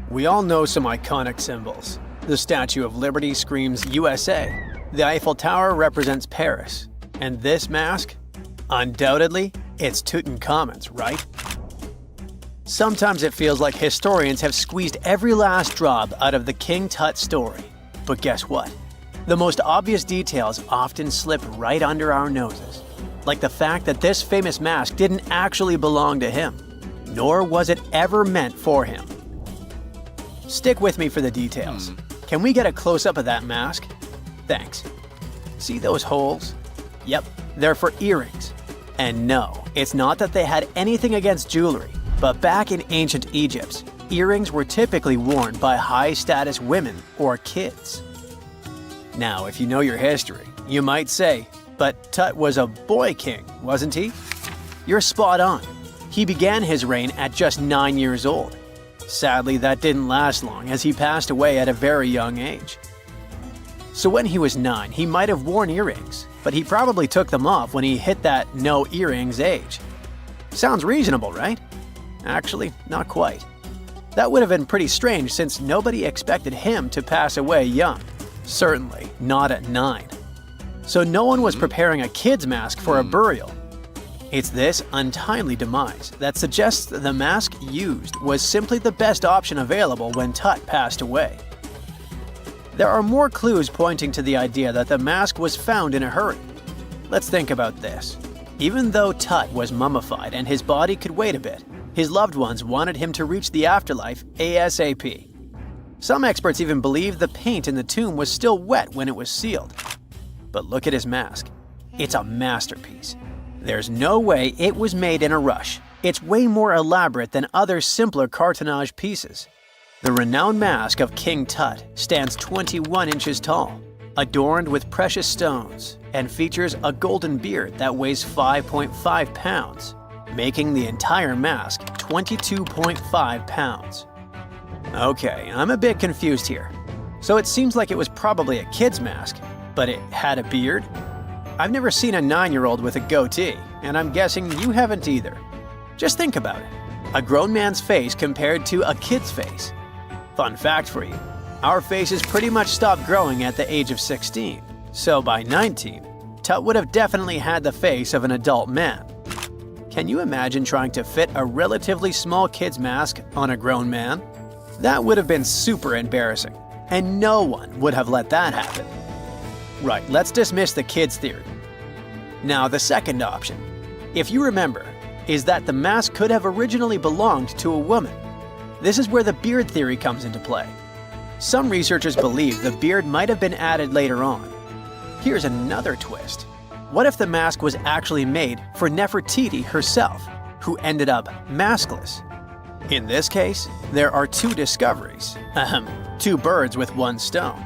We all know some iconic symbols. The Statue of Liberty screams USA. The Eiffel Tower represents Paris. And this mask? Undoubtedly, it's Tutankhamun's, right? Sometimes it feels like historians have squeezed every last drop out of the King Tut story. But guess what? The most obvious details often slip right under our noses. Like the fact that this famous mask didn't actually belong to him, nor was it ever meant for him. Stick with me for the details. Can we get a close-up of that mask? Thanks. See those holes? Yep, they're for earrings. And no, it's not that they had anything against jewelry, but back in ancient Egypt, earrings were typically worn by high-status women or kids. Now, if you know your history, you might say, but Tut was a boy king, wasn't he? You're spot on. He began his reign at just 9 years old. Sadly, that didn't last long as he passed away at a very young age. So when he was 9, he might have worn earrings, but he probably took them off when he hit that no earrings age. Sounds reasonable, right? Actually, not quite. That would have been pretty strange since nobody expected him to pass away young. Certainly not at 9. So no one was preparing a kid's mask for a burial. It's this untimely demise that suggests that the mask used was simply the best option available when Tut passed away. There are more clues pointing to the idea that the mask was found in a hurry. Let's think about this. Even though Tut was mummified and his body could wait a bit, his loved ones wanted him to reach the afterlife ASAP. Some experts even believe the paint in the tomb was still wet when it was sealed. But look at his mask. It's a masterpiece. There's no way it was made in a rush. It's way more elaborate than other simpler cartonnage pieces. The renowned mask of King Tut stands 21 inches tall, adorned with precious stones, and features a golden beard that weighs 5.5 pounds, making the entire mask 22.5 pounds. Okay, I'm a bit confused here. So it seems like it was probably a kid's mask, but it had a beard? I've never seen a 9-year-old with a goatee, and I'm guessing you haven't either. Just think about it. A grown man's face compared to a kid's face. Fun fact for you, our faces pretty much stopped growing at the age of 16, so by 19, Tut would have definitely had the face of an adult man. Can you imagine trying to fit a relatively small kid's mask on a grown man? That would have been super embarrassing, and no one would have let that happen. Right, let's dismiss the kids' theory. Now, the second option, if you remember, is that the mask could have originally belonged to a woman. This is where the beard theory comes into play. Some researchers believe the beard might have been added later on. Here's another twist. What if the mask was actually made for Nefertiti herself, who ended up maskless? In this case, there are two discoveries. Two birds with one stone.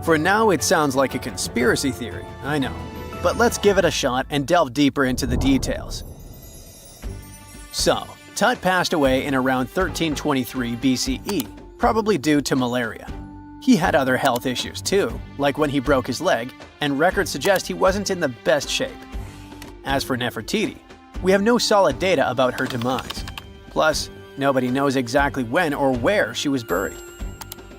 For now, it sounds like a conspiracy theory, I know. But let's give it a shot and delve deeper into the details. So, Tut passed away in around 1323 BCE, probably due to malaria. He had other health issues too, like when he broke his leg, and records suggest he wasn't in the best shape. As for Nefertiti, we have no solid data about her demise. Plus, nobody knows exactly when or where she was buried.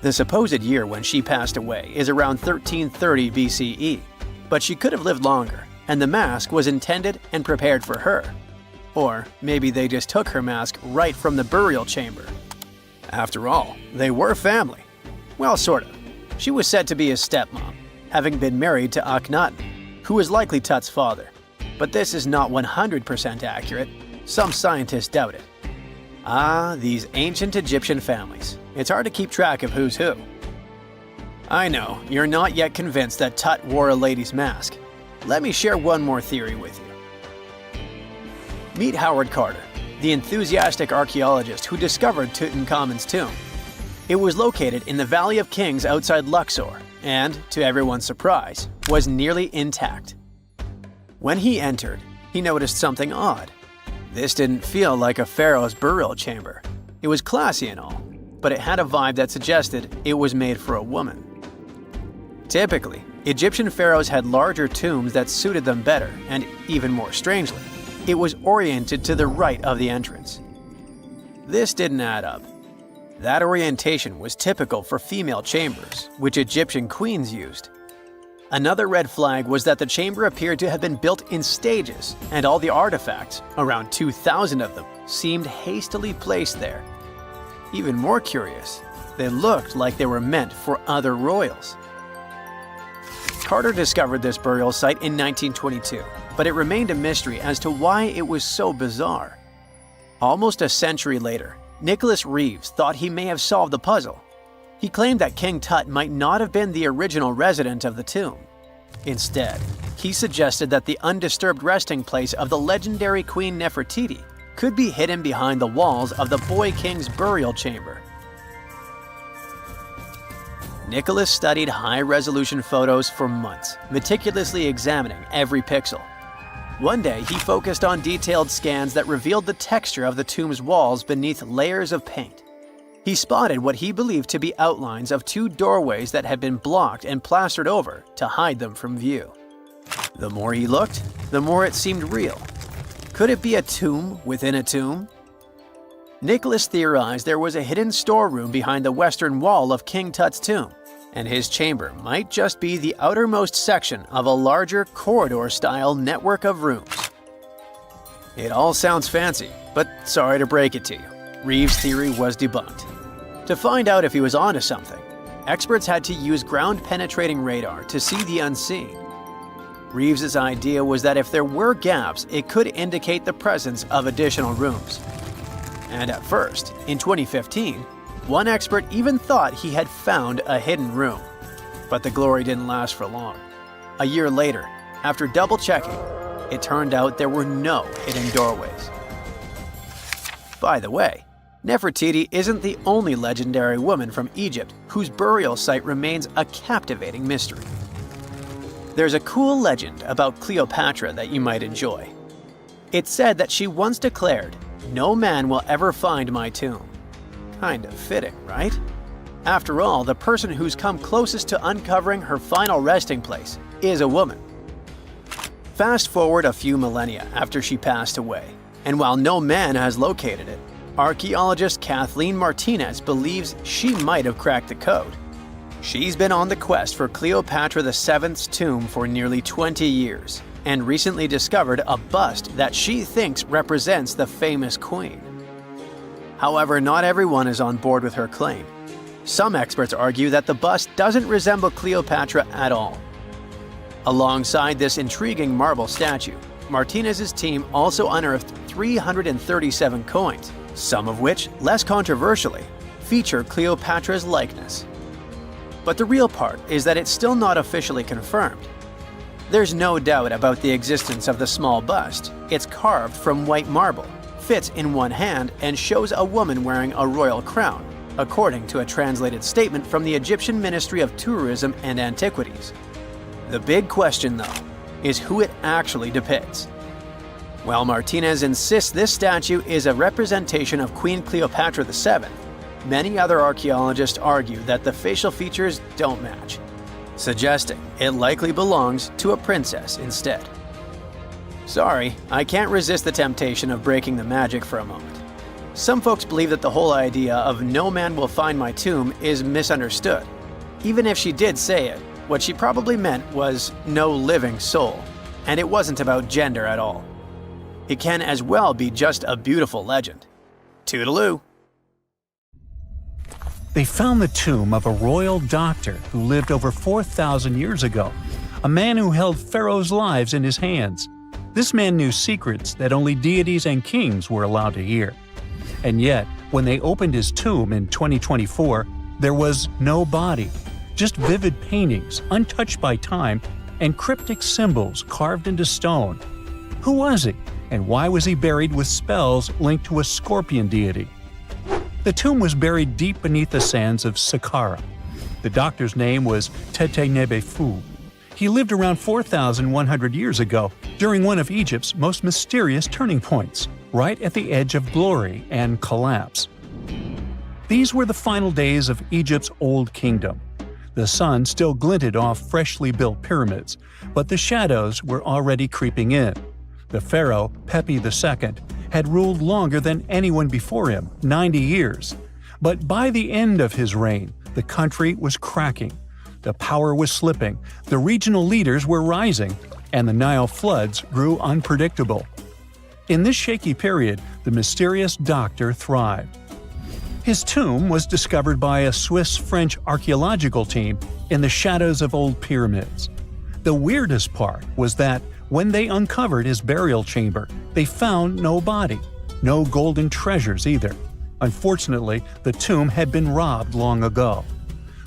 The supposed year when she passed away is around 1330 BCE, but she could have lived longer, and the mask was intended and prepared for her. Or maybe they just took her mask right from the burial chamber. After all, they were family. Well, sort of. She was said to be his stepmom, having been married to Akhenaten, who was likely Tut's father. But this is not 100% accurate. Some scientists doubt it. Ah, these ancient Egyptian families. It's hard to keep track of who's who. I know, you're not yet convinced that Tut wore a lady's mask. Let me share one more theory with you. Meet Howard Carter, the enthusiastic archaeologist who discovered Tutankhamun's tomb. It was located in the Valley of Kings outside Luxor, and, to everyone's surprise, was nearly intact. When he entered, he noticed something odd. This didn't feel like a pharaoh's burial chamber. It was classy and all, but it had a vibe that suggested it was made for a woman. Typically, Egyptian pharaohs had larger tombs that suited them better, and even more strangely, it was oriented to the right of the entrance. This didn't add up. That orientation was typical for female chambers, which Egyptian queens used. Another red flag was that the chamber appeared to have been built in stages, and all the artifacts, around 2,000 of them, seemed hastily placed there. Even more curious, they looked like they were meant for other royals. Carter discovered this burial site in 1922, but it remained a mystery as to why it was so bizarre. Almost a century later, Nicholas Reeves thought he may have solved the puzzle. He claimed that King Tut might not have been the original resident of the tomb. Instead, he suggested that the undisturbed resting place of the legendary Queen Nefertiti could be hidden behind the walls of the boy king's burial chamber. Nicholas studied high-resolution photos for months, meticulously examining every pixel. One day, he focused on detailed scans that revealed the texture of the tomb's walls beneath layers of paint. He spotted what he believed to be outlines of two doorways that had been blocked and plastered over to hide them from view. The more he looked, the more it seemed real. Could it be a tomb within a tomb? Nicholas theorized there was a hidden storeroom behind the western wall of King Tut's tomb, and his chamber might just be the outermost section of a larger corridor-style network of rooms. It all sounds fancy, but sorry to break it to you, Reeves' theory was debunked. To find out if he was onto something, experts had to use ground-penetrating radar to see the unseen. Reeves' idea was that if there were gaps, it could indicate the presence of additional rooms. And at first, in 2015, one expert even thought he had found a hidden room. But the glory didn't last for long. A year later, after double-checking, it turned out there were no hidden doorways. By the way, Nefertiti isn't the only legendary woman from Egypt whose burial site remains a captivating mystery. There's a cool legend about Cleopatra that you might enjoy. It's said that she once declared, "No man will ever find my tomb." Kind of fitting, right? After all, the person who's come closest to uncovering her final resting place is a woman. Fast forward a few millennia after she passed away, and while no man has located it, archaeologist Kathleen Martinez believes she might have cracked the code. She's been on the quest for Cleopatra VII's tomb for nearly 20 years, and recently discovered a bust that she thinks represents the famous queen. However, not everyone is on board with her claim. Some experts argue that the bust doesn't resemble Cleopatra at all. Alongside this intriguing marble statue, Martinez's team also unearthed 337 coins, some of which, less controversially, feature Cleopatra's likeness. But the real part is that it's still not officially confirmed. There's no doubt about the existence of the small bust. It's carved from white marble, fits in one hand, and shows a woman wearing a royal crown, according to a translated statement from the Egyptian Ministry of Tourism and Antiquities. The big question, though, is who it actually depicts. While Martinez insists this statue is a representation of Queen Cleopatra VII, many other archaeologists argue that the facial features don't match, suggesting it likely belongs to a princess instead. Sorry, I can't resist the temptation of breaking the magic for a moment. Some folks believe that the whole idea of "no man will find my tomb" is misunderstood. Even if she did say it, what she probably meant was "no living soul," and it wasn't about gender at all. It can as well be just a beautiful legend. Toodaloo! They found the tomb of a royal doctor who lived over 4,000 years ago, a man who held pharaohs' lives in his hands. This man knew secrets that only deities and kings were allowed to hear. And yet, when they opened his tomb in 2024, there was no body, just vivid paintings, untouched by time, and cryptic symbols carved into stone. Who was he, and why was he buried with spells linked to a scorpion deity? The tomb was buried deep beneath the sands of Saqqara. The doctor's name was Tete Nebefu. He lived around 4,100 years ago, during one of Egypt's most mysterious turning points, right at the edge of glory and collapse. These were the final days of Egypt's Old Kingdom. The sun still glinted off freshly built pyramids, but the shadows were already creeping in. The pharaoh, Pepi II, had ruled longer than anyone before him, 90 years. But by the end of his reign, the country was cracking. The power was slipping, the regional leaders were rising, and the Nile floods grew unpredictable. In this shaky period, the mysterious doctor thrived. His tomb was discovered by a Swiss-French archaeological team in the shadows of old pyramids. The weirdest part was that when they uncovered his burial chamber, they found no body, no golden treasures either. Unfortunately, the tomb had been robbed long ago.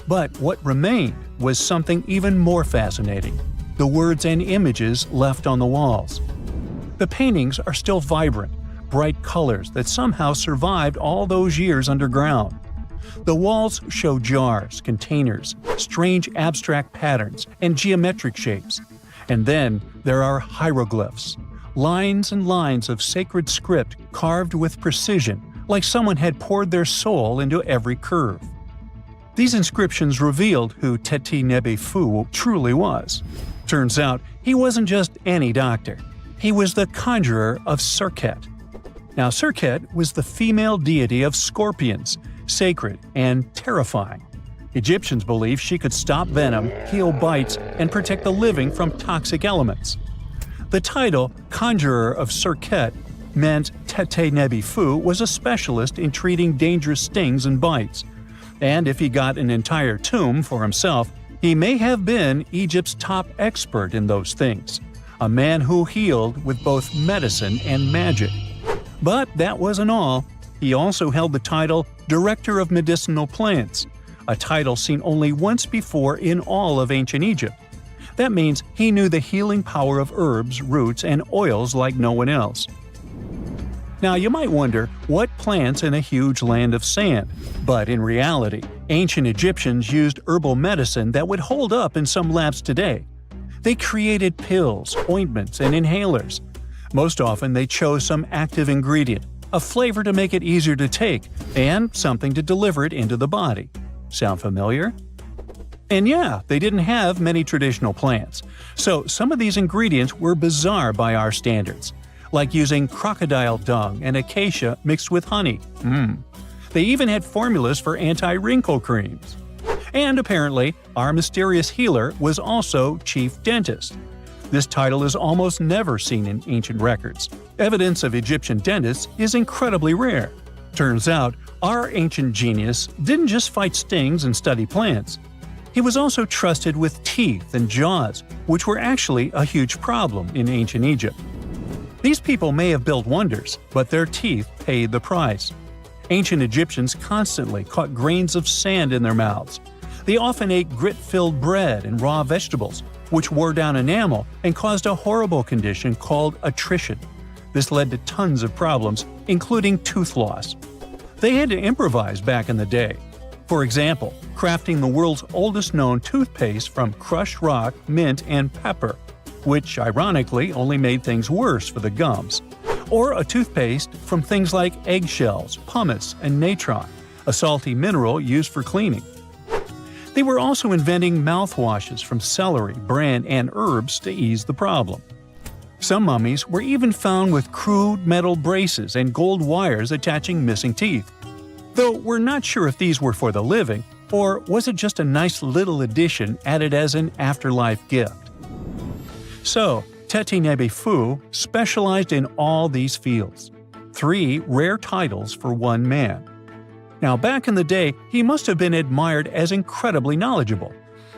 But what remained was something even more fascinating: the words and images left on the walls. The paintings are still vibrant, bright colors that somehow survived all those years underground. The walls show jars, containers, strange abstract patterns, and geometric shapes. And then there are hieroglyphs, lines and lines of sacred script carved with precision, like someone had poured their soul into every curve. These inscriptions revealed who Teti Nebi Fu truly was. Turns out, he wasn't just any doctor. He was the conjurer of Serket. Now, Serket was the female deity of scorpions, sacred and terrifying. Egyptians believed she could stop venom, heal bites, and protect the living from toxic elements. The title, Conjurer of Serket, meant Teti Nebi Fu was a specialist in treating dangerous stings and bites. And if he got an entire tomb for himself, he may have been Egypt's top expert in those things, a man who healed with both medicine and magic. But that wasn't all. He also held the title Director of Medicinal Plants, a title seen only once before in all of ancient Egypt. That means he knew the healing power of herbs, roots, and oils like no one else. Now, you might wonder, what plants in a huge land of sand? But in reality, ancient Egyptians used herbal medicine that would hold up in some labs today. They created pills, ointments, and inhalers. Most often, they chose some active ingredient, a flavor to make it easier to take, and something to deliver it into the body. Sound familiar? And yeah, they didn't have many traditional plants, so some of these ingredients were bizarre by our standards, like using crocodile dung and acacia mixed with honey. They even had formulas for anti-wrinkle creams. And apparently, our mysterious healer was also chief dentist. This title is almost never seen in ancient records. Evidence of Egyptian dentists is incredibly rare. Turns out, our ancient genius didn't just fight stings and study plants. He was also trusted with teeth and jaws, which were actually a huge problem in ancient Egypt. These people may have built wonders, but their teeth paid the price. Ancient Egyptians constantly caught grains of sand in their mouths. They often ate grit-filled bread and raw vegetables, which wore down enamel and caused a horrible condition called attrition. This led to tons of problems, including tooth loss. They had to improvise back in the day. For example, crafting the world's oldest known toothpaste from crushed rock, mint, and pepper, which ironically only made things worse for the gums. Or a toothpaste from things like eggshells, pumice, and natron, a salty mineral used for cleaning. They were also inventing mouthwashes from celery, bran, and herbs to ease the problem. Some mummies were even found with crude metal braces and gold wires attaching missing teeth. Though we're not sure if these were for the living, or was it just a nice little addition added as an afterlife gift. So, Teti Nebi Fu specialized in all these fields. 3 rare titles for one man. Now, back in the day, he must have been admired as incredibly knowledgeable.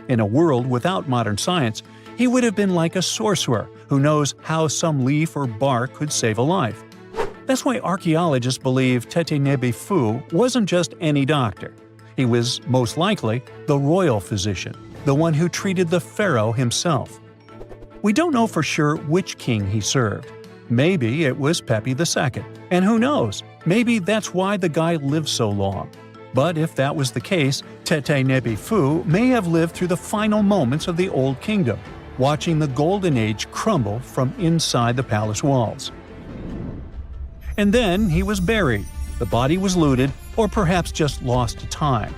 In a world without modern science, he would have been like a sorcerer who knows how some leaf or bark could save a life. That's why archaeologists believe Teti Nebi Fu wasn't just any doctor. He was, most likely, the royal physician, the one who treated the pharaoh himself. We don't know for sure which king he served. Maybe it was Pepi II, and who knows, maybe that's why the guy lived so long. But if that was the case, Teti Nebi Fu may have lived through the final moments of the Old Kingdom, watching the Golden Age crumble from inside the palace walls. And then he was buried. The body was looted, or perhaps just lost to time.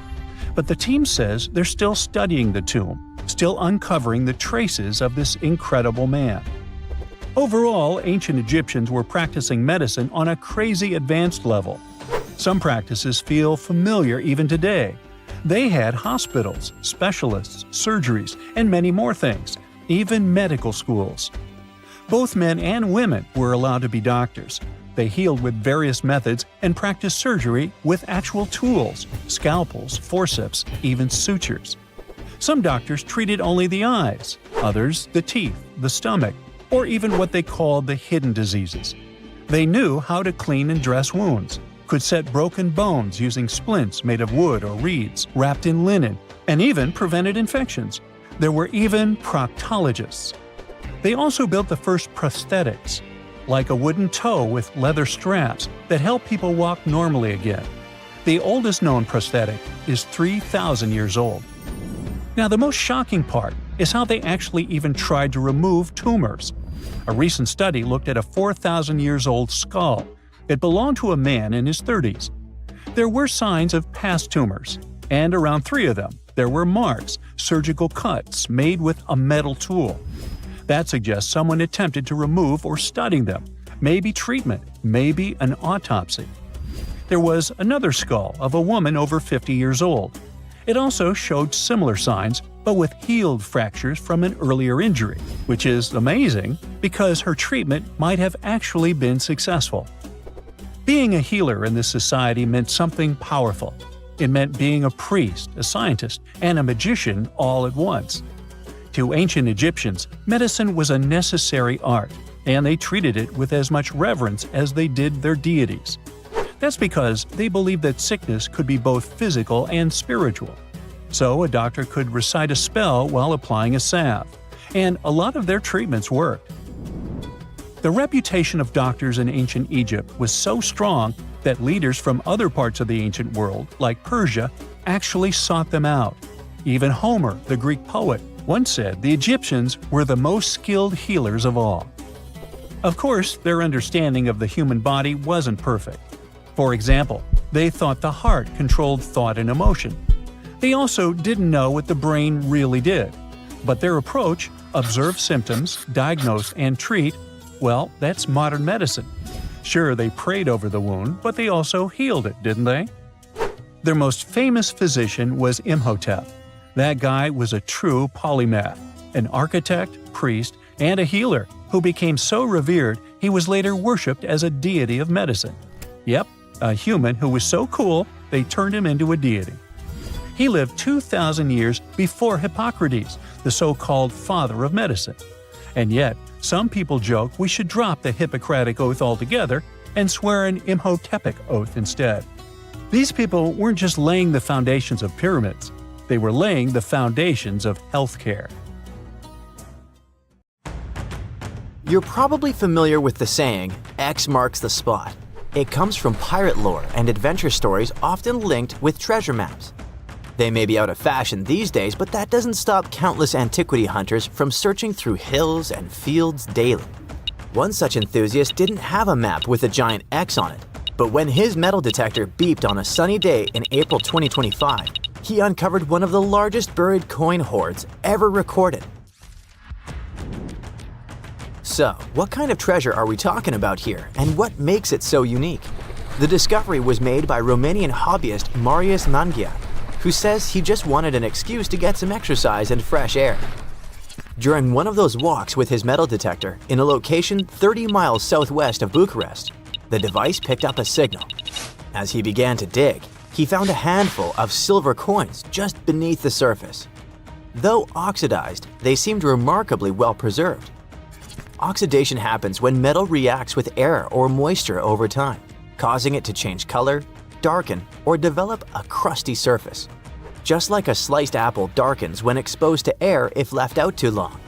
But the team says they're still studying the tomb, still uncovering the traces of this incredible man. Overall, ancient Egyptians were practicing medicine on a crazy advanced level. Some practices feel familiar even today. They had hospitals, specialists, surgeries, and many more things, even medical schools. Both men and women were allowed to be doctors. They healed with various methods and practiced surgery with actual tools, scalpels, forceps, even sutures. Some doctors treated only the eyes, others the teeth, the stomach, or even what they called the hidden diseases. They knew how to clean and dress wounds, could set broken bones using splints made of wood or reeds wrapped in linen, and even prevented infections. There were even proctologists. They also built the first prosthetics, like a wooden toe with leather straps that help people walk normally again. The oldest known prosthetic is 3,000 years old. Now, the most shocking part is how they actually even tried to remove tumors. A recent study looked at a 4,000 years old skull. It belonged to a man in his 30s. There were signs of past tumors, and around 3 of them, there were marks, surgical cuts made with a metal tool. That suggests someone attempted to remove or study them, maybe treatment, maybe an autopsy. There was another skull of a woman over 50 years old. It also showed similar signs, but with healed fractures from an earlier injury, which is amazing because her treatment might have actually been successful. Being a healer in this society meant something powerful. It meant being a priest, a scientist, and a magician all at once. To ancient Egyptians, medicine was a necessary art, and they treated it with as much reverence as they did their deities. That's because they believed that sickness could be both physical and spiritual. So a doctor could recite a spell while applying a salve, and a lot of their treatments worked. The reputation of doctors in ancient Egypt was so strong that leaders from other parts of the ancient world, like Persia, actually sought them out. Even Homer, the Greek poet, once said the Egyptians were the most skilled healers of all. Of course, their understanding of the human body wasn't perfect. For example, they thought the heart controlled thought and emotion. They also didn't know what the brain really did. But their approach, observe symptoms, diagnose, and treat, well, that's modern medicine. Sure, they prayed over the wound, but they also healed it, didn't they? Their most famous physician was Imhotep. That guy was a true polymath, an architect, priest, and a healer who became so revered he was later worshipped as a deity of medicine. Yep, a human who was so cool they turned him into a deity. He lived 2,000 years before Hippocrates, the so-called father of medicine. And yet, some people joke we should drop the Hippocratic oath altogether and swear an Imhotepic oath instead. These people weren't just laying the foundations of pyramids, they were laying the foundations of healthcare. You're probably familiar with the saying, X marks the spot. It comes from pirate lore and adventure stories often linked with treasure maps. They may be out of fashion these days, but that doesn't stop countless antiquity hunters from searching through hills and fields daily. One such enthusiast didn't have a map with a giant X on it, but when his metal detector beeped on a sunny day in April 2025, he uncovered one of the largest buried coin hoards ever recorded. So, what kind of treasure are we talking about here, and what makes it so unique? The discovery was made by Romanian hobbyist Marius Manghia, who says he just wanted an excuse to get some exercise and fresh air. During one of those walks with his metal detector in a location 30 miles southwest of Bucharest, the device picked up a signal. As he began to dig, he found a handful of silver coins just beneath the surface. Though oxidized, they seemed remarkably well preserved. Oxidation happens when metal reacts with air or moisture over time, causing it to change color, darken, or develop a crusty surface. Just like a sliced apple darkens when exposed to air if left out too long.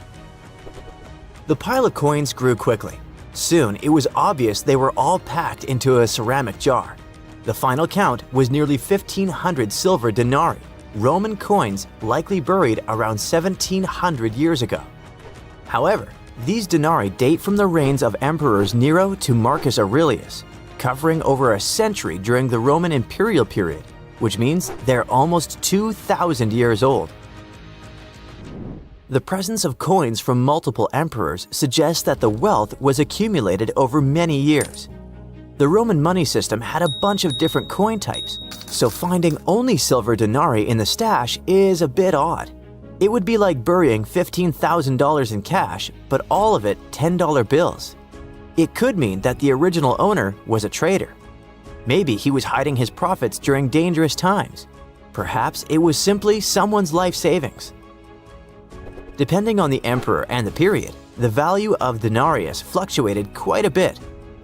The pile of coins grew quickly. Soon, it was obvious they were all packed into a ceramic jar. The final count was nearly 1,500 silver denarii, Roman coins likely buried around 1,700 years ago. However, these denarii date from the reigns of emperors Nero to Marcus Aurelius, covering over a century during the Roman imperial period, which means they're almost 2,000 years old. The presence of coins from multiple emperors suggests that the wealth was accumulated over many years. The Roman money system had a bunch of different coin types, so finding only silver denarii in the stash is a bit odd. It would be like burying $15,000 in cash, but all of it $10 bills. It could mean that the original owner was a traitor. Maybe he was hiding his profits during dangerous times. Perhaps it was simply someone's life savings. Depending on the emperor and the period, the value of denarius fluctuated quite a bit,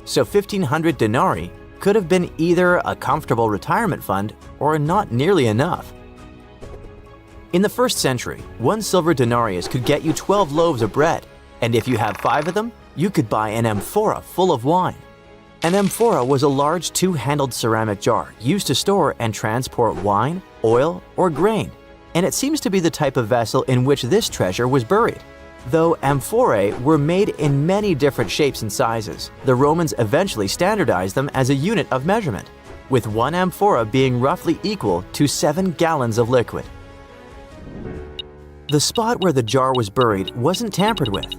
so 1,500 denarii could have been either a comfortable retirement fund or not nearly enough. In the 1st century, 1 silver denarius could get you 12 loaves of bread, and if you have 5 of them, you could buy an amphora full of wine. An amphora was a large 2-handled ceramic jar used to store and transport wine, oil, or grain, and it seems to be the type of vessel in which this treasure was buried. Though amphorae were made in many different shapes and sizes, the Romans eventually standardized them as a unit of measurement, with 1 amphora being roughly equal to 7 gallons of liquid. The spot where the jar was buried wasn't tampered with.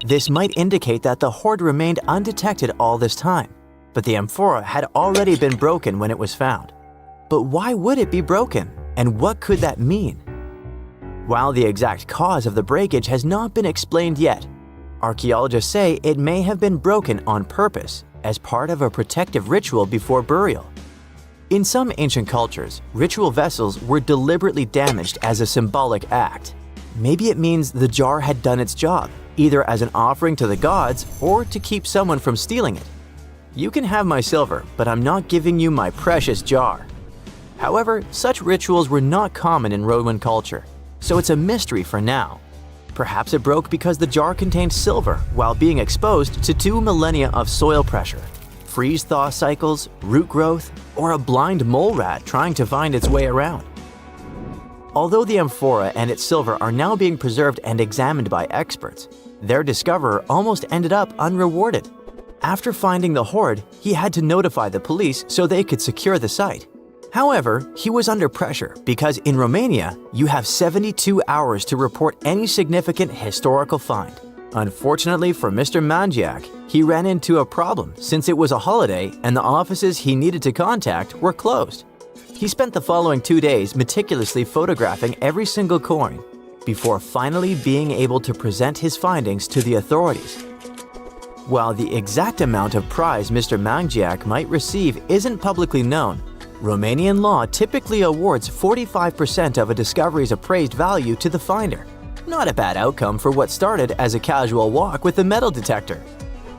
This might indicate that the hoard remained undetected all this time, but the amphora had already been broken when it was found. But why would it be broken, and what could that mean? While the exact cause of the breakage has not been explained yet, archaeologists say it may have been broken on purpose as part of a protective ritual before burial. In some ancient cultures, ritual vessels were deliberately damaged as a symbolic act. Maybe it means the jar had done its job, either as an offering to the gods or to keep someone from stealing it. You can have my silver, but I'm not giving you my precious jar. However, such rituals were not common in Roman culture, so it's a mystery for now. Perhaps it broke because the jar contained silver while being exposed to 2 millennia of soil pressure, freeze-thaw cycles, root growth, or a blind mole rat trying to find its way around. Although the amphora and its silver are now being preserved and examined by experts, their discoverer almost ended up unrewarded. After finding the hoard, he had to notify the police so they could secure the site. However, he was under pressure because in Romania, you have 72 hours to report any significant historical find. Unfortunately for Mr. Mangiac, he ran into a problem since it was a holiday and the offices he needed to contact were closed. He spent the following 2 days meticulously photographing every single coin before finally being able to present his findings to the authorities. While the exact amount of prize Mr. Mangiac might receive isn't publicly known, Romanian law typically awards 45% of a discovery's appraised value to the finder. Not a bad outcome for what started as a casual walk with a metal detector.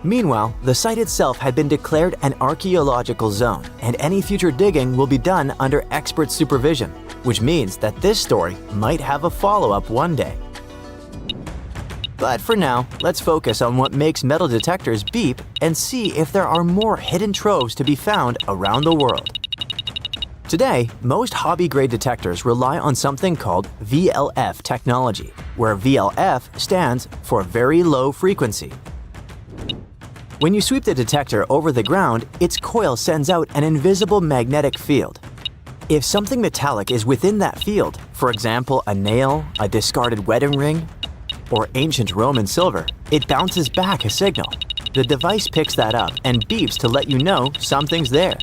Meanwhile, the site itself had been declared an archaeological zone, and any future digging will be done under expert supervision, which means that this story might have a follow-up one day. But for now, let's focus on what makes metal detectors beep and see if there are more hidden troves to be found around the world. Today, most hobby-grade detectors rely on something called VLF technology, where VLF stands for very low frequency. When you sweep the detector over the ground, its coil sends out an invisible magnetic field. If something metallic is within that field, for example a nail, a discarded wedding ring, or ancient Roman silver, it bounces back a signal. The device picks that up and beeps to let you know something's there.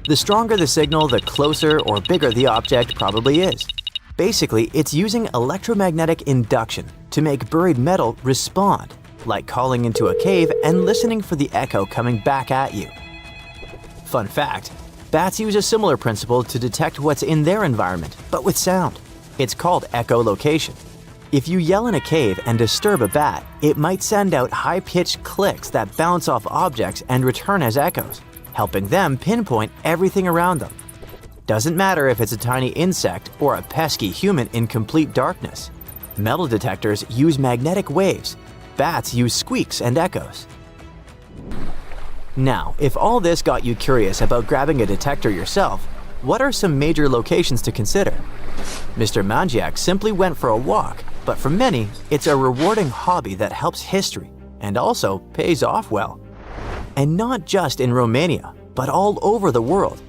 The stronger the signal, the closer or bigger the object probably is. Basically, it's using electromagnetic induction to make buried metal respond, like calling into a cave and listening for the echo coming back at you. Fun fact, bats use a similar principle to detect what's in their environment, but with sound. It's called echolocation. If you yell in a cave and disturb a bat, it might send out high-pitched clicks that bounce off objects and return as echoes, helping them pinpoint everything around them. Doesn't matter if it's a tiny insect or a pesky human in complete darkness. Metal detectors use magnetic waves. Bats use squeaks and echoes. Now, if all this got you curious about grabbing a detector yourself, what are some major locations to consider? Mr. Mangiac simply went for a walk, but for many, it's a rewarding hobby that helps history and also pays off well. And not just in Romania, but all over the world.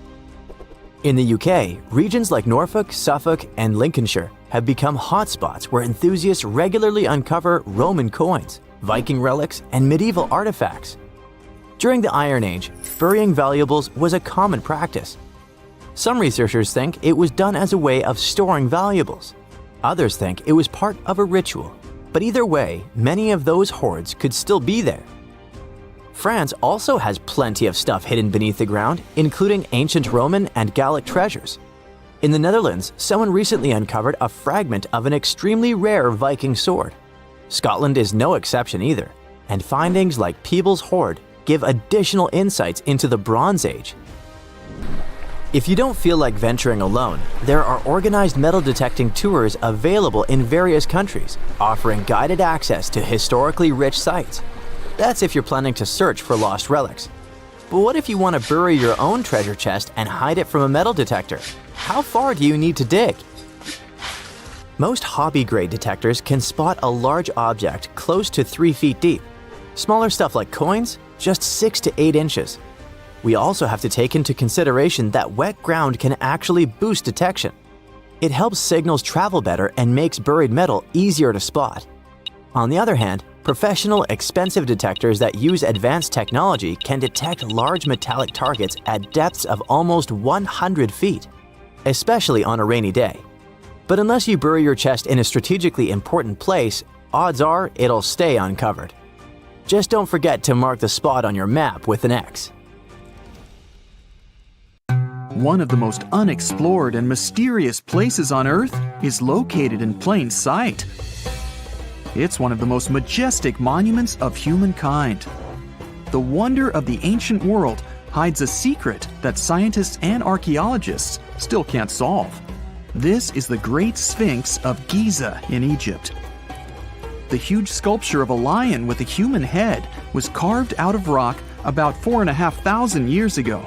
In the UK, regions like Norfolk, Suffolk, and Lincolnshire have become hotspots where enthusiasts regularly uncover Roman coins, Viking relics, and medieval artifacts. During the Iron Age, burying valuables was a common practice. Some researchers think it was done as a way of storing valuables. Others think it was part of a ritual. But either way, many of those hoards could still be there. France also has plenty of stuff hidden beneath the ground, including ancient Roman and Gallic treasures. In the Netherlands, someone recently uncovered a fragment of an extremely rare Viking sword. Scotland is no exception either, and findings like Peebles' hoard give additional insights into the Bronze Age. If you don't feel like venturing alone, there are organized metal detecting tours available in various countries, offering guided access to historically rich sites. That's if you're planning to search for lost relics. But what if you want to bury your own treasure chest and hide it from a metal detector? How far do you need to dig? Most hobby-grade detectors can spot a large object close to 3 feet deep. Smaller stuff like coins, just 6 to 8 inches. We also have to take into consideration that wet ground can actually boost detection. It helps signals travel better and makes buried metal easier to spot. On the other hand, professional, expensive detectors that use advanced technology can detect large metallic targets at depths of almost 100 feet, especially on a rainy day. But unless you bury your chest in a strategically important place, odds are it'll stay uncovered. Just don't forget to mark the spot on your map with an X. One of the most unexplored and mysterious places on Earth is located in plain sight. It's one of the most majestic monuments of humankind. The wonder of the ancient world hides a secret that scientists and archaeologists still can't solve. This is the Great Sphinx of Giza in Egypt. The huge sculpture of a lion with a human head was carved out of rock about 4,500 years ago.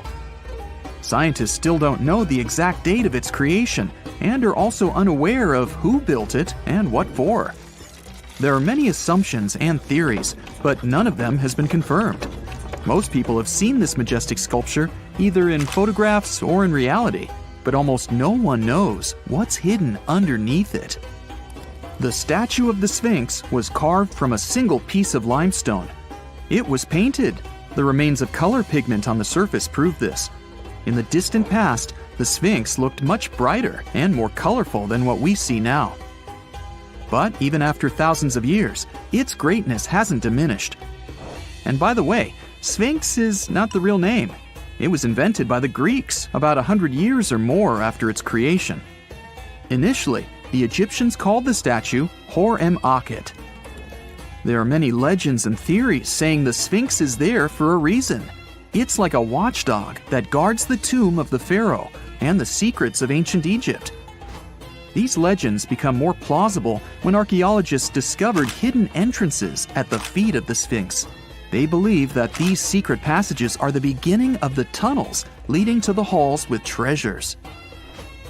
Scientists still don't know the exact date of its creation and are also unaware of who built it and what for. There are many assumptions and theories, but none of them has been confirmed. Most people have seen this majestic sculpture either in photographs or in reality, but almost no one knows what's hidden underneath it. The statue of the Sphinx was carved from a single piece of limestone. It was painted. The remains of color pigment on the surface prove this. In the distant past, the Sphinx looked much brighter and more colorful than what we see now. But even after thousands of years, its greatness hasn't diminished. And by the way, Sphinx is not the real name. It was invented by the Greeks about 100 years or more after its creation. Initially, the Egyptians called the statue Hor-em-Akhet. There are many legends and theories saying the Sphinx is there for a reason. It's like a watchdog that guards the tomb of the pharaoh and the secrets of ancient Egypt. These legends become more plausible when archaeologists discovered hidden entrances at the feet of the Sphinx. They believe that these secret passages are the beginning of the tunnels leading to the halls with treasures.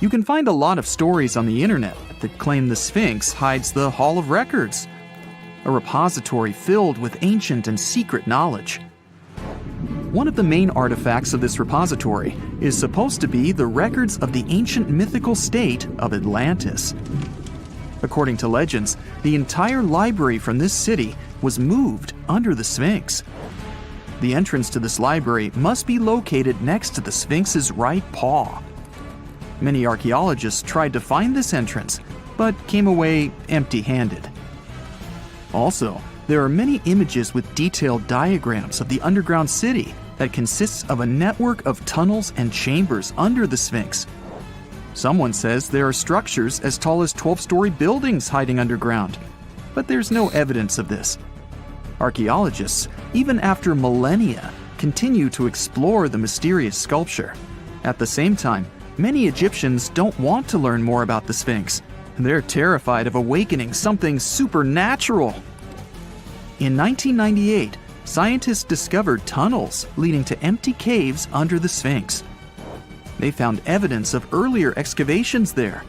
You can find a lot of stories on the internet that claim the Sphinx hides the Hall of Records, a repository filled with ancient and secret knowledge. One of the main artifacts of this repository is supposed to be the records of the ancient mythical state of Atlantis. According to legends, the entire library from this city was moved under the Sphinx. The entrance to this library must be located next to the Sphinx's right paw. Many archaeologists tried to find this entrance, but came away empty-handed. Also, there are many images with detailed diagrams of the underground city that consists of a network of tunnels and chambers under the Sphinx. Someone says there are structures as tall as 12-story buildings hiding underground, but there's no evidence of this. Archaeologists, even after millennia, continue to explore the mysterious sculpture. At the same time, many Egyptians don't want to learn more about the Sphinx. They're terrified of awakening something supernatural. In 1998, scientists discovered tunnels leading to empty caves under the Sphinx. They found evidence of earlier excavations there.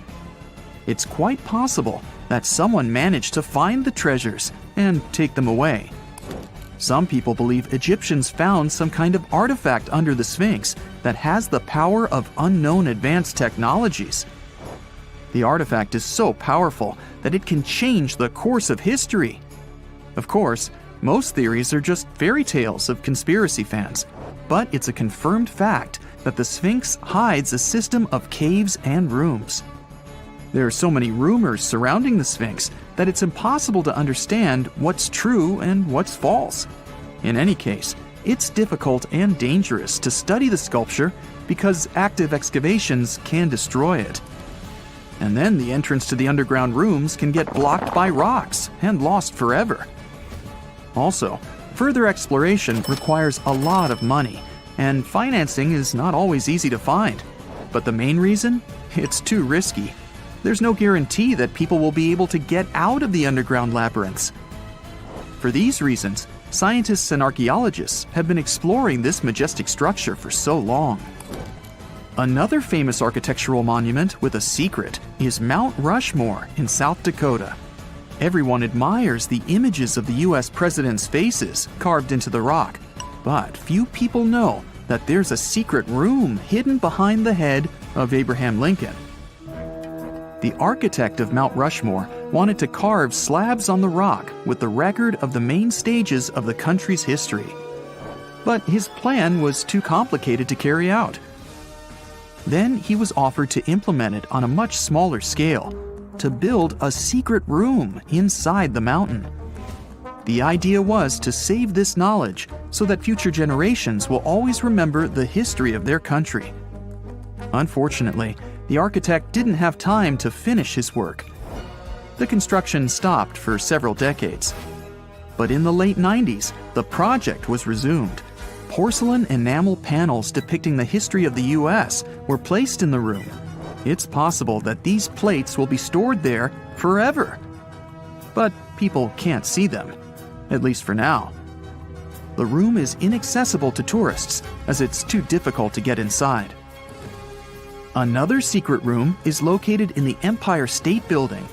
It's quite possible that someone managed to find the treasures and take them away. Some people believe Egyptians found some kind of artifact under the Sphinx that has the power of unknown advanced technologies. The artifact is so powerful that it can change the course of history. Of course, Most theories are just fairy tales of conspiracy fans, but it's a confirmed fact that the Sphinx hides a system of caves and rooms. There are so many rumors surrounding the Sphinx that it's impossible to understand what's true and what's false. In any case, it's difficult and dangerous to study the sculpture because active excavations can destroy it. And then the entrance to the underground rooms can get blocked by rocks and lost forever. Also, further exploration requires a lot of money, and financing is not always easy to find. But the main reason? It's too risky. There's no guarantee that people will be able to get out of the underground labyrinths. For these reasons, scientists and archaeologists have been exploring this majestic structure for so long. Another famous architectural monument with a secret is Mount Rushmore in South Dakota. Everyone admires the images of the US presidents' faces carved into the rock, but few people know that there's a secret room hidden behind the head of Abraham Lincoln. The architect of Mount Rushmore wanted to carve slabs on the rock with the record of the main stages of the country's history. But his plan was too complicated to carry out. Then he was offered to implement it on a much smaller scale, to build a secret room inside the mountain. The idea was to save this knowledge so that future generations will always remember the history of their country. Unfortunately, the architect didn't have time to finish his work. The construction stopped for several decades. But in the late 90s, the project was resumed. Porcelain enamel panels depicting the history of the US were placed in the room. It's possible that these plates will be stored there forever. But people can't see them, at least for now. The room is inaccessible to tourists as it's too difficult to get inside. Another secret room is located in the Empire State Building.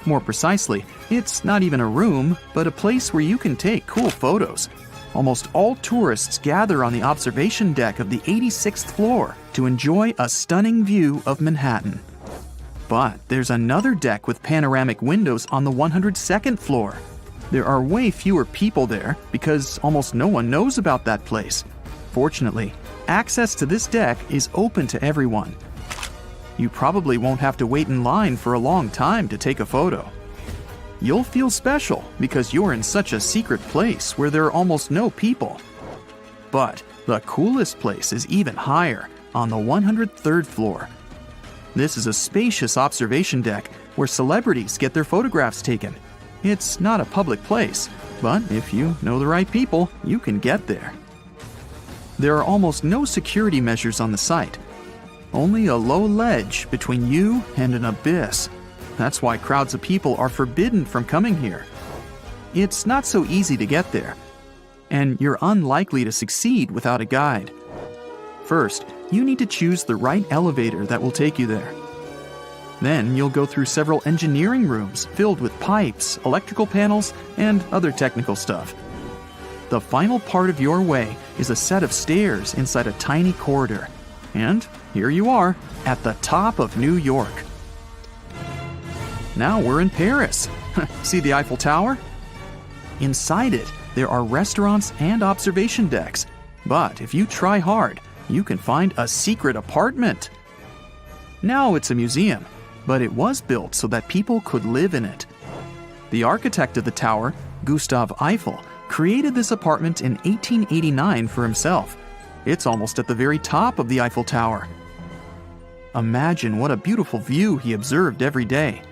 More precisely, it's not even a room, but a place where you can take cool photos. Almost all tourists gather on the observation deck of the 86th floor to enjoy a stunning view of Manhattan. But there's another deck with panoramic windows on the 102nd floor. There are way fewer people there because almost no one knows about that place. Fortunately, access to this deck is open to everyone. You probably won't have to wait in line for a long time to take a photo. You'll feel special because you're in such a secret place where there are almost no people. But the coolest place is even higher, on the 103rd floor. This is a spacious observation deck where celebrities get their photographs taken. It's not a public place, but if you know the right people, you can get there. There are almost no security measures on the site. Only a low ledge between you and an abyss. That's why crowds of people are forbidden from coming here. It's not so easy to get there, and you're unlikely to succeed without a guide. First, you need to choose the right elevator that will take you there. Then you'll go through several engineering rooms filled with pipes, electrical panels, and other technical stuff. The final part of your way is a set of stairs inside a tiny corridor. And here you are, at the top of New York. Now we're in Paris. See the Eiffel Tower? Inside it, there are restaurants and observation decks. But if you try hard, you can find a secret apartment. Now it's a museum, but it was built so that people could live in it. The architect of the tower, Gustav Eiffel, created this apartment in 1889 for himself. It's almost at the very top of the Eiffel Tower. Imagine what a beautiful view he observed every day.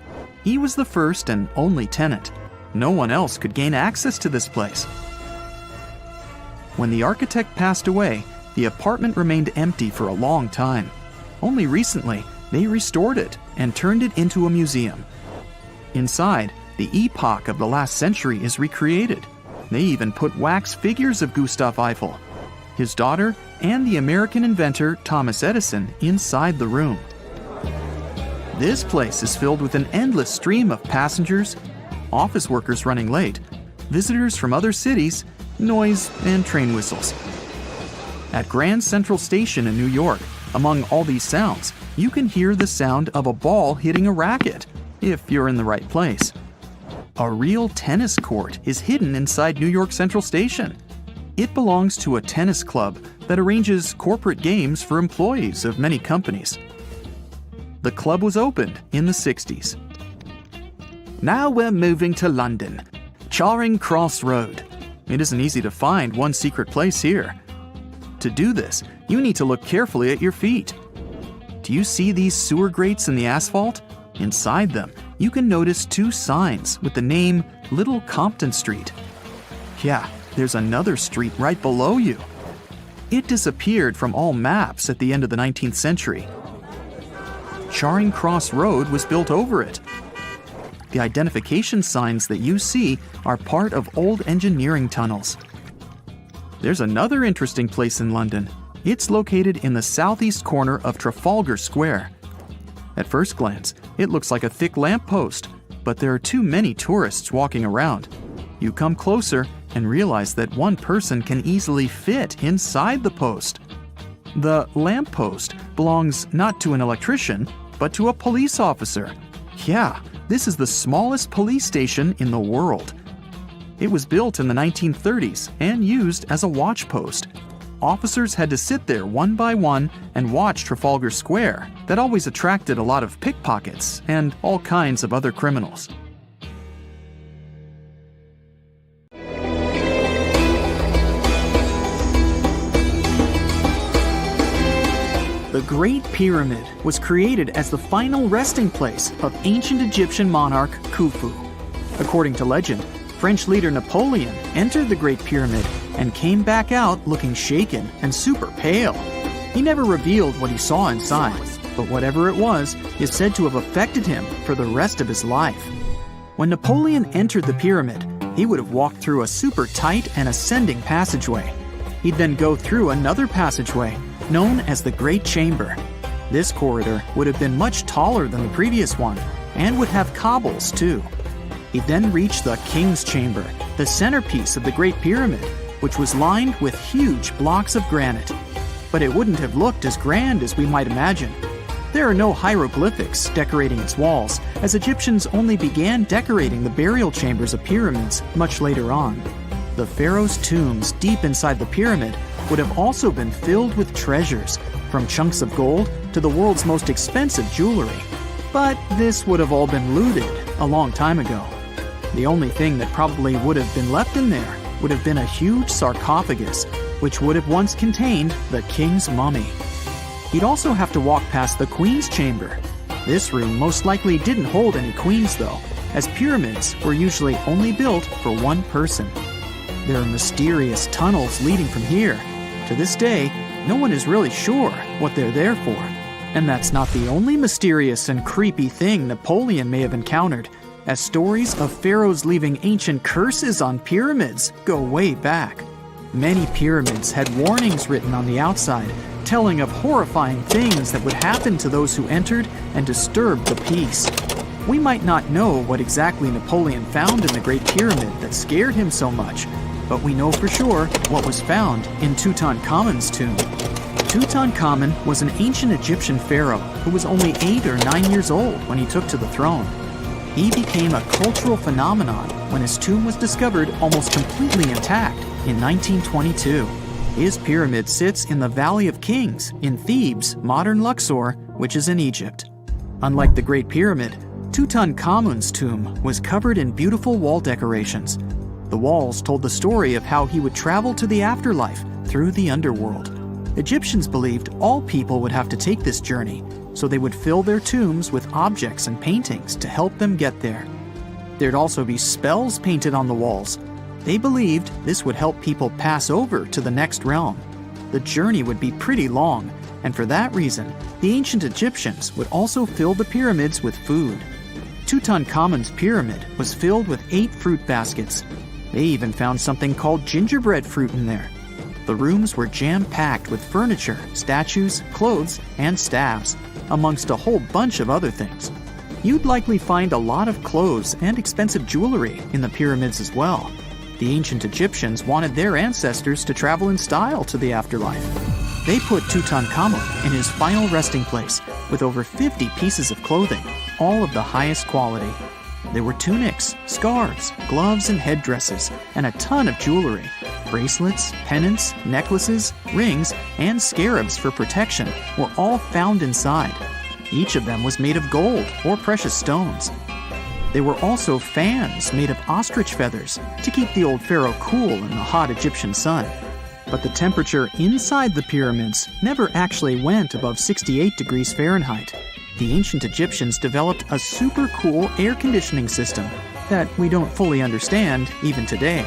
He was the first and only tenant. No one else could gain access to this place. When the architect passed away, the apartment remained empty for a long time. Only recently, they restored it and turned it into a museum. Inside, the epoch of the last century is recreated. They even put wax figures of Gustav Eiffel, his daughter, and the American inventor Thomas Edison inside the room. This place is filled with an endless stream of passengers, office workers running late, visitors from other cities, noise, and train whistles. At Grand Central Station in New York, among all these sounds, you can hear the sound of a ball hitting a racket, if you're in the right place. A real tennis court is hidden inside New York Central Station. It belongs to a tennis club that arranges corporate games for employees of many companies. The club was opened in the 60s. Now we're moving to London, Charing Cross Road. It isn't easy to find one secret place here. To do this, you need to look carefully at your feet. Do you see these sewer grates in the asphalt? Inside them, you can notice two signs with the name Little Compton Street. Yeah, there's another street right below you. It disappeared from all maps at the end of the 19th century. Charing Cross Road was built over it. The identification signs that you see are part of old engineering tunnels. There's another interesting place in London. It's located in the southeast corner of Trafalgar Square. At first glance, it looks like a thick lamppost, but there are too many tourists walking around. You come closer and realize that one person can easily fit inside the post. The lamppost belongs not to an electrician, but to a police officer. Yeah, this is the smallest police station in the world. It was built in the 1930s and used as a watch post. Officers had to sit there one by one and watch Trafalgar Square. That always attracted a lot of pickpockets and all kinds of other criminals. The Great Pyramid was created as the final resting place of ancient Egyptian monarch Khufu. According to legend, French leader Napoleon entered the Great Pyramid and came back out looking shaken and super pale. He never revealed what he saw inside, but whatever it was is said to have affected him for the rest of his life. When Napoleon entered the pyramid, he would have walked through a super tight and ascending passageway. He'd then go through another passageway known as the Great Chamber. This corridor would have been much taller than the previous one and would have cobbles too. He then reached the King's Chamber, the centerpiece of the Great Pyramid, which was lined with huge blocks of granite. But it wouldn't have looked as grand as we might imagine. There are no hieroglyphics decorating its walls, as Egyptians only began decorating the burial chambers of pyramids much later on. The pharaohs' tombs deep inside the pyramid would have also been filled with treasures, from chunks of gold to the world's most expensive jewelry. But this would have all been looted a long time ago. The only thing that probably would have been left in there would have been a huge sarcophagus, which would have once contained the king's mummy. He'd also have to walk past the queen's chamber. This room most likely didn't hold any queens though, as pyramids were usually only built for one person. There are mysterious tunnels leading from here. To this day, no one is really sure what they're there for. And that's not the only mysterious and creepy thing Napoleon may have encountered, as stories of pharaohs leaving ancient curses on pyramids go way back. Many pyramids had warnings written on the outside, telling of horrifying things that would happen to those who entered and disturbed the peace. We might not know what exactly Napoleon found in the Great Pyramid that scared him so much, but we know for sure what was found in Tutankhamun's tomb. Tutankhamun was an ancient Egyptian pharaoh who was only 8 or 9 years old when he took to the throne. He became a cultural phenomenon when his tomb was discovered almost completely intact in 1922. His pyramid sits in the Valley of Kings in Thebes, modern Luxor, which is in Egypt. Unlike the Great Pyramid, Tutankhamun's tomb was covered in beautiful wall decorations. The walls told the story of how he would travel to the afterlife through the underworld. Egyptians believed all people would have to take this journey, so they would fill their tombs with objects and paintings to help them get there. There'd also be spells painted on the walls. They believed this would help people pass over to the next realm. The journey would be pretty long, and for that reason, the ancient Egyptians would also fill the pyramids with food. Tutankhamun's pyramid was filled with 8 fruit baskets. They even found something called gingerbread fruit in there. The rooms were jam-packed with furniture, statues, clothes, and staffs, amongst a whole bunch of other things. You'd likely find a lot of clothes and expensive jewelry in the pyramids as well. The ancient Egyptians wanted their ancestors to travel in style to the afterlife. They put Tutankhamun in his final resting place with over 50 pieces of clothing, all of the highest quality. There were tunics, scarves, gloves, and headdresses, and a ton of jewelry. Bracelets, pendants, necklaces, rings, and scarabs for protection were all found inside. Each of them was made of gold or precious stones. There were also fans made of ostrich feathers to keep the old pharaoh cool in the hot Egyptian sun. But the temperature inside the pyramids never actually went above 68 degrees Fahrenheit. The ancient Egyptians developed a super cool air conditioning system that we don't fully understand even today.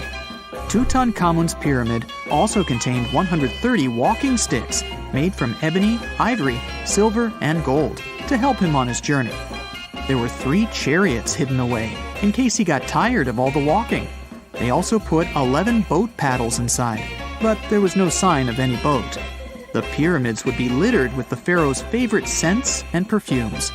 Tutankhamun's pyramid also contained 130 walking sticks made from ebony, ivory, silver, and gold to help him on his journey. There were 3 chariots hidden away in case he got tired of all the walking. They also put 11 boat paddles inside, but there was no sign of any boat. The pyramids would be littered with the pharaoh's favorite scents and perfumes.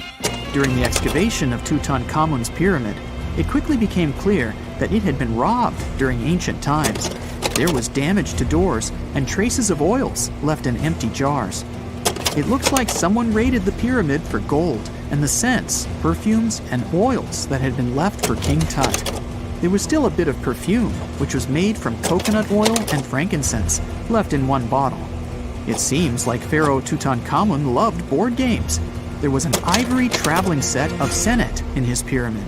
During the excavation of Tutankhamun's pyramid, it quickly became clear that it had been robbed during ancient times. There was damage to doors and traces of oils left in empty jars. It looks like someone raided the pyramid for gold and the scents, perfumes, and oils that had been left for King Tut. There was still a bit of perfume, which was made from coconut oil and frankincense, left in one bottle. It seems like Pharaoh Tutankhamun loved board games. There was an ivory traveling set of senet in his pyramid.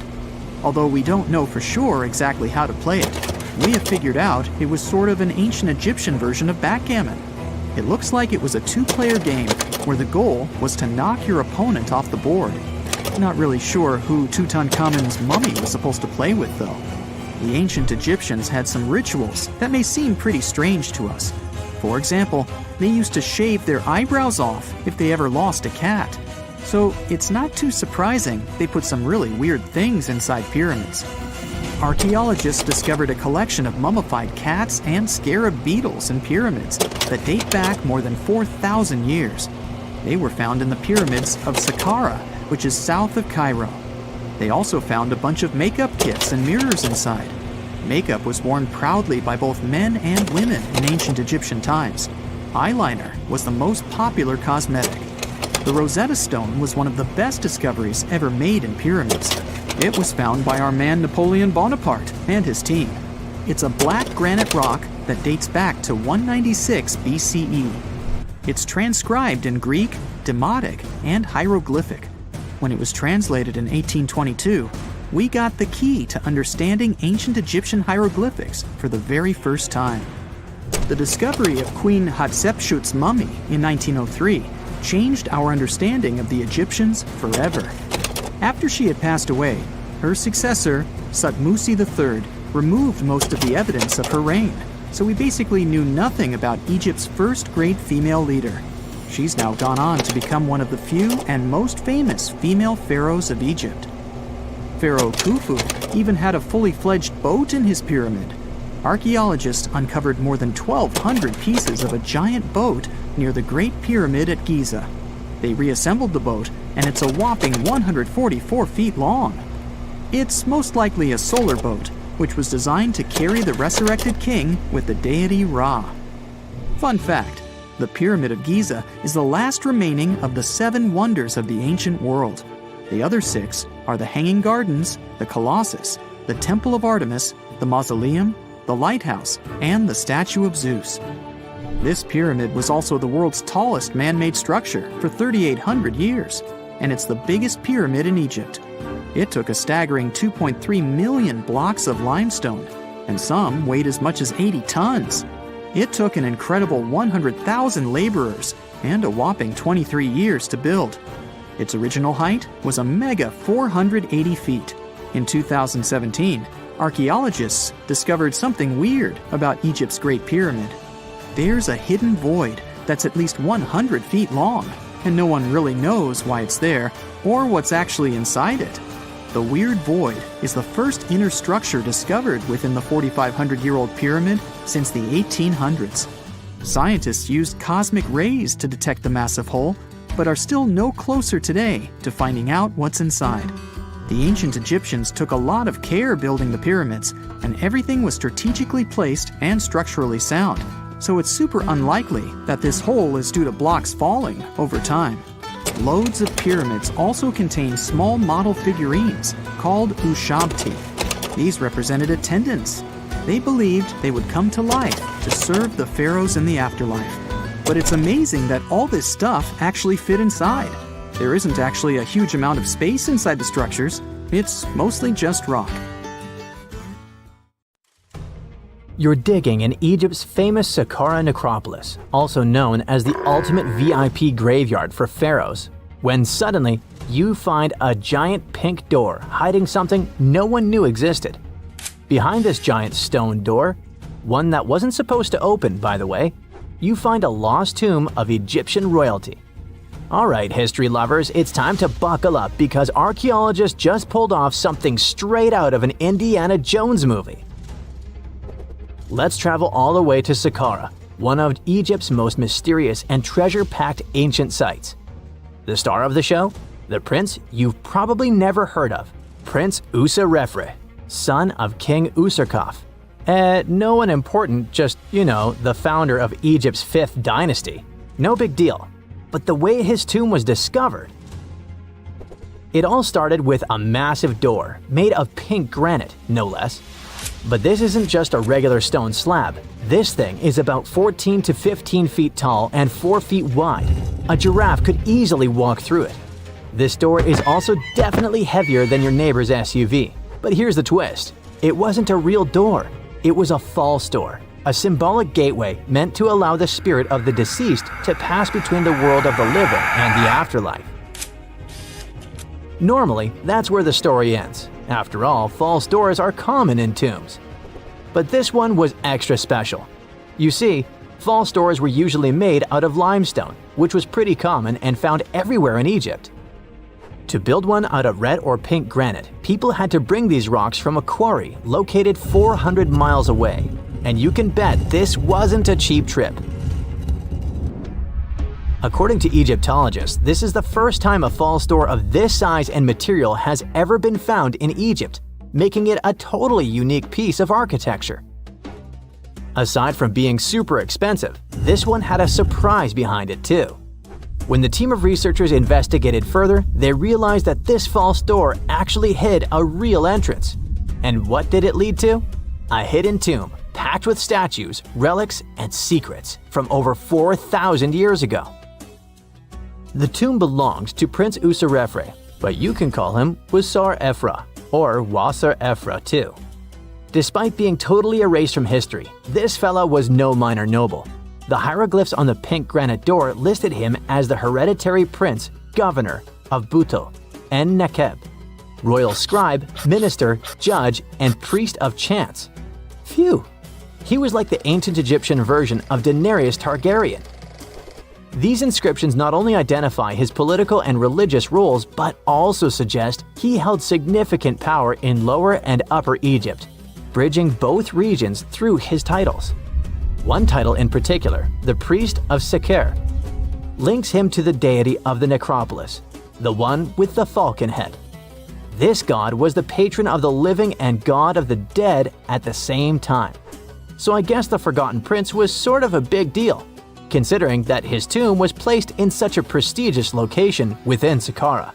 Although we don't know for sure exactly how to play it, we have figured out it was sort of an ancient Egyptian version of backgammon. It looks like it was a 2-player game where the goal was to knock your opponent off the board. Not really sure who Tutankhamun's mummy was supposed to play with, though. The ancient Egyptians had some rituals that may seem pretty strange to us. For example, they used to shave their eyebrows off if they ever lost a cat. So it's not too surprising they put some really weird things inside pyramids. Archaeologists discovered a collection of mummified cats and scarab beetles in pyramids that date back more than 4,000 years. They were found in the pyramids of Saqqara, which is south of Cairo. They also found a bunch of makeup kits and mirrors inside. Makeup was worn proudly by both men and women in ancient Egyptian times. Eyeliner was the most popular cosmetic. The Rosetta Stone was one of the best discoveries ever made in pyramids. It was found by our man Napoleon Bonaparte and his team. It's a black granite rock that dates back to 196 BCE. It's transcribed in Greek, demotic, and hieroglyphic. When it was translated in 1822, we got the key to understanding ancient Egyptian hieroglyphics for the very first time. The discovery of Queen Hatshepsut's mummy in 1903 changed our understanding of the Egyptians forever. After she had passed away, her successor, Thutmose III, removed most of the evidence of her reign, so we basically knew nothing about Egypt's first great female leader. She's now gone on to become one of the few and most famous female pharaohs of Egypt. Pharaoh Khufu even had a fully fledged boat in his pyramid. Archaeologists uncovered more than 1,200 pieces of a giant boat near the Great Pyramid at Giza. They reassembled the boat, and it's a whopping 144 feet long. It's most likely a solar boat, which was designed to carry the resurrected king with the deity Ra. Fun fact, the Pyramid of Giza is the last remaining of the 7 wonders of the ancient world. The other 6 are the Hanging Gardens, the Colossus, the Temple of Artemis, the Mausoleum, the Lighthouse, and the Statue of Zeus. This pyramid was also the world's tallest man-made structure for 3,800 years, and it's the biggest pyramid in Egypt. It took a staggering 2.3 million blocks of limestone, and some weighed as much as 80 tons. It took an incredible 100,000 laborers and a whopping 23 years to build. Its original height was a mega 480 feet. In 2017, archaeologists discovered something weird about Egypt's Great Pyramid. There's a hidden void that's at least 100 feet long, and no one really knows why it's there or what's actually inside it. The weird void is the first inner structure discovered within the 4,500-year-old pyramid since the 1800s. Scientists used cosmic rays to detect the massive hole, but are still no closer today to finding out what's inside. The ancient Egyptians took a lot of care building the pyramids, and everything was strategically placed and structurally sound, so it's super unlikely that this hole is due to blocks falling over time. Loads of pyramids also contain small model figurines called ushabti. These represented attendants. They believed they would come to life to serve the pharaohs in the afterlife. But it's amazing that all this stuff actually fit inside. There isn't actually a huge amount of space inside the structures. It's mostly just rock. You're digging in Egypt's famous Saqqara necropolis, also known as the ultimate VIP graveyard for pharaohs, when suddenly you find a giant pink door hiding something no one knew existed. Behind this giant stone door, one that wasn't supposed to open, by the way, you find a lost tomb of Egyptian royalty. Alright, history lovers, it's time to buckle up because archaeologists just pulled off something straight out of an Indiana Jones movie. Let's travel all the way to Saqqara, one of Egypt's most mysterious and treasure-packed ancient sites. The star of the show? The prince you've probably never heard of, Prince Userefre, son of King Userkaf. No one important, just, the founder of Egypt's 5th dynasty. No big deal. But the way his tomb was discovered… It all started with a massive door, made of pink granite, no less. But this isn't just a regular stone slab. This thing is about 14 to 15 feet tall and 4 feet wide. A giraffe could easily walk through it. This door is also definitely heavier than your neighbor's SUV. But here's the twist. It wasn't a real door. It was a false door, a symbolic gateway meant to allow the spirit of the deceased to pass between the world of the living and the afterlife. Normally, that's where the story ends. After all, false doors are common in tombs. But this one was extra special. You see, false doors were usually made out of limestone, which was pretty common and found everywhere in Egypt. To build one out of red or pink granite, people had to bring these rocks from a quarry located 400 miles away. And you can bet this wasn't a cheap trip. According to Egyptologists, this is the first time a false door of this size and material has ever been found in Egypt, making it a totally unique piece of architecture. Aside from being super expensive, this one had a surprise behind it too. When the team of researchers investigated further, they realized that this false door actually hid a real entrance. And what did it lead to? A hidden tomb, packed with statues, relics, and secrets from over 4,000 years ago. The tomb belonged to Prince Userefre, but you can call him Wasar Efra, or Wasar Efra too. Despite being totally erased from history, this fella was no minor noble. The hieroglyphs on the pink granite door listed him as the hereditary prince, governor of Buto, and Nekeb, royal scribe, minister, judge, and priest of chance. Phew! He was like the ancient Egyptian version of Daenerys Targaryen. These inscriptions not only identify his political and religious roles, but also suggest he held significant power in Lower and Upper Egypt, bridging both regions through his titles. One title in particular, the Priest of Seker, links him to the deity of the necropolis, the one with the falcon head. This god was the patron of the living and god of the dead at the same time. So I guess the Forgotten Prince was sort of a big deal, considering that his tomb was placed in such a prestigious location within Saqqara.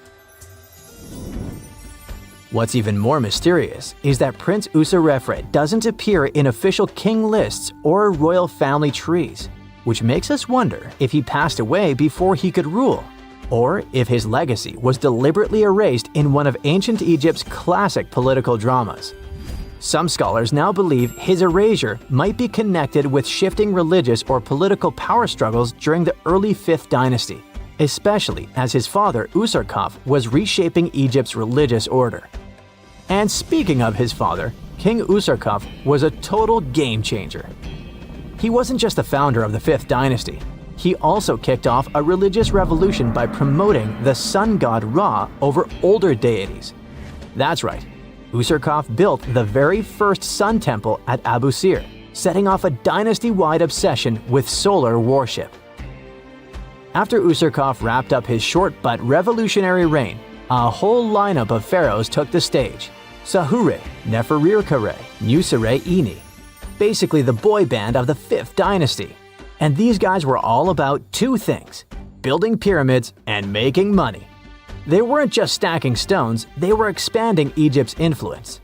What's even more mysterious is that Prince Userefre doesn't appear in official king lists or royal family trees, which makes us wonder if he passed away before he could rule, or if his legacy was deliberately erased in one of ancient Egypt's classic political dramas. Some scholars now believe his erasure might be connected with shifting religious or political power struggles during the early 5th dynasty, especially as his father Userkaf was reshaping Egypt's religious order. And speaking of his father, King Userkaf was a total game changer. He wasn't just the founder of the 5th dynasty, he also kicked off a religious revolution by promoting the sun god Ra over older deities. That's right, Userkaf built the very first sun temple at Abu Sir, setting off a dynasty-wide obsession with solar worship. After Userkaf wrapped up his short but revolutionary reign, a whole lineup of pharaohs took the stage. Sahure, Neferirkare, Nusere-Ini, basically the boy band of the 5th dynasty. And these guys were all about two things: building pyramids and making money. They weren't just stacking stones, they were expanding Egypt's influence,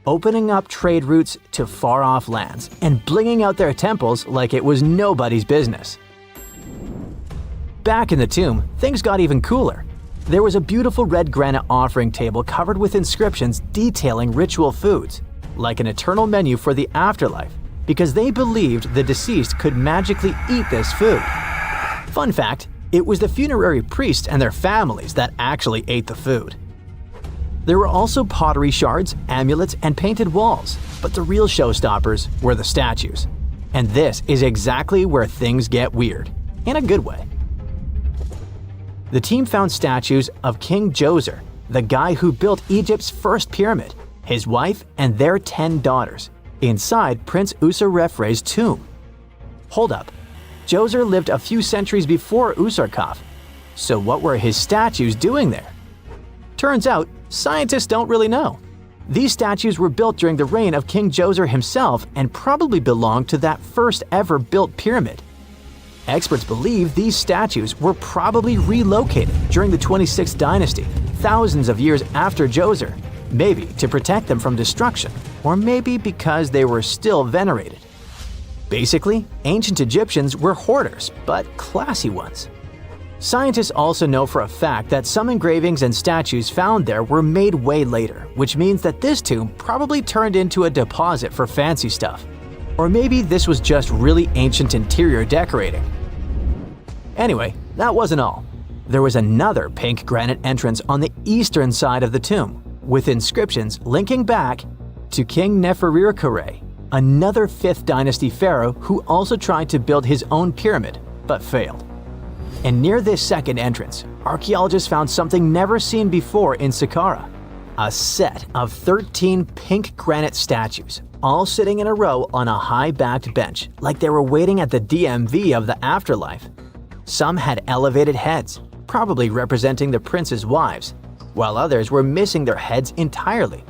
opening up trade routes to far-off lands and blinging out their temples like it was nobody's business. Back in the tomb, things got even cooler. There was a beautiful red granite offering table covered with inscriptions detailing ritual foods, like an eternal menu for the afterlife, because they believed the deceased could magically eat this food. Fun fact, it was the funerary priests and their families that actually ate the food. There were also pottery shards, amulets, and painted walls, but the real showstoppers were the statues. And this is exactly where things get weird, in a good way. The team found statues of King Djoser, the guy who built Egypt's first pyramid, his wife, and their 10 daughters, inside Prince Userefre's tomb. Hold up, Djoser lived a few centuries before Usarkaf, so what were his statues doing there? Turns out, scientists don't really know. These statues were built during the reign of King Djoser himself and probably belonged to that first ever built pyramid. Experts believe these statues were probably relocated during the 26th dynasty, thousands of years after Djoser, maybe to protect them from destruction, or maybe because they were still venerated. Basically, ancient Egyptians were hoarders, but classy ones. Scientists also know for a fact that some engravings and statues found there were made way later, which means that this tomb probably turned into a deposit for fancy stuff. Or maybe this was just really ancient interior decorating. Anyway, that wasn't all. There was another pink granite entrance on the eastern side of the tomb, with inscriptions linking back to King Nefertiti, another 5th dynasty pharaoh who also tried to build his own pyramid, but failed. And near this second entrance, archaeologists found something never seen before in Saqqara: a set of 13 pink granite statues, all sitting in a row on a high-backed bench, like they were waiting at the DMV of the afterlife. Some had elevated heads, probably representing the prince's wives, while others were missing their heads entirely.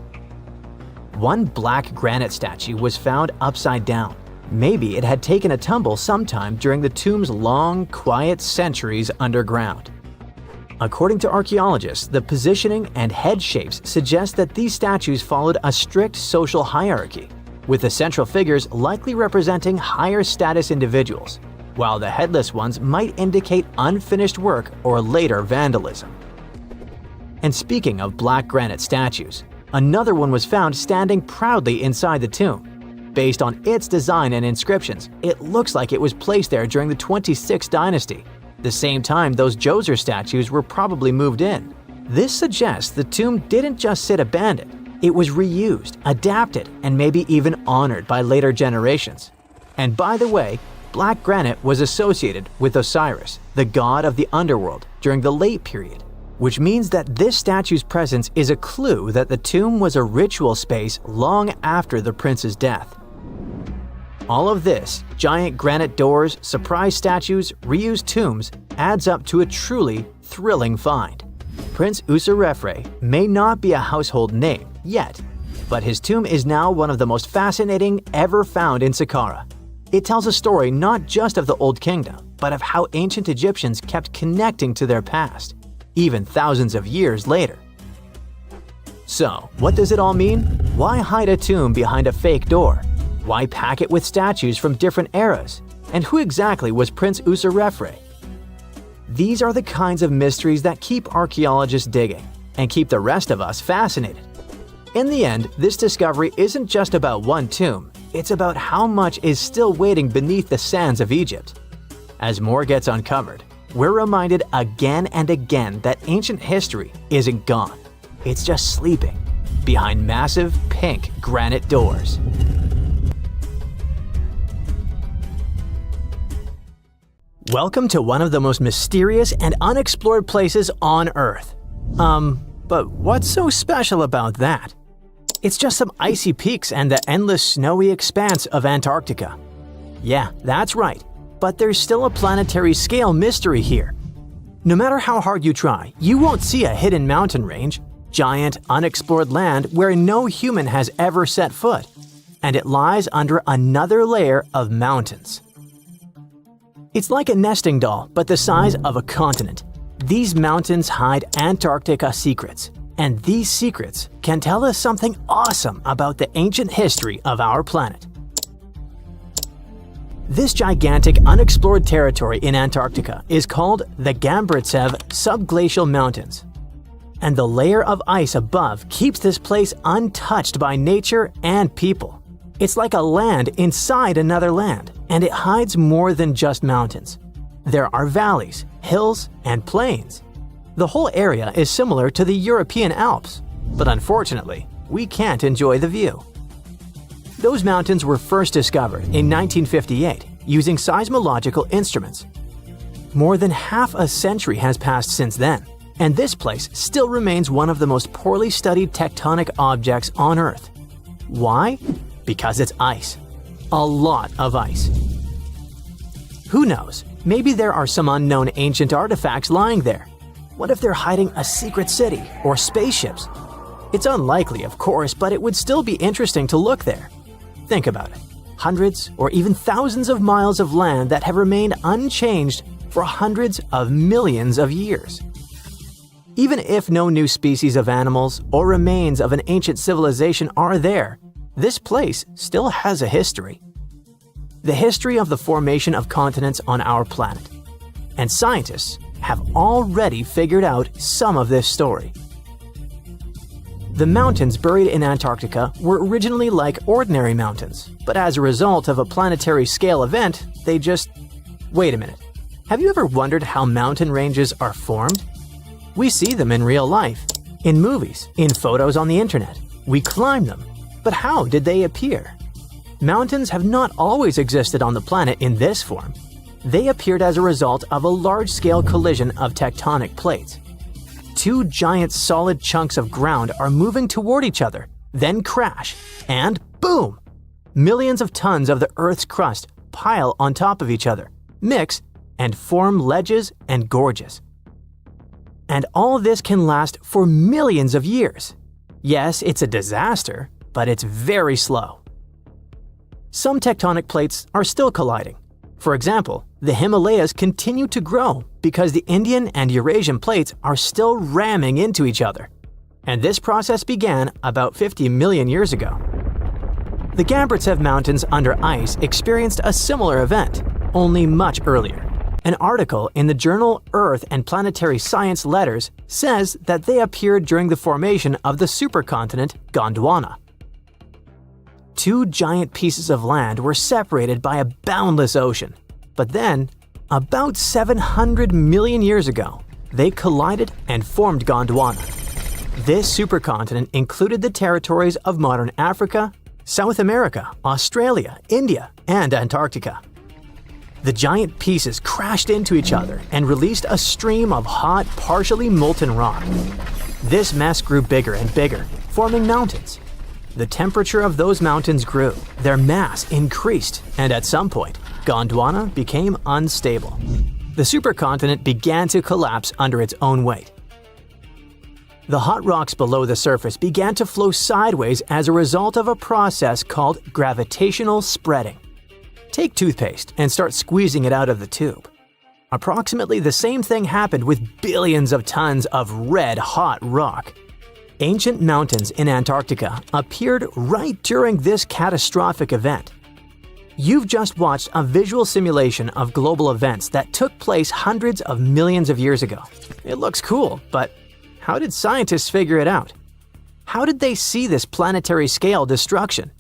One black granite statue was found upside down. Maybe it had taken a tumble sometime during the tomb's long, quiet centuries underground. According to archaeologists, the positioning and head shapes suggest that these statues followed a strict social hierarchy, with the central figures likely representing higher status individuals, while the headless ones might indicate unfinished work or later vandalism. And speaking of black granite statues, another one was found standing proudly inside the tomb. Based on its design and inscriptions, it looks like it was placed there during the 26th dynasty, the same time those Djoser statues were probably moved in. This suggests the tomb didn't just sit abandoned, it was reused, adapted, and maybe even honored by later generations. And by the way, black granite was associated with Osiris, the god of the underworld, during the late period, which means that this statue's presence is a clue that the tomb was a ritual space long after the prince's death. All of this, giant granite doors, surprise statues, reused tombs, adds up to a truly thrilling find. Prince Userefre may not be a household name yet, but his tomb is now one of the most fascinating ever found in Saqqara. It tells a story not just of the Old Kingdom, but of how ancient Egyptians kept connecting to their past, even thousands of years later. So, what does it all mean? Why hide a tomb behind a fake door? Why pack it with statues from different eras? And who exactly was Prince Userefre? These are the kinds of mysteries that keep archaeologists digging and keep the rest of us fascinated. In the end, this discovery isn't just about one tomb, it's about how much is still waiting beneath the sands of Egypt. As more gets uncovered, we're reminded again and again that ancient history isn't gone. It's just sleeping behind massive pink granite doors. Welcome to one of the most mysterious and unexplored places on Earth. But what's so special about that? It's just some icy peaks and the endless snowy expanse of Antarctica. Yeah, that's right, but there's still a planetary scale mystery here. No matter how hard you try, you won't see a hidden mountain range, giant, unexplored land where no human has ever set foot, and it lies under another layer of mountains. It's like a nesting doll, but the size of a continent. These mountains hide Antarctica secrets, and these secrets can tell us something awesome about the ancient history of our planet. This gigantic unexplored territory in Antarctica is called the Gambritsev Subglacial Mountains. And the layer of ice above keeps this place untouched by nature and people. It's like a land inside another land, and it hides more than just mountains. There are valleys, hills, and plains. The whole area is similar to the European Alps, but unfortunately, we can't enjoy the view. Those mountains were first discovered in 1958 using seismological instruments. More than half a century has passed since then, and this place still remains one of the most poorly studied tectonic objects on Earth. Why? Because it's ice. A lot of ice. Who knows? Maybe there are some unknown ancient artifacts lying there. What if they're hiding a secret city or spaceships? It's unlikely, of course, but it would still be interesting to look there. Think about it. Hundreds or even thousands of miles of land that have remained unchanged for hundreds of millions of years. Even if no new species of animals or remains of an ancient civilization are there, this place still has a history. The history of the formation of continents on our planet. And scientists have already figured out some of this story. The mountains buried in Antarctica were originally like ordinary mountains, but as a result of a planetary scale event, they just… Wait a minute. Have you ever wondered how mountain ranges are formed? We see them in real life, in movies, in photos on the internet. We climb them. But how did they appear? Mountains have not always existed on the planet in this form. They appeared as a result of a large-scale collision of tectonic plates. Two giant solid chunks of ground are moving toward each other, then crash, and boom! Millions of tons of the Earth's crust pile on top of each other, mix, and form ledges and gorges. And all this can last for millions of years. Yes, it's a disaster, but it's very slow. Some tectonic plates are still colliding. For example, the Himalayas continue to grow because the Indian and Eurasian plates are still ramming into each other. And this process began about 50 million years ago. The Gambritsev Mountains under ice experienced a similar event, only much earlier. An article in the journal Earth and Planetary Science Letters says that they appeared during the formation of the supercontinent Gondwana. Two giant pieces of land were separated by a boundless ocean. But then, about 700 million years ago, they collided and formed Gondwana. This supercontinent included the territories of modern Africa, South America, Australia, India, and Antarctica. The giant pieces crashed into each other and released a stream of hot, partially molten rock. This mess grew bigger and bigger, forming mountains. The temperature of those mountains grew, their mass increased, and at some point, Gondwana became unstable. The supercontinent began to collapse under its own weight. The hot rocks below the surface began to flow sideways as a result of a process called gravitational spreading. Take toothpaste and start squeezing it out of the tube. Approximately the same thing happened with billions of tons of red-hot rock. Ancient mountains in Antarctica appeared right during this catastrophic event. You've just watched a visual simulation of global events that took place hundreds of millions of years ago. It looks cool, but how did scientists figure it out? How did they see this planetary scale destruction?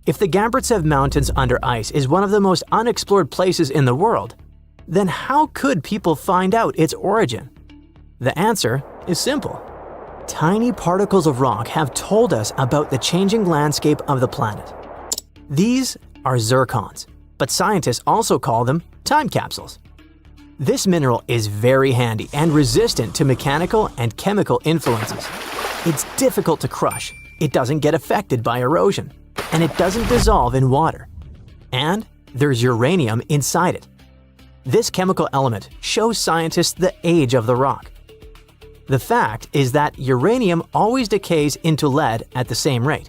If the Gambritsev Mountains under ice is one of the most unexplored places in the world, then how could people find out its origin? The answer is simple. Tiny particles of rock have told us about the changing landscape of the planet. These are zircons, but scientists also call them time capsules. This mineral is very handy and resistant to mechanical and chemical influences. It's difficult to crush, it doesn't get affected by erosion, and it doesn't dissolve in water. And there's uranium inside it. This chemical element shows scientists the age of the rock. The fact is that uranium always decays into lead at the same rate.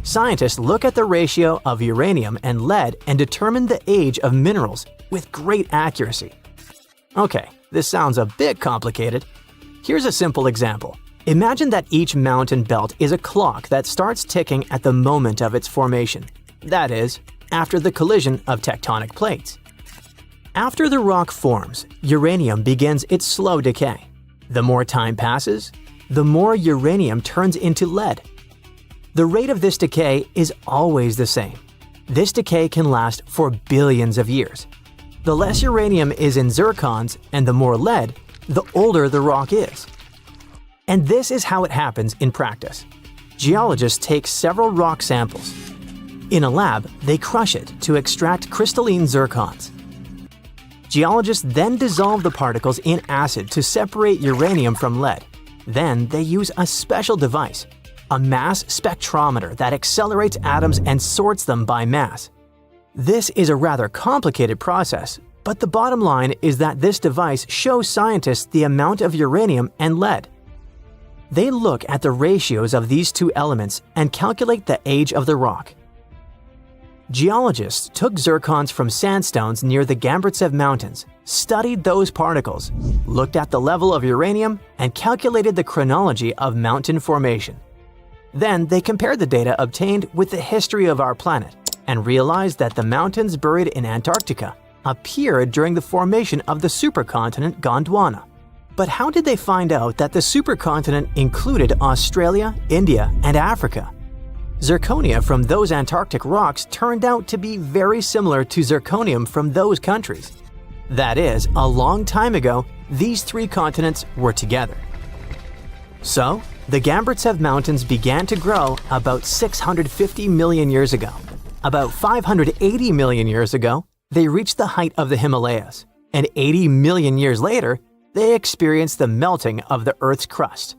Scientists look at the ratio of uranium and lead and determine the age of minerals with great accuracy. Okay, this sounds a bit complicated. Here's a simple example. Imagine that each mountain belt is a clock that starts ticking at the moment of its formation. That is, after the collision of tectonic plates. After the rock forms, uranium begins its slow decay. The more time passes, the more uranium turns into lead. The rate of this decay is always the same. This decay can last for billions of years. The less uranium is in zircons and the more lead, the older the rock is. And this is how it happens in practice. Geologists take several rock samples. In a lab, they crush it to extract crystalline zircons. Geologists then dissolve the particles in acid to separate uranium from lead. Then they use a special device, a mass spectrometer that accelerates atoms and sorts them by mass. This is a rather complicated process, but the bottom line is that this device shows scientists the amount of uranium and lead. They look at the ratios of these two elements and calculate the age of the rock. Geologists took zircons from sandstones near the Gamburtsev Mountains, studied those particles, looked at the level of uranium, and calculated the chronology of mountain formation. Then they compared the data obtained with the history of our planet and realized that the mountains buried in Antarctica appeared during the formation of the supercontinent Gondwana. But how did they find out that the supercontinent included Australia, India, and Africa? Zirconia from those Antarctic rocks turned out to be very similar to zirconium from those countries. That is, a long time ago, these three continents were together. So, the Gamburtsev Mountains began to grow about 650 million years ago. About 580 million years ago, they reached the height of the Himalayas, and 80 million years later, they experienced the melting of the Earth's crust.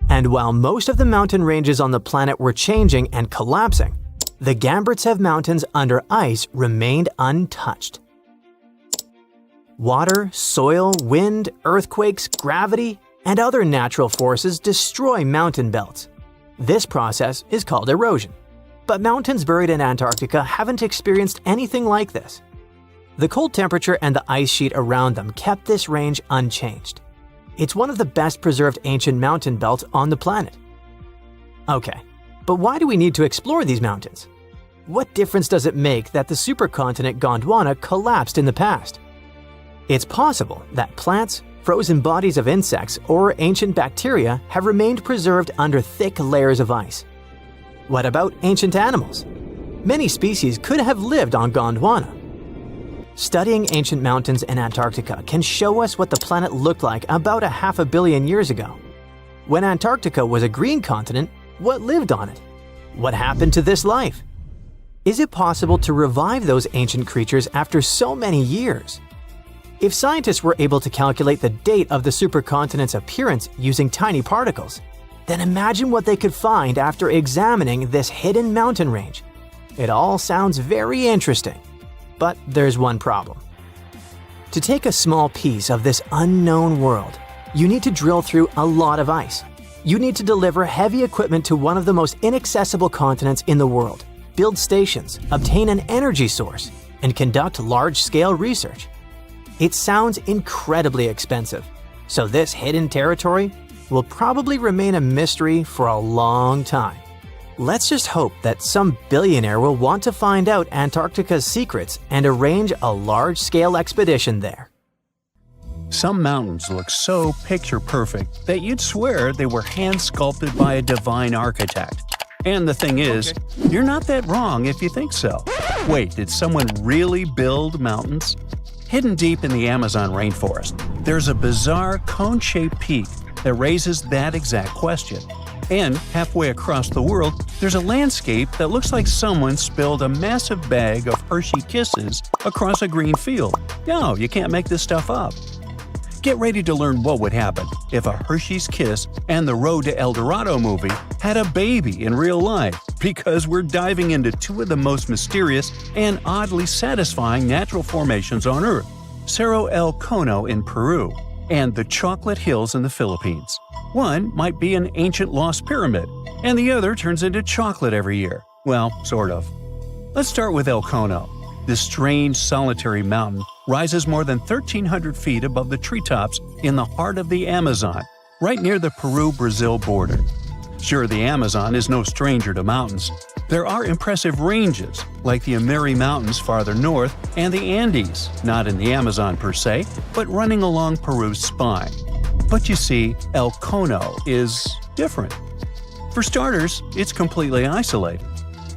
And while most of the mountain ranges on the planet were changing and collapsing, the Gamburtsev Mountains under ice remained untouched. Water, soil, wind, earthquakes, gravity, and other natural forces destroy mountain belts. This process is called erosion. But mountains buried in Antarctica haven't experienced anything like this. The cold temperature and the ice sheet around them kept this range unchanged. It's one of the best preserved ancient mountain belts on the planet. Okay, but why do we need to explore these mountains? What difference does it make that the supercontinent Gondwana collapsed in the past? It's possible that plants, frozen bodies of insects, or ancient bacteria have remained preserved under thick layers of ice. What about ancient animals? Many species could have lived on Gondwana. Studying ancient mountains in Antarctica can show us what the planet looked like about 500 million years ago. When Antarctica was a green continent, what lived on it? What happened to this life? Is it possible to revive those ancient creatures after so many years? If scientists were able to calculate the date of the supercontinent's appearance using tiny particles, then imagine what they could find after examining this hidden mountain range. It all sounds very interesting. But there's one problem. To take a small piece of this unknown world, you need to drill through a lot of ice. You need to deliver heavy equipment to one of the most inaccessible continents in the world, build stations, obtain an energy source, and conduct large-scale research. It sounds incredibly expensive, so this hidden territory will probably remain a mystery for a long time. Let's just hope that some billionaire will want to find out Antarctica's secrets and arrange a large-scale expedition there. Some mountains look so picture-perfect that you'd swear they were hand-sculpted by a divine architect. And the thing is, you're not that wrong if you think so. Wait, did someone really build mountains? Hidden deep in the Amazon rainforest, there's a bizarre cone-shaped peak that raises that exact question. And halfway across the world, there's a landscape that looks like someone spilled a massive bag of Hershey Kisses across a green field. No, you can't make this stuff up. Get ready to learn what would happen if a Hershey's Kiss and the Road to El Dorado movie had a baby in real life, because we're diving into two of the most mysterious and oddly satisfying natural formations on Earth, Cerro El Cono in Peru and the Chocolate Hills in the Philippines. One might be an ancient lost pyramid, and the other turns into chocolate every year. Well, sort of. Let's start with El Cono, this strange solitary mountain rises more than 1,300 feet above the treetops in the heart of the Amazon, right near the Peru-Brazil border. Sure, the Amazon is no stranger to mountains. There are impressive ranges, like the Amiri Mountains farther north and the Andes, not in the Amazon per se, but running along Peru's spine. But you see, El Cono is different. For starters, it's completely isolated.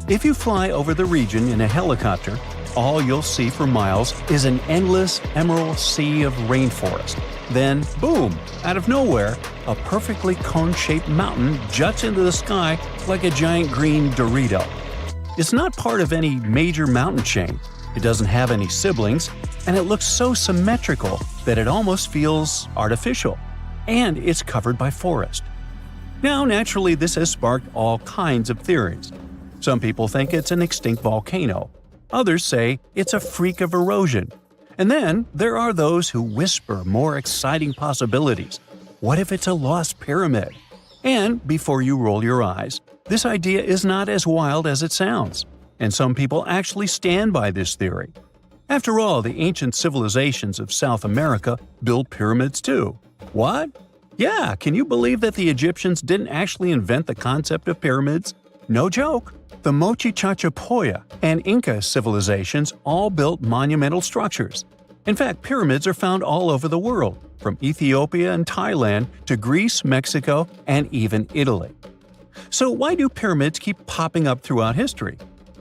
If you fly over the region in a helicopter, all you'll see for miles is an endless emerald sea of rainforest. Then, boom, out of nowhere, a perfectly cone-shaped mountain juts into the sky like a giant green Dorito. It's not part of any major mountain chain, it doesn't have any siblings, and it looks so symmetrical that it almost feels artificial. And it's covered by forest. Now, naturally, this has sparked all kinds of theories. Some people think it's an extinct volcano. Others say it's a freak of erosion. And then there are those who whisper more exciting possibilities. What if it's a lost pyramid? And before you roll your eyes, this idea is not as wild as it sounds. And some people actually stand by this theory. After all, the ancient civilizations of South America built pyramids too. What? Yeah, can you believe that the Egyptians didn't actually invent the concept of pyramids? No joke. The Mochi Chachapoya and Inca civilizations all built monumental structures. In fact, pyramids are found all over the world, from Ethiopia and Thailand to Greece, Mexico, and even Italy. So why do pyramids keep popping up throughout history?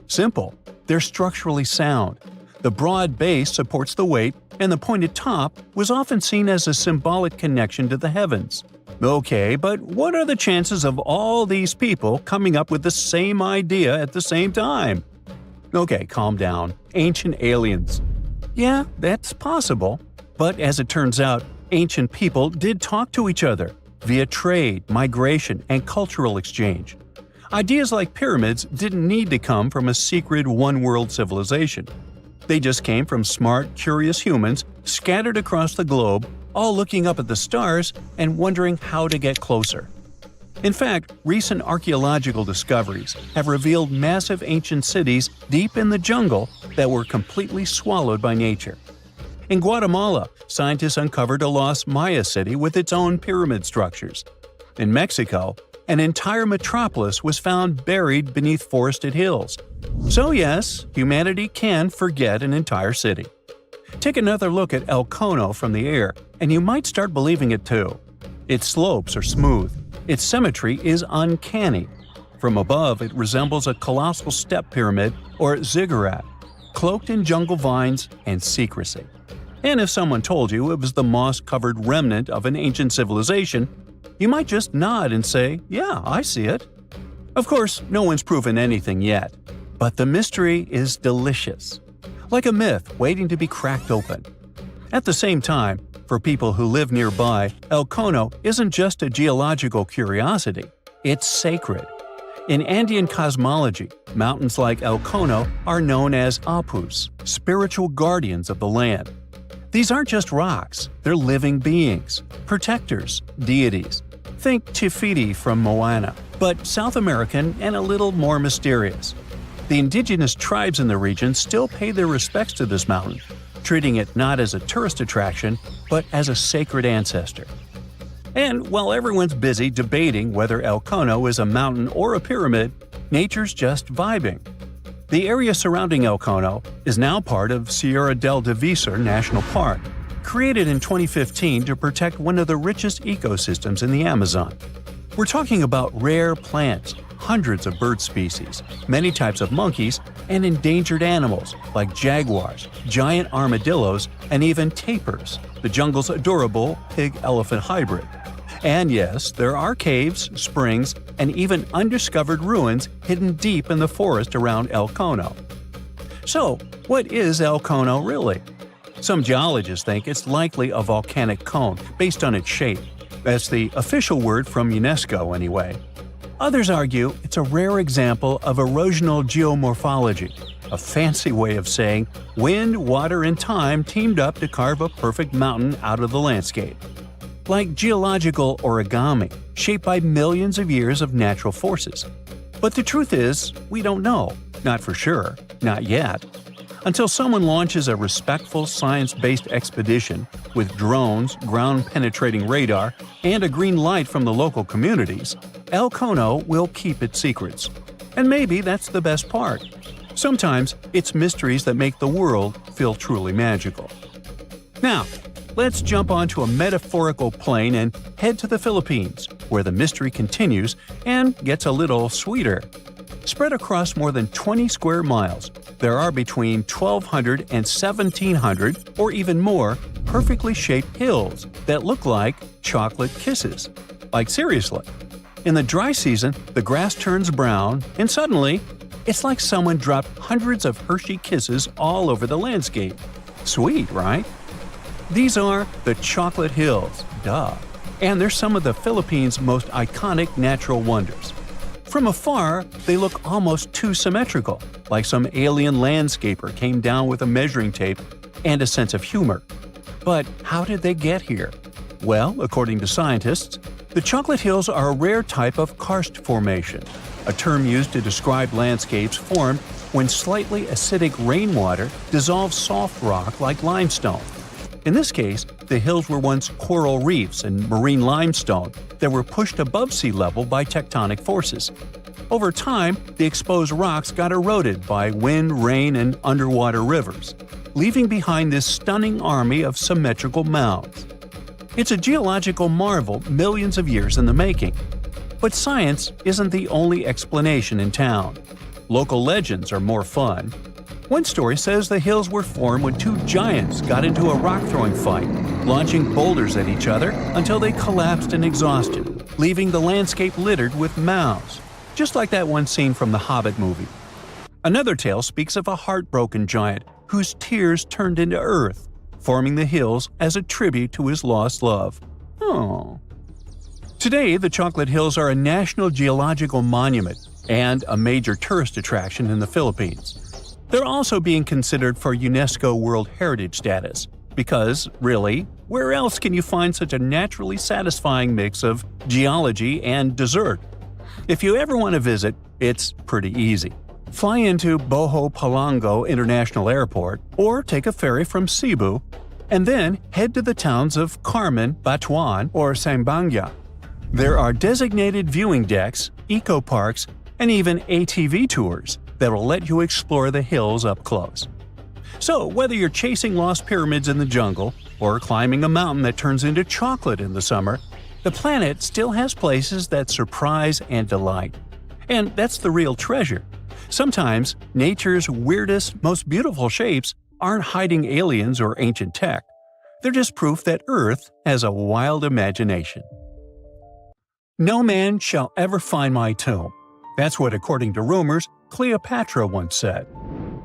Simple. They're structurally sound. The broad base supports the weight, and the pointed top was often seen as a symbolic connection to the heavens. Okay, but what are the chances of all these people coming up with the same idea at the same time? Okay, calm down. Ancient aliens. Yeah, that's possible. But as it turns out, ancient people did talk to each other via trade, migration, and cultural exchange. Ideas like pyramids didn't need to come from a secret one-world civilization. They just came from smart, curious humans scattered across the globe, all looking up at the stars and wondering how to get closer. In fact, recent archaeological discoveries have revealed massive ancient cities deep in the jungle that were completely swallowed by nature. In Guatemala, scientists uncovered a lost Maya city with its own pyramid structures. In Mexico, an entire metropolis was found buried beneath forested hills. So yes, humanity can forget an entire city. Take another look at El Cono from the air, and you might start believing it too. Its slopes are smooth. Its symmetry is uncanny. From above, it resembles a colossal step pyramid or ziggurat, cloaked in jungle vines and secrecy. And if someone told you it was the moss-covered remnant of an ancient civilization, you might just nod and say, "Yeah, I see it." Of course, no one's proven anything yet. But the mystery is delicious. Like a myth waiting to be cracked open. At the same time, for people who live nearby, El Cono isn't just a geological curiosity, it's sacred. In Andean cosmology, mountains like El Cono are known as apus, spiritual guardians of the land. These aren't just rocks, they're living beings, protectors, deities. Think Tifiti from Moana, but South American and a little more mysterious. The indigenous tribes in the region still pay their respects to this mountain, treating it not as a tourist attraction, but as a sacred ancestor. And while everyone's busy debating whether El Cono is a mountain or a pyramid, nature's just vibing. The area surrounding El Cono is now part of Sierra del Divisor National Park, created in 2015 to protect one of the richest ecosystems in the Amazon. We're talking about rare plants, hundreds of bird species, many types of monkeys, and endangered animals like jaguars, giant armadillos, and even tapirs, the jungle's adorable pig-elephant hybrid. And yes, there are caves, springs, and even undiscovered ruins hidden deep in the forest around El Cono. So, what is El Cono really? Some geologists think it's likely a volcanic cone based on its shape. That's the official word from UNESCO anyway. Others argue it's a rare example of erosional geomorphology, a fancy way of saying wind, water, and time teamed up to carve a perfect mountain out of the landscape. Like geological origami, shaped by millions of years of natural forces. But the truth is, we don't know. Not for sure. Not yet. Until someone launches a respectful science-based expedition with drones, ground-penetrating radar, and a green light from the local communities, El Cono will keep its secrets. And maybe that's the best part. Sometimes it's mysteries that make the world feel truly magical. Now, let's jump onto a metaphorical plane and head to the Philippines, where the mystery continues and gets a little sweeter. Spread across more than 20 square miles, there are between 1,200 and 1,700, or even more, perfectly shaped hills that look like chocolate kisses. Like seriously. In the dry season, the grass turns brown, and suddenly, it's like someone dropped hundreds of Hershey kisses all over the landscape. Sweet, right? These are the Chocolate Hills, duh. And they're some of the Philippines' most iconic natural wonders. From afar, they look almost too symmetrical, like some alien landscaper came down with a measuring tape and a sense of humor. But how did they get here? Well, according to scientists, the Chocolate Hills are a rare type of karst formation, a term used to describe landscapes formed when slightly acidic rainwater dissolves soft rock like limestone. In this case, the hills were once coral reefs and marine limestone that were pushed above sea level by tectonic forces. Over time, the exposed rocks got eroded by wind, rain, and underwater rivers, leaving behind this stunning army of symmetrical mounds. It's a geological marvel millions of years in the making. But science isn't the only explanation in town. Local legends are more fun. One story says the hills were formed when two giants got into a rock-throwing fight, launching boulders at each other until they collapsed in exhaustion, leaving the landscape littered with mounds, just like that one scene from the Hobbit movie. Another tale speaks of a heartbroken giant whose tears turned into earth, forming the hills as a tribute to his lost love. Oh. Today, the Chocolate Hills are a National Geological Monument and a major tourist attraction in the Philippines. They're also being considered for UNESCO World Heritage status, because, really, where else can you find such a naturally satisfying mix of geology and dessert? If you ever want to visit, it's pretty easy. Fly into Boho Palango International Airport or take a ferry from Cebu, and then head to the towns of Carmen, Batuan, or Sambanga. There are designated viewing decks, eco-parks, and even ATV tours that will let you explore the hills up close. So, whether you're chasing lost pyramids in the jungle or climbing a mountain that turns into chocolate in the summer, the planet still has places that surprise and delight. And that's the real treasure. Sometimes, nature's weirdest, most beautiful shapes aren't hiding aliens or ancient tech. They're just proof that Earth has a wild imagination. No man shall ever find my tomb. That's what, according to rumors, Cleopatra once said.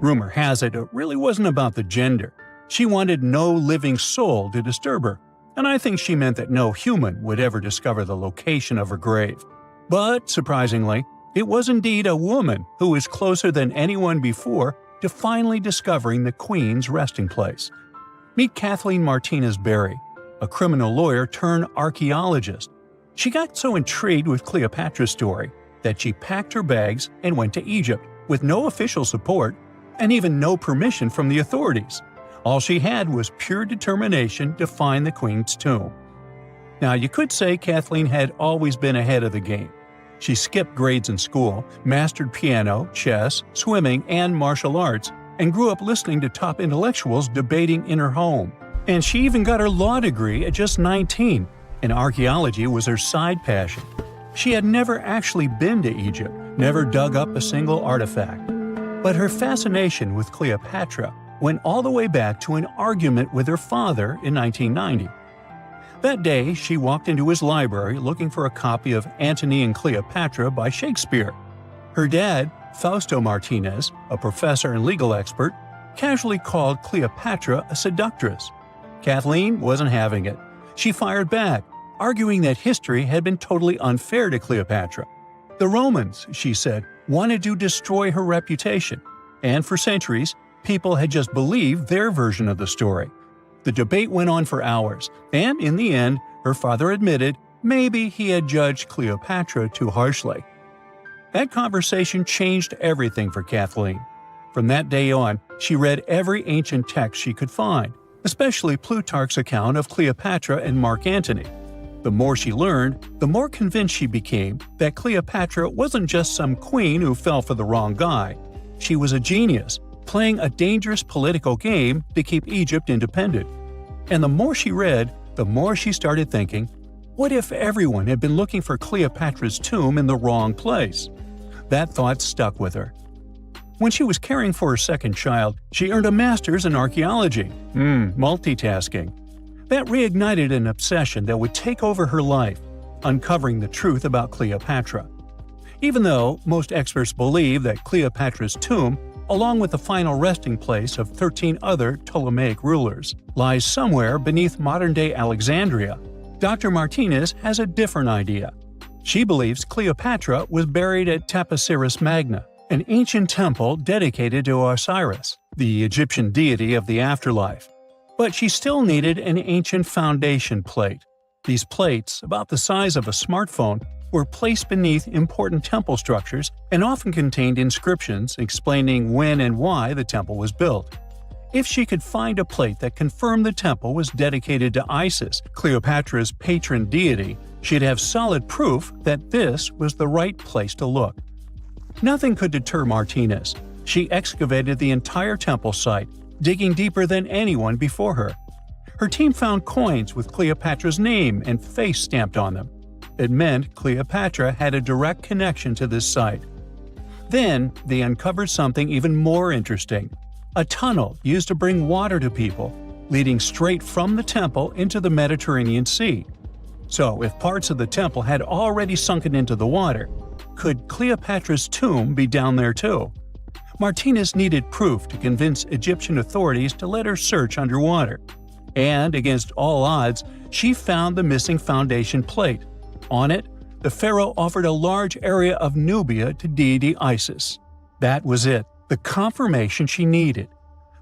Rumor has it really wasn't about the gender. She wanted no living soul to disturb her, and I think she meant that no human would ever discover the location of her grave. But, surprisingly, it was indeed a woman who was closer than anyone before to finally discovering the Queen's resting place. Meet Kathleen Martinez Berry, a criminal lawyer turned archaeologist. She got so intrigued with Cleopatra's story that she packed her bags and went to Egypt with no official support and even no permission from the authorities. All she had was pure determination to find the Queen's tomb. Now, you could say Kathleen had always been ahead of the game. She skipped grades in school, mastered piano, chess, swimming, and martial arts, and grew up listening to top intellectuals debating in her home. And she even got her law degree at just 19, and archaeology was her side passion. She had never actually been to Egypt, never dug up a single artifact. But her fascination with Cleopatra went all the way back to an argument with her father in 1990. That day, she walked into his library looking for a copy of Antony and Cleopatra by Shakespeare. Her dad, Fausto Martinez, a professor and legal expert, casually called Cleopatra a seductress. Kathleen wasn't having it. She fired back, arguing that history had been totally unfair to Cleopatra. The Romans, she said, wanted to destroy her reputation, and for centuries, people had just believed their version of the story. The debate went on for hours, and in the end, her father admitted maybe he had judged Cleopatra too harshly. That conversation changed everything for Kathleen. From that day on, she read every ancient text she could find, especially Plutarch's account of Cleopatra and Mark Antony. The more she learned, the more convinced she became that Cleopatra wasn't just some queen who fell for the wrong guy. She was a genius, playing a dangerous political game to keep Egypt independent. And the more she read, the more she started thinking, what if everyone had been looking for Cleopatra's tomb in the wrong place? That thought stuck with her. When she was caring for her second child, she earned a master's in archaeology. Multitasking. That reignited an obsession that would take over her life, uncovering the truth about Cleopatra. Even though most experts believe that Cleopatra's tomb, along with the final resting place of 13 other Ptolemaic rulers, lies somewhere beneath modern-day Alexandria, Dr. Martinez has a different idea. She believes Cleopatra was buried at Taposiris Magna, an ancient temple dedicated to Osiris, the Egyptian deity of the afterlife. But she still needed an ancient foundation plate. These plates, about the size of a smartphone, were placed beneath important temple structures and often contained inscriptions explaining when and why the temple was built. If she could find a plate that confirmed the temple was dedicated to Isis, Cleopatra's patron deity, she'd have solid proof that this was the right place to look. Nothing could deter Martinez. She excavated the entire temple site, digging deeper than anyone before her. Her team found coins with Cleopatra's name and face stamped on them. It meant Cleopatra had a direct connection to this site. Then, they uncovered something even more interesting. A tunnel used to bring water to people, leading straight from the temple into the Mediterranean Sea. So, if parts of the temple had already sunken into the water, could Cleopatra's tomb be down there too? Martinez needed proof to convince Egyptian authorities to let her search underwater. And, against all odds, she found the missing foundation plate. On it, the pharaoh offered a large area of Nubia to deity Isis. That was it, the confirmation she needed.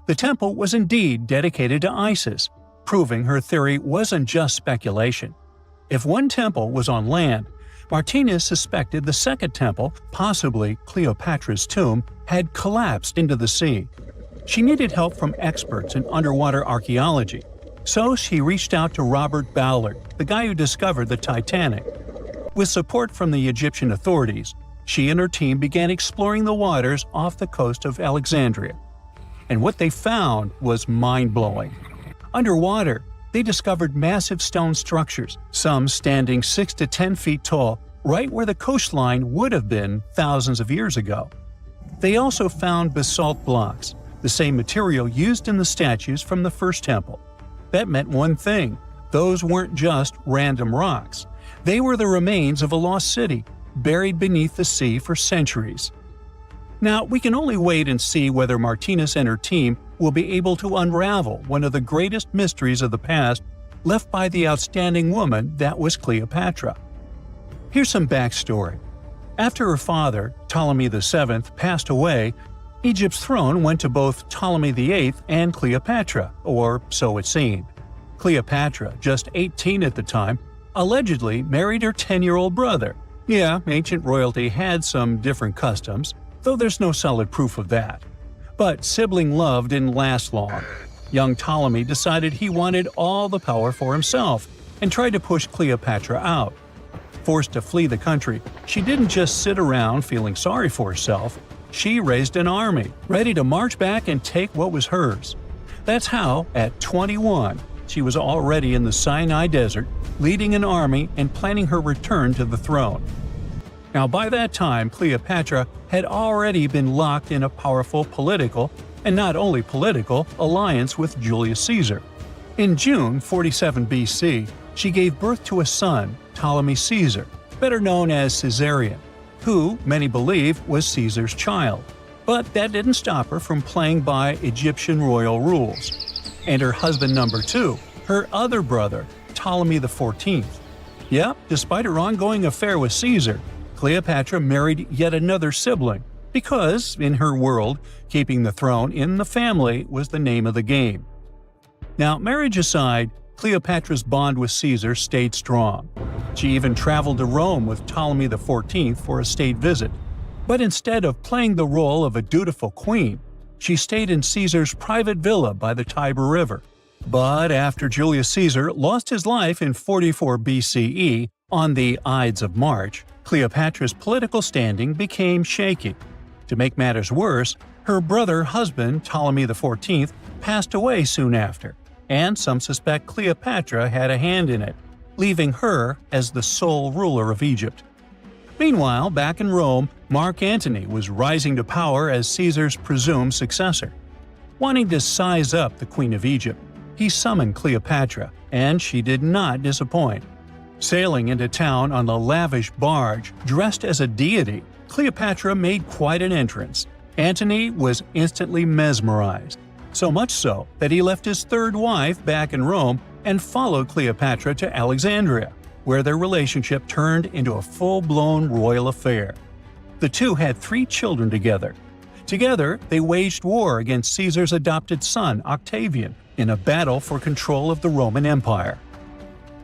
The temple was indeed dedicated to Isis, proving her theory wasn't just speculation. If one temple was on land, Martinez suspected the second temple, possibly Cleopatra's tomb, had collapsed into the sea. She needed help from experts in underwater archaeology, so she reached out to Robert Ballard, the guy who discovered the Titanic. With support from the Egyptian authorities, she and her team began exploring the waters off the coast of Alexandria. And what they found was mind-blowing. Underwater, they discovered massive stone structures, some standing 6 to 10 feet tall, right where the coastline would have been thousands of years ago. They also found basalt blocks, the same material used in the statues from the first temple. That meant one thing: those weren't just random rocks. They were the remains of a lost city, buried beneath the sea for centuries. Now, we can only wait and see whether Martinez and her team will be able to unravel one of the greatest mysteries of the past left by the outstanding woman that was Cleopatra. Here's some backstory. After her father, Ptolemy VII, passed away, Egypt's throne went to both Ptolemy VIII and Cleopatra, or so it seemed. Cleopatra, just 18 at the time, allegedly married her 10-year-old brother. Yeah, ancient royalty had some different customs, though there's no solid proof of that. But sibling love didn't last long. Young Ptolemy decided he wanted all the power for himself and tried to push Cleopatra out. Forced to flee the country, she didn't just sit around feeling sorry for herself. She raised an army, ready to march back and take what was hers. That's how, at 21, she was already in the Sinai Desert, leading an army and planning her return to the throne. Now, by that time, Cleopatra had already been locked in a powerful political, and not only political, alliance with Julius Caesar. In June 47 BC, she gave birth to a son, Ptolemy Caesar, better known as Caesarion, who, many believe, was Caesar's child. But that didn't stop her from playing by Egyptian royal rules. And her husband number 2, her other brother, Ptolemy XIV. Yep, despite her ongoing affair with Caesar, Cleopatra married yet another sibling, because, in her world, keeping the throne in the family was the name of the game. Now, marriage aside, Cleopatra's bond with Caesar stayed strong. She even traveled to Rome with Ptolemy XIV for a state visit. But instead of playing the role of a dutiful queen, She stayed in Caesar's private villa by the Tiber River. But after Julius Caesar lost his life in 44 BCE on the Ides of March, Cleopatra's political standing became shaky. To make matters worse, her husband Ptolemy XIV passed away soon after, and some suspect Cleopatra had a hand in it, leaving her as the sole ruler of Egypt. Meanwhile, back in Rome, Mark Antony was rising to power as Caesar's presumed successor. Wanting to size up the Queen of Egypt, he summoned Cleopatra, and she did not disappoint. Sailing into town on the lavish barge, dressed as a deity, Cleopatra made quite an entrance. Antony was instantly mesmerized, so much so that he left his third wife back in Rome and followed Cleopatra to Alexandria, where their relationship turned into a full-blown royal affair. The two had 3 children together. Together, they waged war against Caesar's adopted son, Octavian, in a battle for control of the Roman Empire.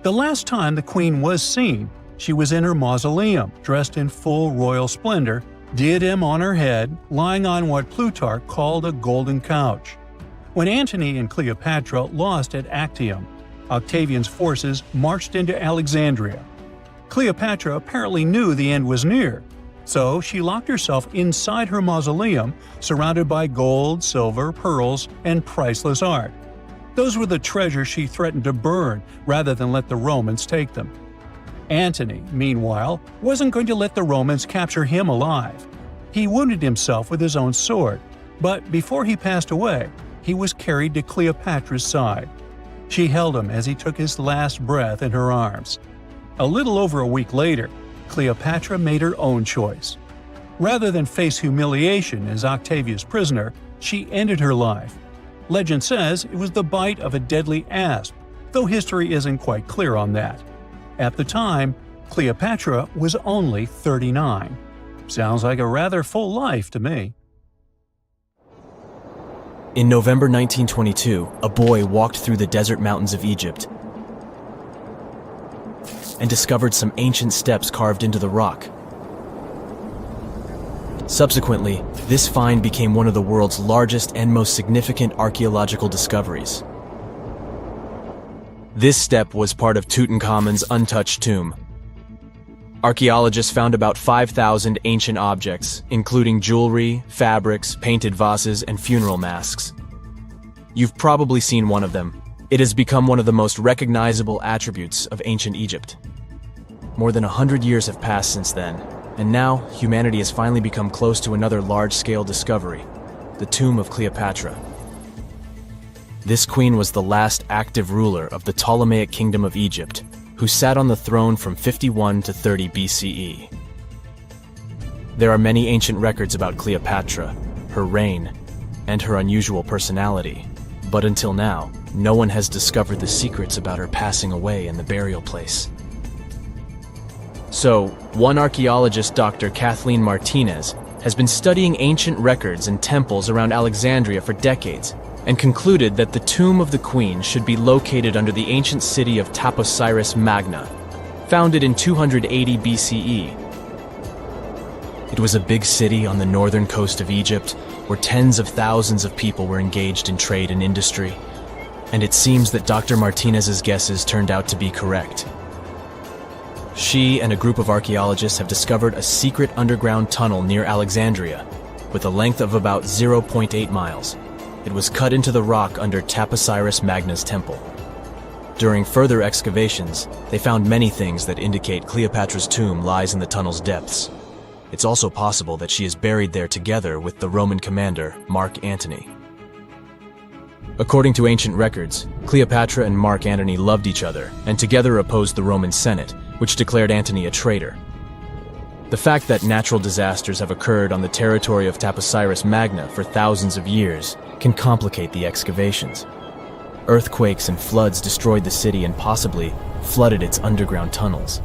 The last time the queen was seen, she was in her mausoleum, dressed in full royal splendor, diadem on her head, lying on what Plutarch called a golden couch. When Antony and Cleopatra lost at Actium, Octavian's forces marched into Alexandria. Cleopatra apparently knew the end was near, so she locked herself inside her mausoleum, surrounded by gold, silver, pearls, and priceless art. Those were the treasures she threatened to burn rather than let the Romans take them. Antony, meanwhile, wasn't going to let the Romans capture him alive. He wounded himself with his own sword, but before he passed away, he was carried to Cleopatra's side. She held him as he took his last breath in her arms. A little over a week later, Cleopatra made her own choice. Rather than face humiliation as Octavia's prisoner, she ended her life. Legend says it was the bite of a deadly asp, though history isn't quite clear on that. At the time, Cleopatra was only 39. Sounds like a rather full life to me. In November 1922, a boy walked through the desert mountains of Egypt and discovered some ancient steps carved into the rock. Subsequently, this find became one of the world's largest and most significant archaeological discoveries. This step was part of Tutankhamun's untouched tomb. Archaeologists found about 5,000 ancient objects, including jewelry, fabrics, painted vases, and funeral masks. You've probably seen one of them. It has become one of the most recognizable attributes of ancient Egypt. More than 100 years have passed since then, and now humanity has finally become close to another large-scale discovery, the tomb of Cleopatra. This queen was the last active ruler of the Ptolemaic Kingdom of Egypt, who sat on the throne from 51 to 30 BCE. There are many ancient records about Cleopatra, her reign, and her unusual personality, but until now, no one has discovered the secrets about her passing away in the burial place. So, one archaeologist, Dr. Kathleen Martinez, has been studying ancient records and temples around Alexandria for decades, and concluded that the tomb of the queen should be located under the ancient city of Taposiris Magna, founded in 280 BCE. It was a big city on the northern coast of Egypt, where tens of thousands of people were engaged in trade and industry, and it seems that Dr. Martinez's guesses turned out to be correct. She and a group of archaeologists have discovered a secret underground tunnel near Alexandria, with a length of about 0.8 miles. It was cut into the rock under Taposiris Magna's temple. During further excavations, they found many things that indicate Cleopatra's tomb lies in the tunnel's depths. It's also possible that she is buried there together with the Roman commander, Mark Antony. According to ancient records, Cleopatra and Mark Antony loved each other and together opposed the Roman Senate, which declared Antony a traitor. The fact that natural disasters have occurred on the territory of Taposiris Magna for thousands of years can complicate the excavations. Earthquakes and floods destroyed the city and possibly flooded its underground tunnels.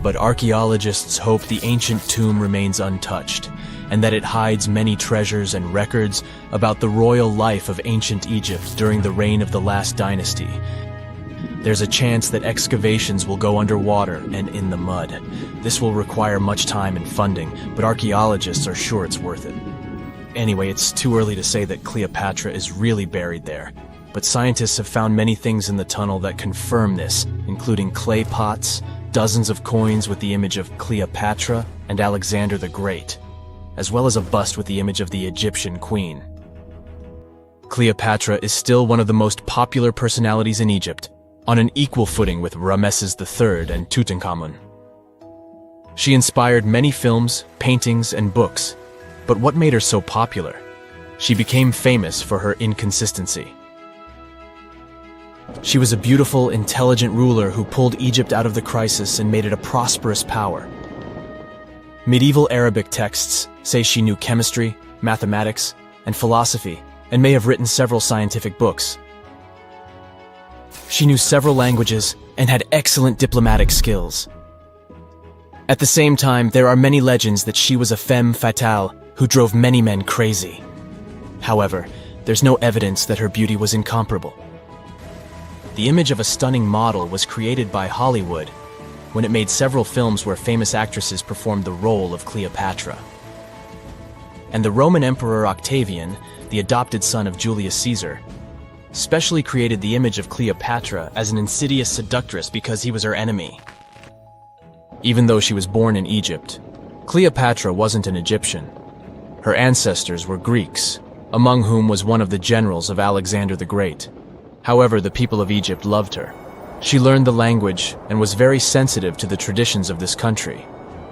But archaeologists hope the ancient tomb remains untouched, and that it hides many treasures and records about the royal life of ancient Egypt during the reign of the last dynasty. There's a chance that excavations will go underwater and in the mud. This will require much time and funding, but archaeologists are sure it's worth it. Anyway, it's too early to say that Cleopatra is really buried there, but scientists have found many things in the tunnel that confirm this, including clay pots, dozens of coins with the image of Cleopatra and Alexander the Great, as well as a bust with the image of the Egyptian queen. Cleopatra is still one of the most popular personalities in Egypt, on an equal footing with Ramesses III and Tutankhamun. She inspired many films, paintings, and books, but what made her so popular? She became famous for her inconsistency. She was a beautiful, intelligent ruler who pulled Egypt out of the crisis and made it a prosperous power. Medieval Arabic texts say she knew chemistry, mathematics, and philosophy, and may have written several scientific books. She knew several languages and had excellent diplomatic skills. At the same time, there are many legends that she was a femme fatale who drove many men crazy. However, there's no evidence that her beauty was incomparable. The image of a stunning model was created by Hollywood when it made several films where famous actresses performed the role of Cleopatra. And the Roman Emperor Octavian, the adopted son of Julius Caesar, specially created the image of Cleopatra as an insidious seductress because he was her enemy. Even though she was born in Egypt, Cleopatra wasn't an Egyptian. Her ancestors were Greeks, among whom was one of the generals of Alexander the Great. However, the people of Egypt loved her. She learned the language and was very sensitive to the traditions of this country.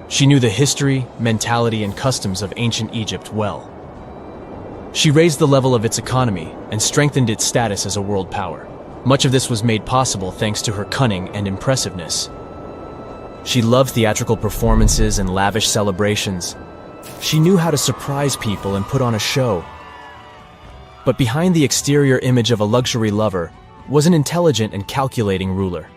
She knew the history, mentality, and customs of ancient Egypt well. She raised the level of its economy and strengthened its status as a world power. Much of this was made possible thanks to her cunning and impressiveness. She loved theatrical performances and lavish celebrations. She knew how to surprise people and put on a show. But behind the exterior image of a luxury lover was an intelligent and calculating ruler.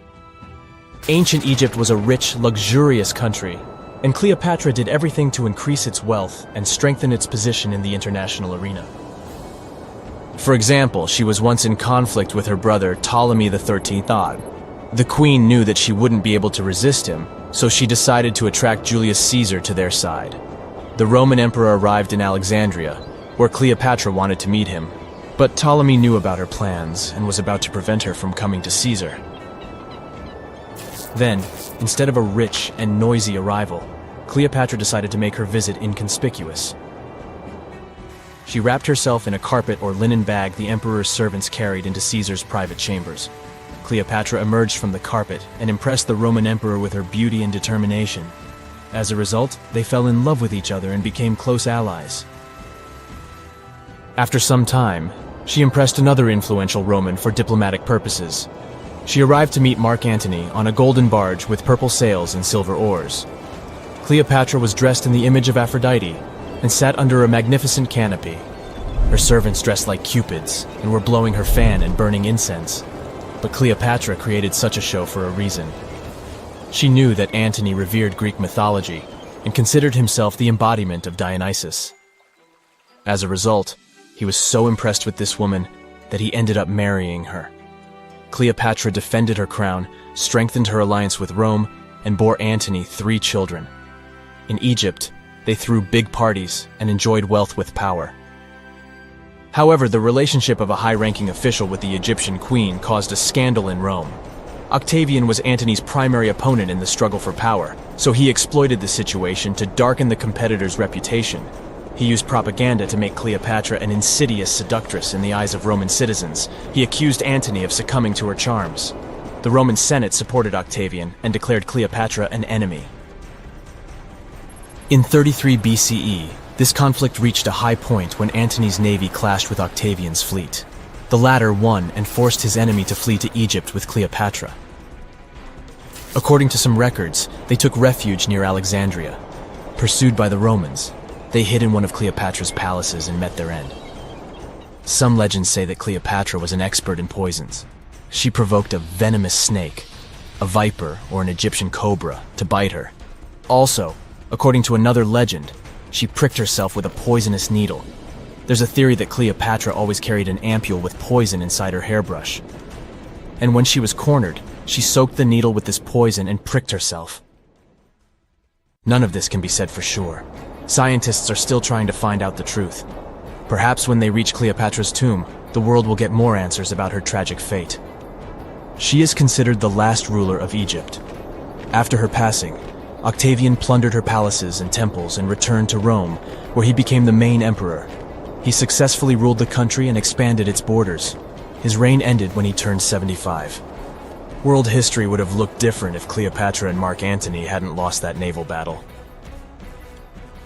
Ancient Egypt was a rich, luxurious country, and Cleopatra did everything to increase its wealth and strengthen its position in the international arena. For example, she was once in conflict with her brother Ptolemy XIII. The queen knew that she wouldn't be able to resist him, so she decided to attract Julius Caesar to their side. The Roman emperor arrived in Alexandria, where Cleopatra wanted to meet him, but Ptolemy knew about her plans and was about to prevent her from coming to Caesar. Then, instead of a rich and noisy arrival, Cleopatra decided to make her visit inconspicuous. She wrapped herself in a carpet or linen bag the emperor's servants carried into Caesar's private chambers. Cleopatra emerged from the carpet and impressed the Roman emperor with her beauty and determination. As a result, they fell in love with each other and became close allies. After some time, she impressed another influential Roman for diplomatic purposes. She arrived to meet Mark Antony on a golden barge with purple sails and silver oars. Cleopatra was dressed in the image of Aphrodite and sat under a magnificent canopy. Her servants dressed like cupids and were blowing her fan and burning incense. But Cleopatra created such a show for a reason. She knew that Antony revered Greek mythology and considered himself the embodiment of Dionysus. As a result, he was so impressed with this woman that he ended up marrying her. Cleopatra defended her crown, strengthened her alliance with Rome, and bore Antony 3 children. In Egypt, they threw big parties and enjoyed wealth with power. However, the relationship of a high-ranking official with the Egyptian queen caused a scandal in Rome. Octavian was Antony's primary opponent in the struggle for power, so he exploited the situation to darken the competitor's reputation. He used propaganda to make Cleopatra an insidious seductress in the eyes of Roman citizens. He accused Antony of succumbing to her charms. The Roman Senate supported Octavian and declared Cleopatra an enemy. In 33 BCE, this conflict reached a high point when Antony's navy clashed with Octavian's fleet. The latter won and forced his enemy to flee to Egypt with Cleopatra. According to some records, they took refuge near Alexandria. Pursued by the Romans, they hid in one of Cleopatra's palaces and met their end. Some legends say that Cleopatra was an expert in poisons. She provoked a venomous snake, a viper or an Egyptian cobra, to bite her. Also, according to another legend, she pricked herself with a poisonous needle. There's a theory that Cleopatra always carried an ampule with poison inside her hairbrush. And when she was cornered, she soaked the needle with this poison and pricked herself. None of this can be said for sure. Scientists are still trying to find out the truth. Perhaps when they reach Cleopatra's tomb, the world will get more answers about her tragic fate. She is considered the last ruler of Egypt. After her passing, Octavian plundered her palaces and temples and returned to Rome, where he became the main emperor. He successfully ruled the country and expanded its borders. His reign ended when he turned 75. World history would have looked different if Cleopatra and Mark Antony hadn't lost that naval battle.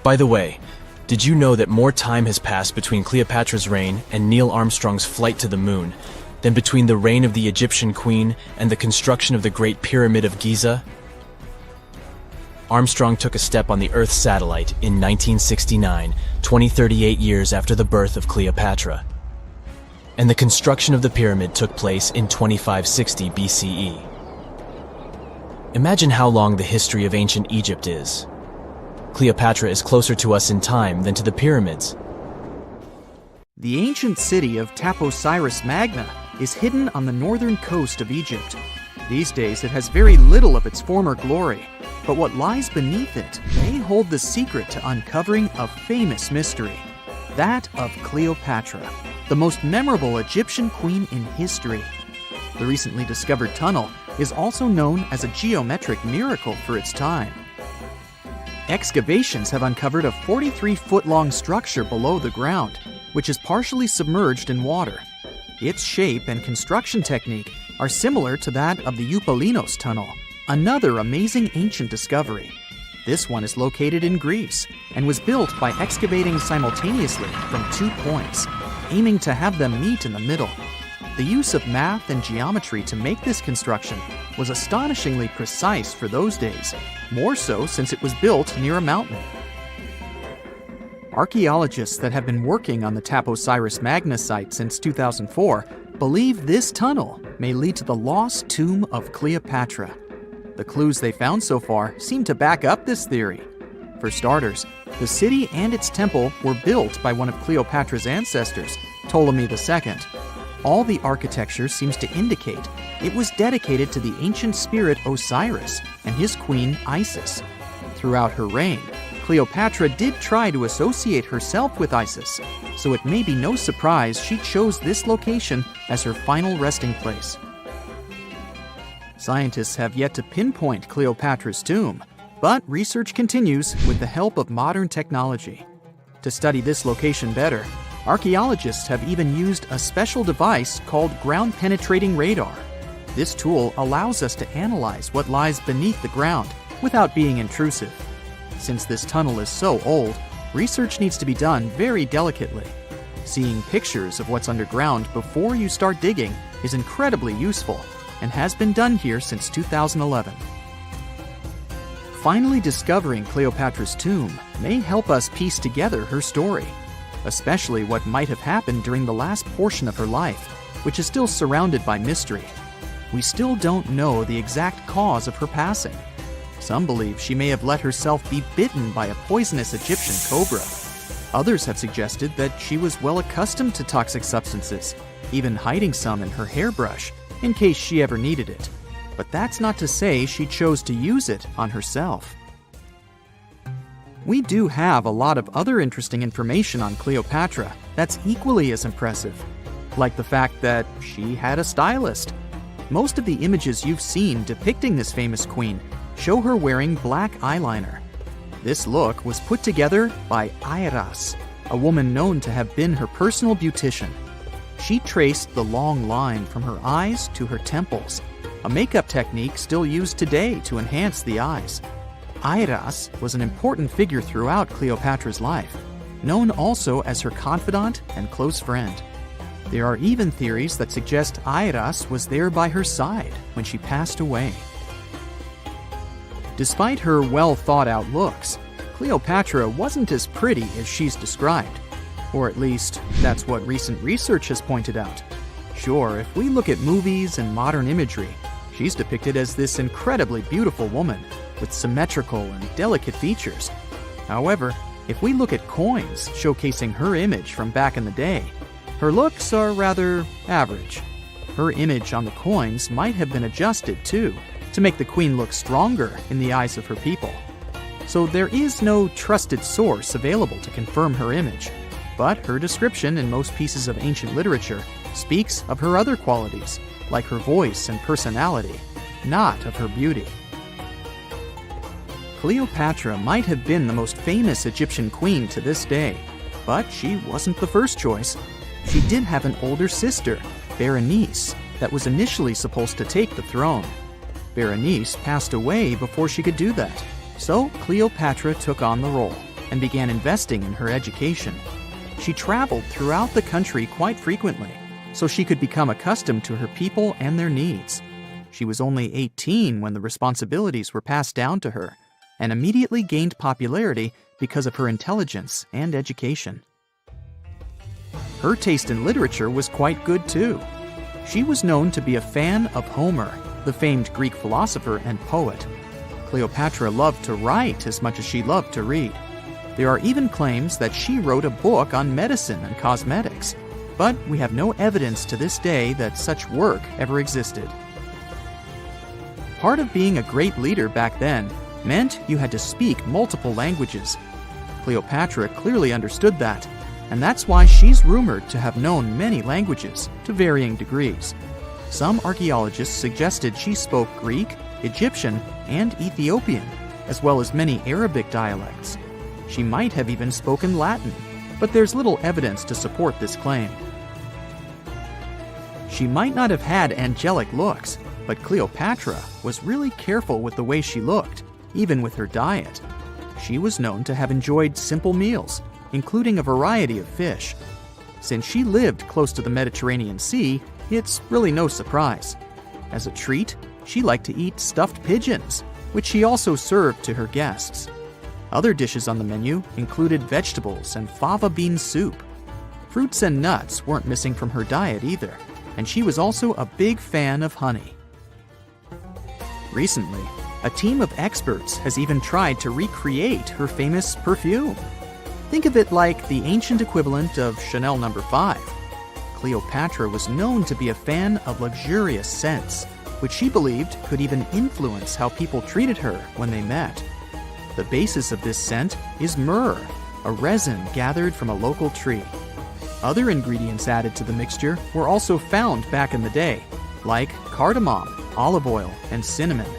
By the way, did you know that more time has passed between Cleopatra's reign and Neil Armstrong's flight to the moon than between the reign of the Egyptian queen and the construction of the Great Pyramid of Giza? Armstrong took a step on the Earth satellite in 1969, 38 years after the birth of Cleopatra. And the construction of the pyramid took place in 2560 BCE. Imagine how long the history of ancient Egypt is. Cleopatra is closer to us in time than to the pyramids. The ancient city of Taposiris Magna is hidden on the northern coast of Egypt. These days it has very little of its former glory, but what lies beneath it may hold the secret to uncovering a famous mystery, that of Cleopatra, the most memorable Egyptian queen in history. The recently discovered tunnel is also known as a geometric miracle for its time. Excavations have uncovered a 43-foot-long structure below the ground, which is partially submerged in water. Its shape and construction technique are similar to that of the Eupalinos tunnel, another amazing ancient discovery. This one is located in Greece and was built by excavating simultaneously from 2 points, aiming to have them meet in the middle. The use of math and geometry to make this construction was astonishingly precise for those days, more so since it was built near a mountain. Archaeologists that have been working on the Taposiris Magna site since 2004 believe this tunnel may lead to the lost tomb of Cleopatra. The clues they found so far seem to back up this theory. For starters, the city and its temple were built by one of Cleopatra's ancestors, Ptolemy II. All the architecture seems to indicate it was dedicated to the ancient spirit Osiris and his queen Isis. Throughout her reign, Cleopatra did try to associate herself with Isis, so it may be no surprise she chose this location as her final resting place. Scientists have yet to pinpoint Cleopatra's tomb, but research continues with the help of modern technology. To study this location better, archaeologists have even used a special device called ground-penetrating radar. This tool allows us to analyze what lies beneath the ground without being intrusive. Since this tunnel is so old, research needs to be done very delicately. Seeing pictures of what's underground before you start digging is incredibly useful and has been done here since 2011. Finally discovering Cleopatra's tomb may help us piece together her story, especially what might have happened during the last portion of her life, which is still surrounded by mystery. We still don't know the exact cause of her passing. Some believe she may have let herself be bitten by a poisonous Egyptian cobra. Others have suggested that she was well accustomed to toxic substances, even hiding some in her hairbrush in case she ever needed it. But that's not to say she chose to use it on herself. We do have a lot of other interesting information on Cleopatra that's equally as impressive, like the fact that she had a stylist. Most of the images you've seen depicting this famous queen show her wearing black eyeliner. This look was put together by Airas, a woman known to have been her personal beautician. She traced the long line from her eyes to her temples, a makeup technique still used today to enhance the eyes. Airas was an important figure throughout Cleopatra's life, known also as her confidant and close friend. There are even theories that suggest Airas was there by her side when she passed away. Despite her well-thought-out looks, Cleopatra wasn't as pretty as she's described. Or at least, that's what recent research has pointed out. Sure, if we look at movies and modern imagery, she's depicted as this incredibly beautiful woman with symmetrical and delicate features. However, if we look at coins showcasing her image from back in the day, her looks are rather average. Her image on the coins might have been adjusted, too, to make the queen look stronger in the eyes of her people. So there is no trusted source available to confirm her image. But her description in most pieces of ancient literature speaks of her other qualities, like her voice and personality, not of her beauty. Cleopatra might have been the most famous Egyptian queen to this day, but she wasn't the first choice. She did have an older sister, Berenice, that was initially supposed to take the throne. Berenice passed away before she could do that, so Cleopatra took on the role and began investing in her education. She traveled throughout the country quite frequently, so she could become accustomed to her people and their needs. She was only 18 when the responsibilities were passed down to her, and immediately gained popularity because of her intelligence and education. Her taste in literature was quite good too. She was known to be a fan of Homer, the famed Greek philosopher and poet. Cleopatra loved to write as much as she loved to read. There are even claims that she wrote a book on medicine and cosmetics, but we have no evidence to this day that such work ever existed. Part of being a great leader back then meant you had to speak multiple languages. Cleopatra clearly understood that, and that's why she's rumored to have known many languages to varying degrees. Some archaeologists suggested she spoke Greek, Egyptian, and Ethiopian, as well as many Arabic dialects. She might have even spoken Latin, but there's little evidence to support this claim. She might not have had angelic looks, but Cleopatra was really careful with the way she looked, even with her diet. She was known to have enjoyed simple meals, including a variety of fish. Since she lived close to the Mediterranean Sea, it's really no surprise. As a treat, she liked to eat stuffed pigeons, which she also served to her guests. Other dishes on the menu included vegetables and fava bean soup. Fruits and nuts weren't missing from her diet either, and she was also a big fan of honey. Recently, a team of experts has even tried to recreate her famous perfume. Think of it like the ancient equivalent of Chanel No. 5. Cleopatra was known to be a fan of luxurious scents, which she believed could even influence how people treated her when they met. The basis of this scent is myrrh, a resin gathered from a local tree. Other ingredients added to the mixture were also found back in the day, like cardamom, olive oil, and cinnamon.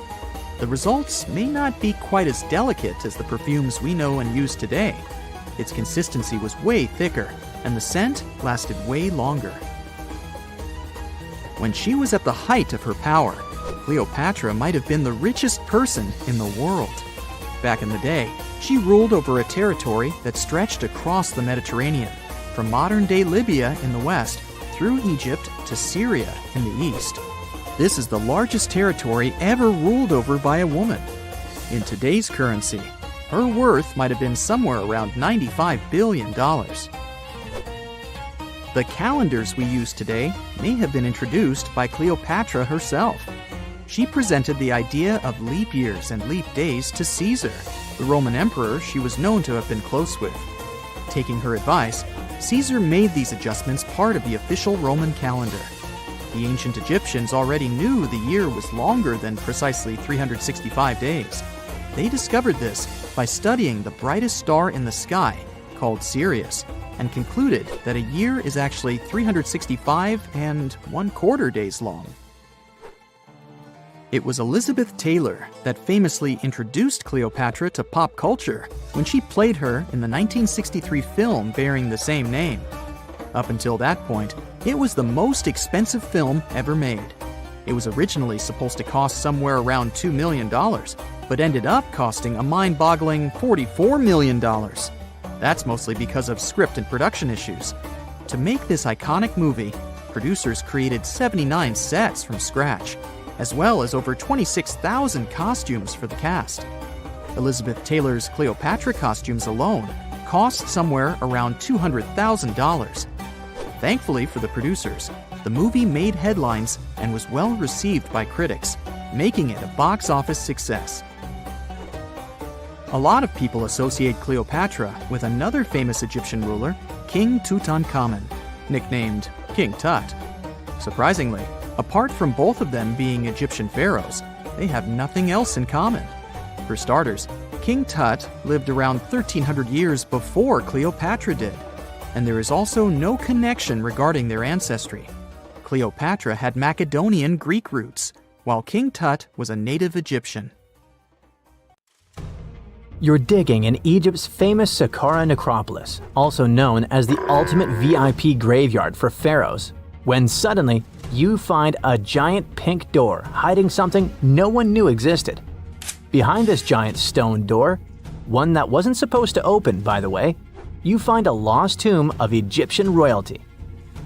The results may not be quite as delicate as the perfumes we know and use today. Its consistency was way thicker, and the scent lasted way longer. When she was at the height of her power, Cleopatra might have been the richest person in the world. Back in the day, she ruled over a territory that stretched across the Mediterranean, from modern-day Libya in the west through Egypt to Syria in the east. This is the largest territory ever ruled over by a woman. In today's currency, her worth might have been somewhere around $95 billion. The calendars we use today may have been introduced by Cleopatra herself. She presented the idea of leap years and leap days to Caesar, the Roman emperor she was known to have been close with. Taking her advice, Caesar made these adjustments part of the official Roman calendar. The ancient Egyptians already knew the year was longer than precisely 365 days. They discovered this by studying the brightest star in the sky, called Sirius, and concluded that a year is actually 365 1/4 days long. It was Elizabeth Taylor that famously introduced Cleopatra to pop culture when she played her in the 1963 film bearing the same name. Up until that point, it was the most expensive film ever made. It was originally supposed to cost somewhere around $2 million, but ended up costing a mind-boggling $44 million. That's mostly because of script and production issues. To make this iconic movie, producers created 79 sets from scratch, as well as over 26,000 costumes for the cast. Elizabeth Taylor's Cleopatra costumes alone cost somewhere around $200,000. Thankfully for the producers, the movie made headlines and was well received by critics, making it a box office success. A lot of people associate Cleopatra with another famous Egyptian ruler, King Tutankhamun, nicknamed King Tut. Surprisingly, apart from both of them being Egyptian pharaohs, they have nothing else in common. For starters, King Tut lived around 1,300 years before Cleopatra did. and there is also no connection regarding their ancestry. Cleopatra had Macedonian Greek roots, while King Tut was a native Egyptian. You're digging in Egypt's famous Saqqara necropolis, also known as the ultimate VIP graveyard for pharaohs, when suddenly you find a giant pink door hiding something no one knew existed. Behind this giant stone door, one that wasn't supposed to open, by the way, you find a lost tomb of Egyptian royalty.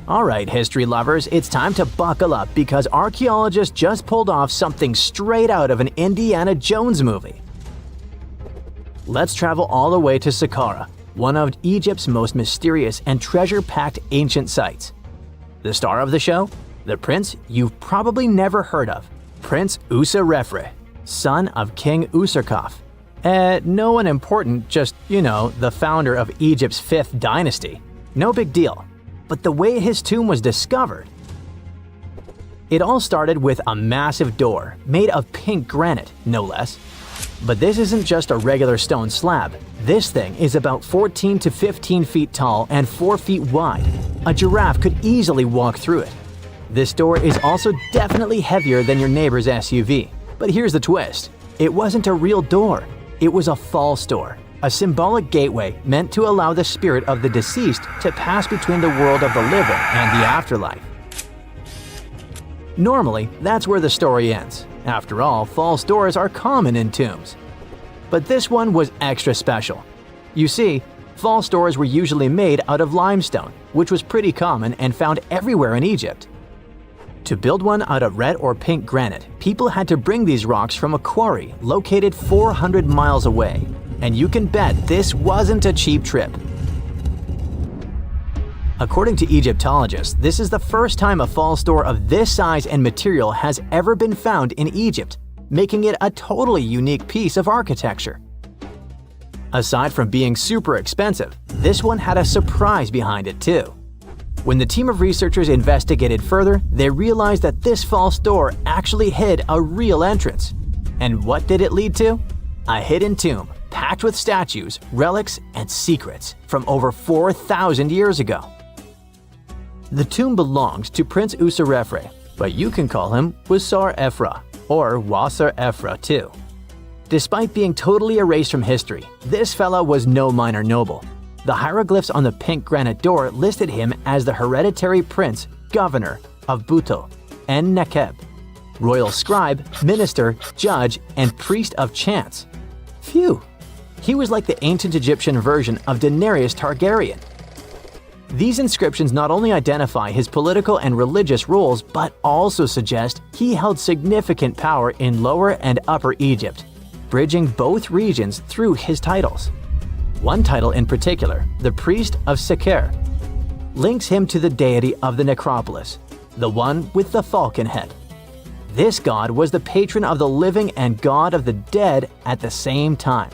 Alright, history lovers, it's time to buckle up because archaeologists just pulled off something straight out of an Indiana Jones movie. Let's travel all the way to Saqqara, one of Egypt's most mysterious and treasure-packed ancient sites. The star of the show? The prince you've probably never heard of, Prince Userefre, son of King Userkaf. No one important, just, the founder of Egypt's 5th dynasty. No big deal. But the way his tomb was discovered… It all started with a massive door, made of pink granite, no less. But this isn't just a regular stone slab. This thing is about 14 to 15 feet tall and 4 feet wide. A giraffe could easily walk through it. This door is also definitely heavier than your neighbor's SUV. But here's the twist. It wasn't a real door. It was a false door, a symbolic gateway meant to allow the spirit of the deceased to pass between the world of the living and the afterlife. Normally, that's where the story ends. After all, false doors are common in tombs. But this one was extra special. You see, false doors were usually made out of limestone, which was pretty common and found everywhere in Egypt. To build one out of red or pink granite, people had to bring these rocks from a quarry located 400 miles away. And you can bet this wasn't a cheap trip. According to Egyptologists, this is the first time a false door of this size and material has ever been found in Egypt, making it a totally unique piece of architecture. Aside from being super expensive, this one had a surprise behind it too. When the team of researchers investigated further, they realized that this false door actually hid a real entrance. And what did it lead to? A hidden tomb packed with statues, relics, and secrets from over 4,000 years ago. The tomb belonged to Prince Userefre, but you can call him Wasar Efra or Wasar Efra too. Despite being totally erased from history, this fella was no minor noble. The hieroglyphs on the pink granite door listed him as the hereditary prince, governor of Buto, En Nekeb, royal scribe, minister, judge, and priest of chance. Phew! He was like the ancient Egyptian version of Daenerys Targaryen. These inscriptions not only identify his political and religious roles, but also suggest he held significant power in Lower and Upper Egypt, bridging both regions through his titles. One title in particular, the Priest of Sekher, links him to the deity of the necropolis, the one with the falcon head. This god was the patron of the living and god of the dead at the same time.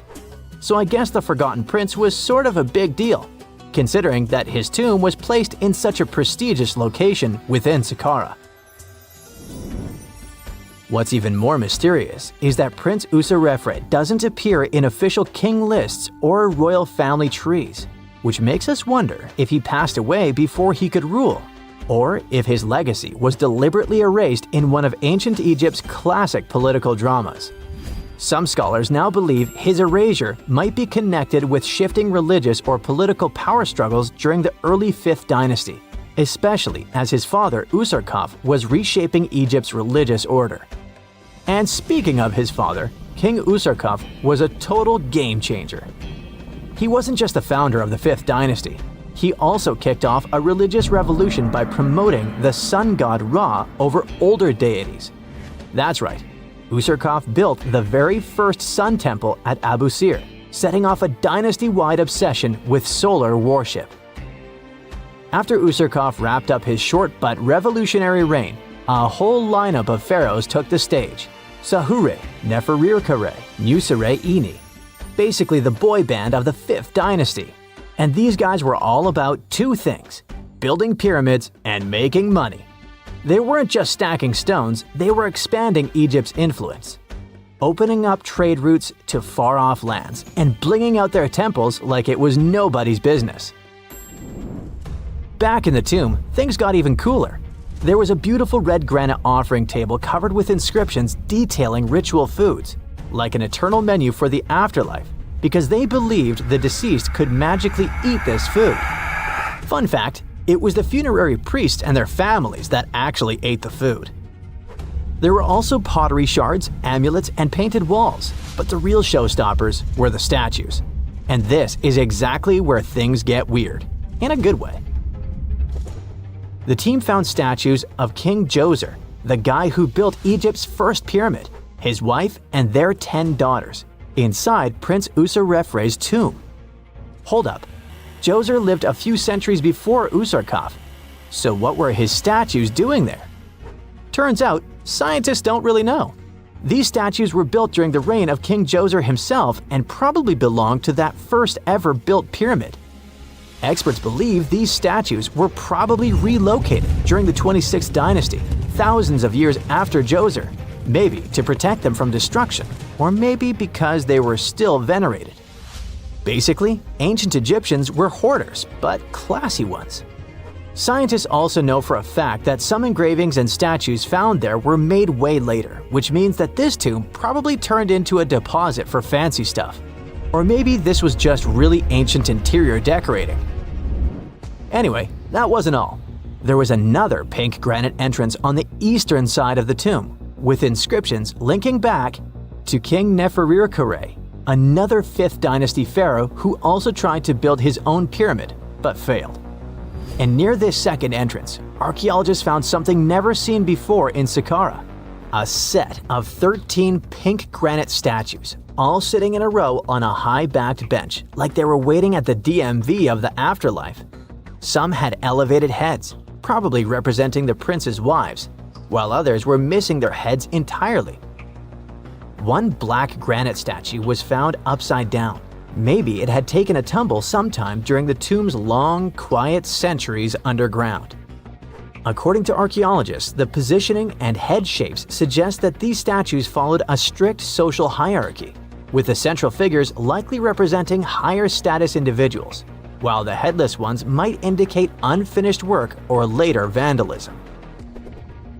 So I guess the Forgotten Prince was sort of a big deal, considering that his tomb was placed in such a prestigious location within Saqqara. What's even more mysterious is that Prince Userefre doesn't appear in official king lists or royal family trees, which makes us wonder if he passed away before he could rule, or if his legacy was deliberately erased in one of ancient Egypt's classic political dramas. Some scholars now believe his erasure might be connected with shifting religious or political power struggles during the early 5th dynasty, especially as his father Userkaf was reshaping Egypt's religious order. And speaking of his father, King Userkaf was a total game changer. He wasn't just the founder of the 5th dynasty, he also kicked off a religious revolution by promoting the sun god Ra over older deities. That's right, Userkaf built the very first sun temple at Abu Sir, setting off a dynasty-wide obsession with solar worship. After Userkaf wrapped up his short but revolutionary reign, a whole lineup of pharaohs took the stage. Sahure, Neferirkare, Nusere Ini, basically the boy band of the 5th dynasty. And these guys were all about two things: building pyramids and making money. They weren't just stacking stones, they were expanding Egypt's influence, opening up trade routes to far-off lands and blinging out their temples like it was nobody's business. Back in the tomb, things got even cooler. There was a beautiful red granite offering table covered with inscriptions detailing ritual foods, like an eternal menu for the afterlife, because they believed the deceased could magically eat this food. Fun fact, it was the funerary priests and their families that actually ate the food. There were also pottery shards, amulets, and painted walls, but the real showstoppers were the statues. And this is exactly where things get weird, in a good way. The team found statues of King Djoser, the guy who built Egypt's first pyramid, his wife, and their 10 daughters, inside Prince Userefre's tomb. Hold up, Djoser lived a few centuries before Userkaf, so what were his statues doing there? Turns out, scientists don't really know. These statues were built during the reign of King Djoser himself and probably belonged to that first ever built pyramid. Experts believe these statues were probably relocated during the 26th dynasty, thousands of years after Djoser, maybe to protect them from destruction, or maybe because they were still venerated. Basically, ancient Egyptians were hoarders, but classy ones. Scientists also know for a fact that some engravings and statues found there were made way later, which means that this tomb probably turned into a deposit for fancy stuff. Or maybe this was just really ancient interior decorating. Anyway, that wasn't all. There was another pink granite entrance on the eastern side of the tomb, with inscriptions linking back to King Neferirkare, another 5th dynasty pharaoh who also tried to build his own pyramid, but failed. And near this second entrance, archaeologists found something never seen before in Saqqara: a set of 13 pink granite statues, all sitting in a row on a high-backed bench, like they were waiting at the DMV of the afterlife. Some had elevated heads, probably representing the prince's wives, while others were missing their heads entirely. One black granite statue was found upside down. Maybe it had taken a tumble sometime during the tomb's long, quiet centuries underground. According to archaeologists, the positioning and head shapes suggest that these statues followed a strict social hierarchy, with the central figures likely representing higher status individuals, while the headless ones might indicate unfinished work or later vandalism.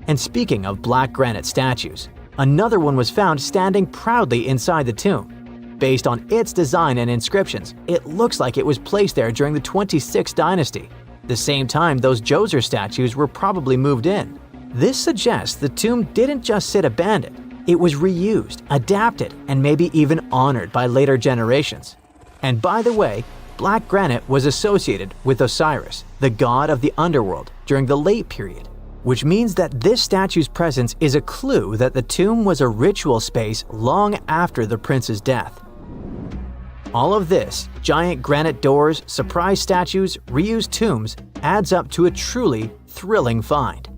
And speaking of black granite statues, another one was found standing proudly inside the tomb. Based on its design and inscriptions, it looks like it was placed there during the 26th dynasty, the same time those Djoser statues were probably moved in. This suggests the tomb didn't just sit abandoned, it was reused, adapted, and maybe even honored by later generations. And by the way, black granite was associated with Osiris, the god of the underworld, during the late period, which means that this statue's presence is a clue that the tomb was a ritual space long after the prince's death. All of this, giant granite doors, surprise statues, reused tombs, adds up to a truly thrilling find.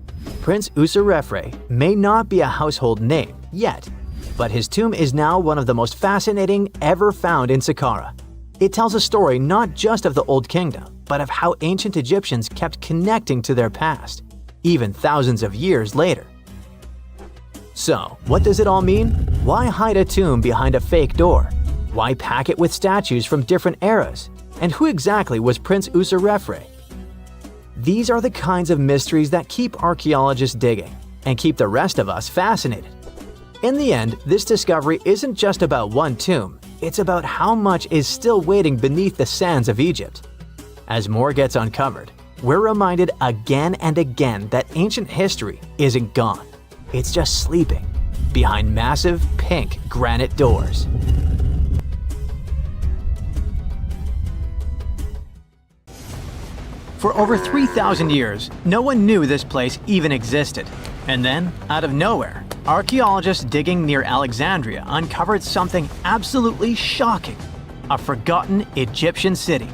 Prince Userefre may not be a household name yet, but his tomb is now one of the most fascinating ever found in Saqqara. It tells a story not just of the Old Kingdom, but of how ancient Egyptians kept connecting to their past, even thousands of years later. So, what does it all mean? Why hide a tomb behind a fake door? Why pack it with statues from different eras? And who exactly was Prince Userefre? These are the kinds of mysteries that keep archaeologists digging and keep the rest of us fascinated. In the end, this discovery isn't just about one tomb, it's about how much is still waiting beneath the sands of Egypt. As more gets uncovered, we're reminded again and again that ancient history isn't gone. It's just sleeping behind massive pink granite doors. For over 3,000 years, no one knew this place even existed. And then, out of nowhere, archaeologists digging near Alexandria uncovered something absolutely shocking: a forgotten Egyptian city.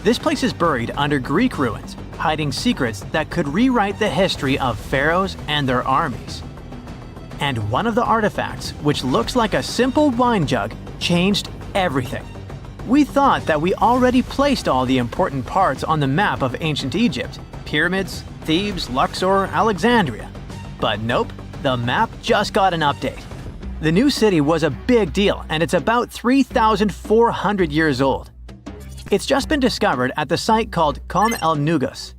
This place is buried under Greek ruins, hiding secrets that could rewrite the history of pharaohs and their armies. And one of the artifacts, which looks like a simple wine jug, changed everything. We thought that we already placed all the important parts on the map of ancient Egypt: pyramids, Thebes, Luxor, Alexandria. But nope, the map just got an update. The new city was a big deal, and it's about 3,400 years old. It's just been discovered at the site called Kom el Nugus,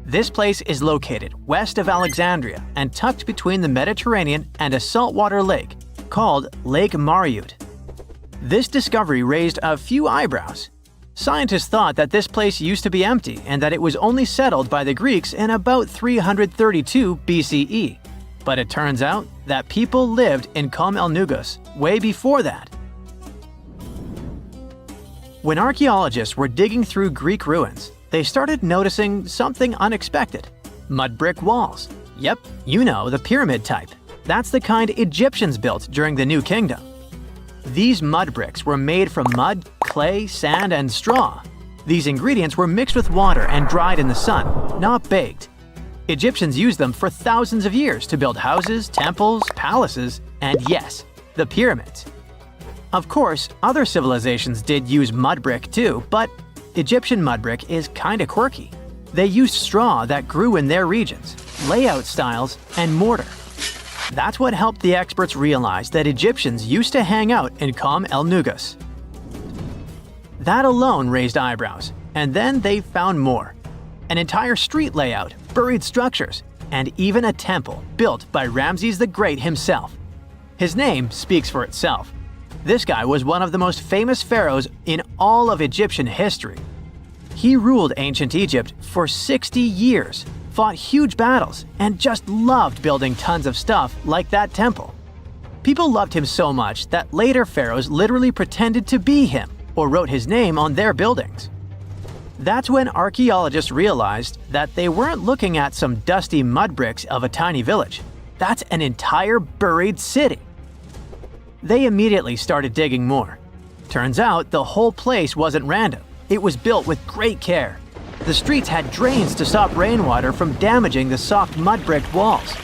This place is located west of Alexandria and tucked between the Mediterranean and a saltwater lake called Lake Mariut. This discovery raised a few eyebrows. Scientists thought that this place used to be empty and that it was only settled by the Greeks in about 332 BCE. But it turns out that people lived in Com el Nugus way before that. When archaeologists were digging through Greek ruins, they started noticing something unexpected. Mud brick walls. Yep, you know, the pyramid type. That's the kind Egyptians built during the New Kingdom. These mud bricks were made from mud, clay, sand, and straw. These ingredients were mixed with water and dried in the sun, not baked. Egyptians used them for thousands of years to build houses, temples, palaces, and yes, the pyramids. Of course, other civilizations did use mud brick too, but Egyptian mud brick is kinda quirky. They used straw that grew in their regions, layout styles, and mortar. That's what helped the experts realize that Egyptians used to hang out in Com el Nugus. That alone raised eyebrows, and then they found more. An entire street layout, buried structures, and even a temple built by Ramses the Great himself. His name speaks for itself. This guy was one of the most famous pharaohs in all of Egyptian history. He ruled ancient Egypt for 60 years, fought huge battles, and just loved building tons of stuff like that temple. People loved him so much that later pharaohs literally pretended to be him or wrote his name on their buildings. That's when archaeologists realized that they weren't looking at some dusty mud bricks of a tiny village. That's an entire buried city. They immediately started digging more. Turns out the whole place wasn't random. It was built with great care. The streets had drains to stop rainwater from damaging the soft mud brick walls.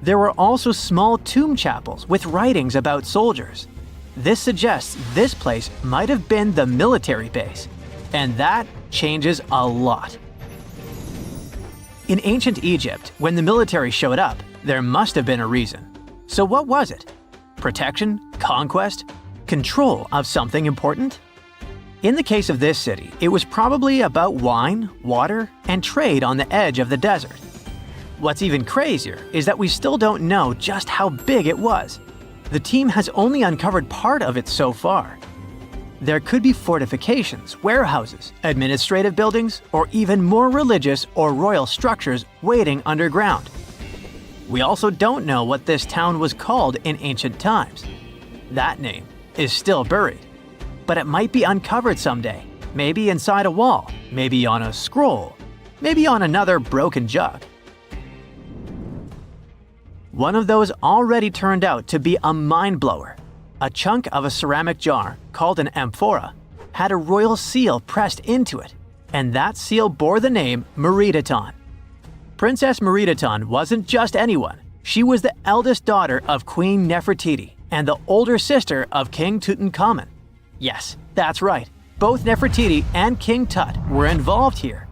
There were also small tomb chapels with writings about soldiers. This suggests this place might have been the military base, and that changes a lot. In ancient Egypt, when the military showed up, there must have been a reason. So what was it? Protection? Conquest? Control of something important? In the case of this city, it was probably about wine, water, and trade on the edge of the desert. What's even crazier is that we still don't know just how big it was. The team has only uncovered part of it so far. There could be fortifications, warehouses, administrative buildings, or even more religious or royal structures waiting underground. We also don't know what this town was called in ancient times. That name is still buried. But it might be uncovered someday, maybe inside a wall, maybe on a scroll, maybe on another broken jug. One of those already turned out to be a mind-blower. A chunk of a ceramic jar, called an amphora, had a royal seal pressed into it, and that seal bore the name Meredaton. Princess Meredaton wasn't just anyone. She was the eldest daughter of Queen Nefertiti and the older sister of King Tutankhamun. Yes, that's right. Both Nefertiti and King Tut were involved here.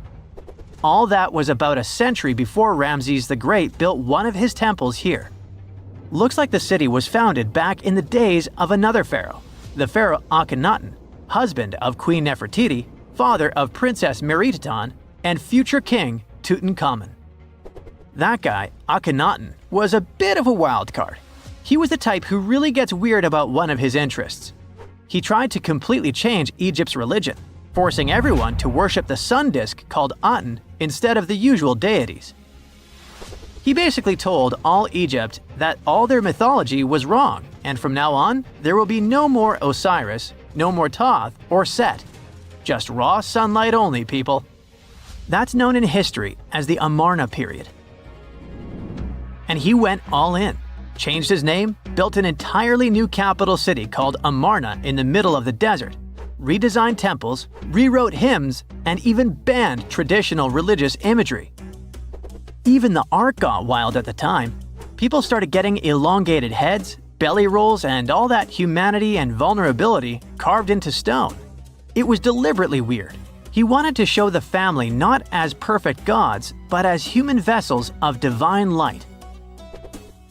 All that was about a century before Ramses the Great built one of his temples here. Looks like the city was founded back in the days of another pharaoh, the pharaoh Akhenaten, husband of Queen Nefertiti, father of Princess Meredaton, and future king Tutankhamun. That guy, Akhenaten, was a bit of a wild card. He was the type who really gets weird about one of his interests. He tried to completely change Egypt's religion, forcing everyone to worship the sun disk called Aten instead of the usual deities. He basically told all Egypt that all their mythology was wrong, and from now on, there will be no more Osiris, no more Thoth or Set. Just raw sunlight only, people. That's known in history as the Amarna period. And he went all in, changed his name, built an entirely new capital city called Amarna in the middle of the desert, redesigned temples, rewrote hymns, and even banned traditional religious imagery. Even the art got wild at the time. People started getting elongated heads, belly rolls, and all that humanity and vulnerability carved into stone. It was deliberately weird. He wanted to show the family not as perfect gods, but as human vessels of divine light.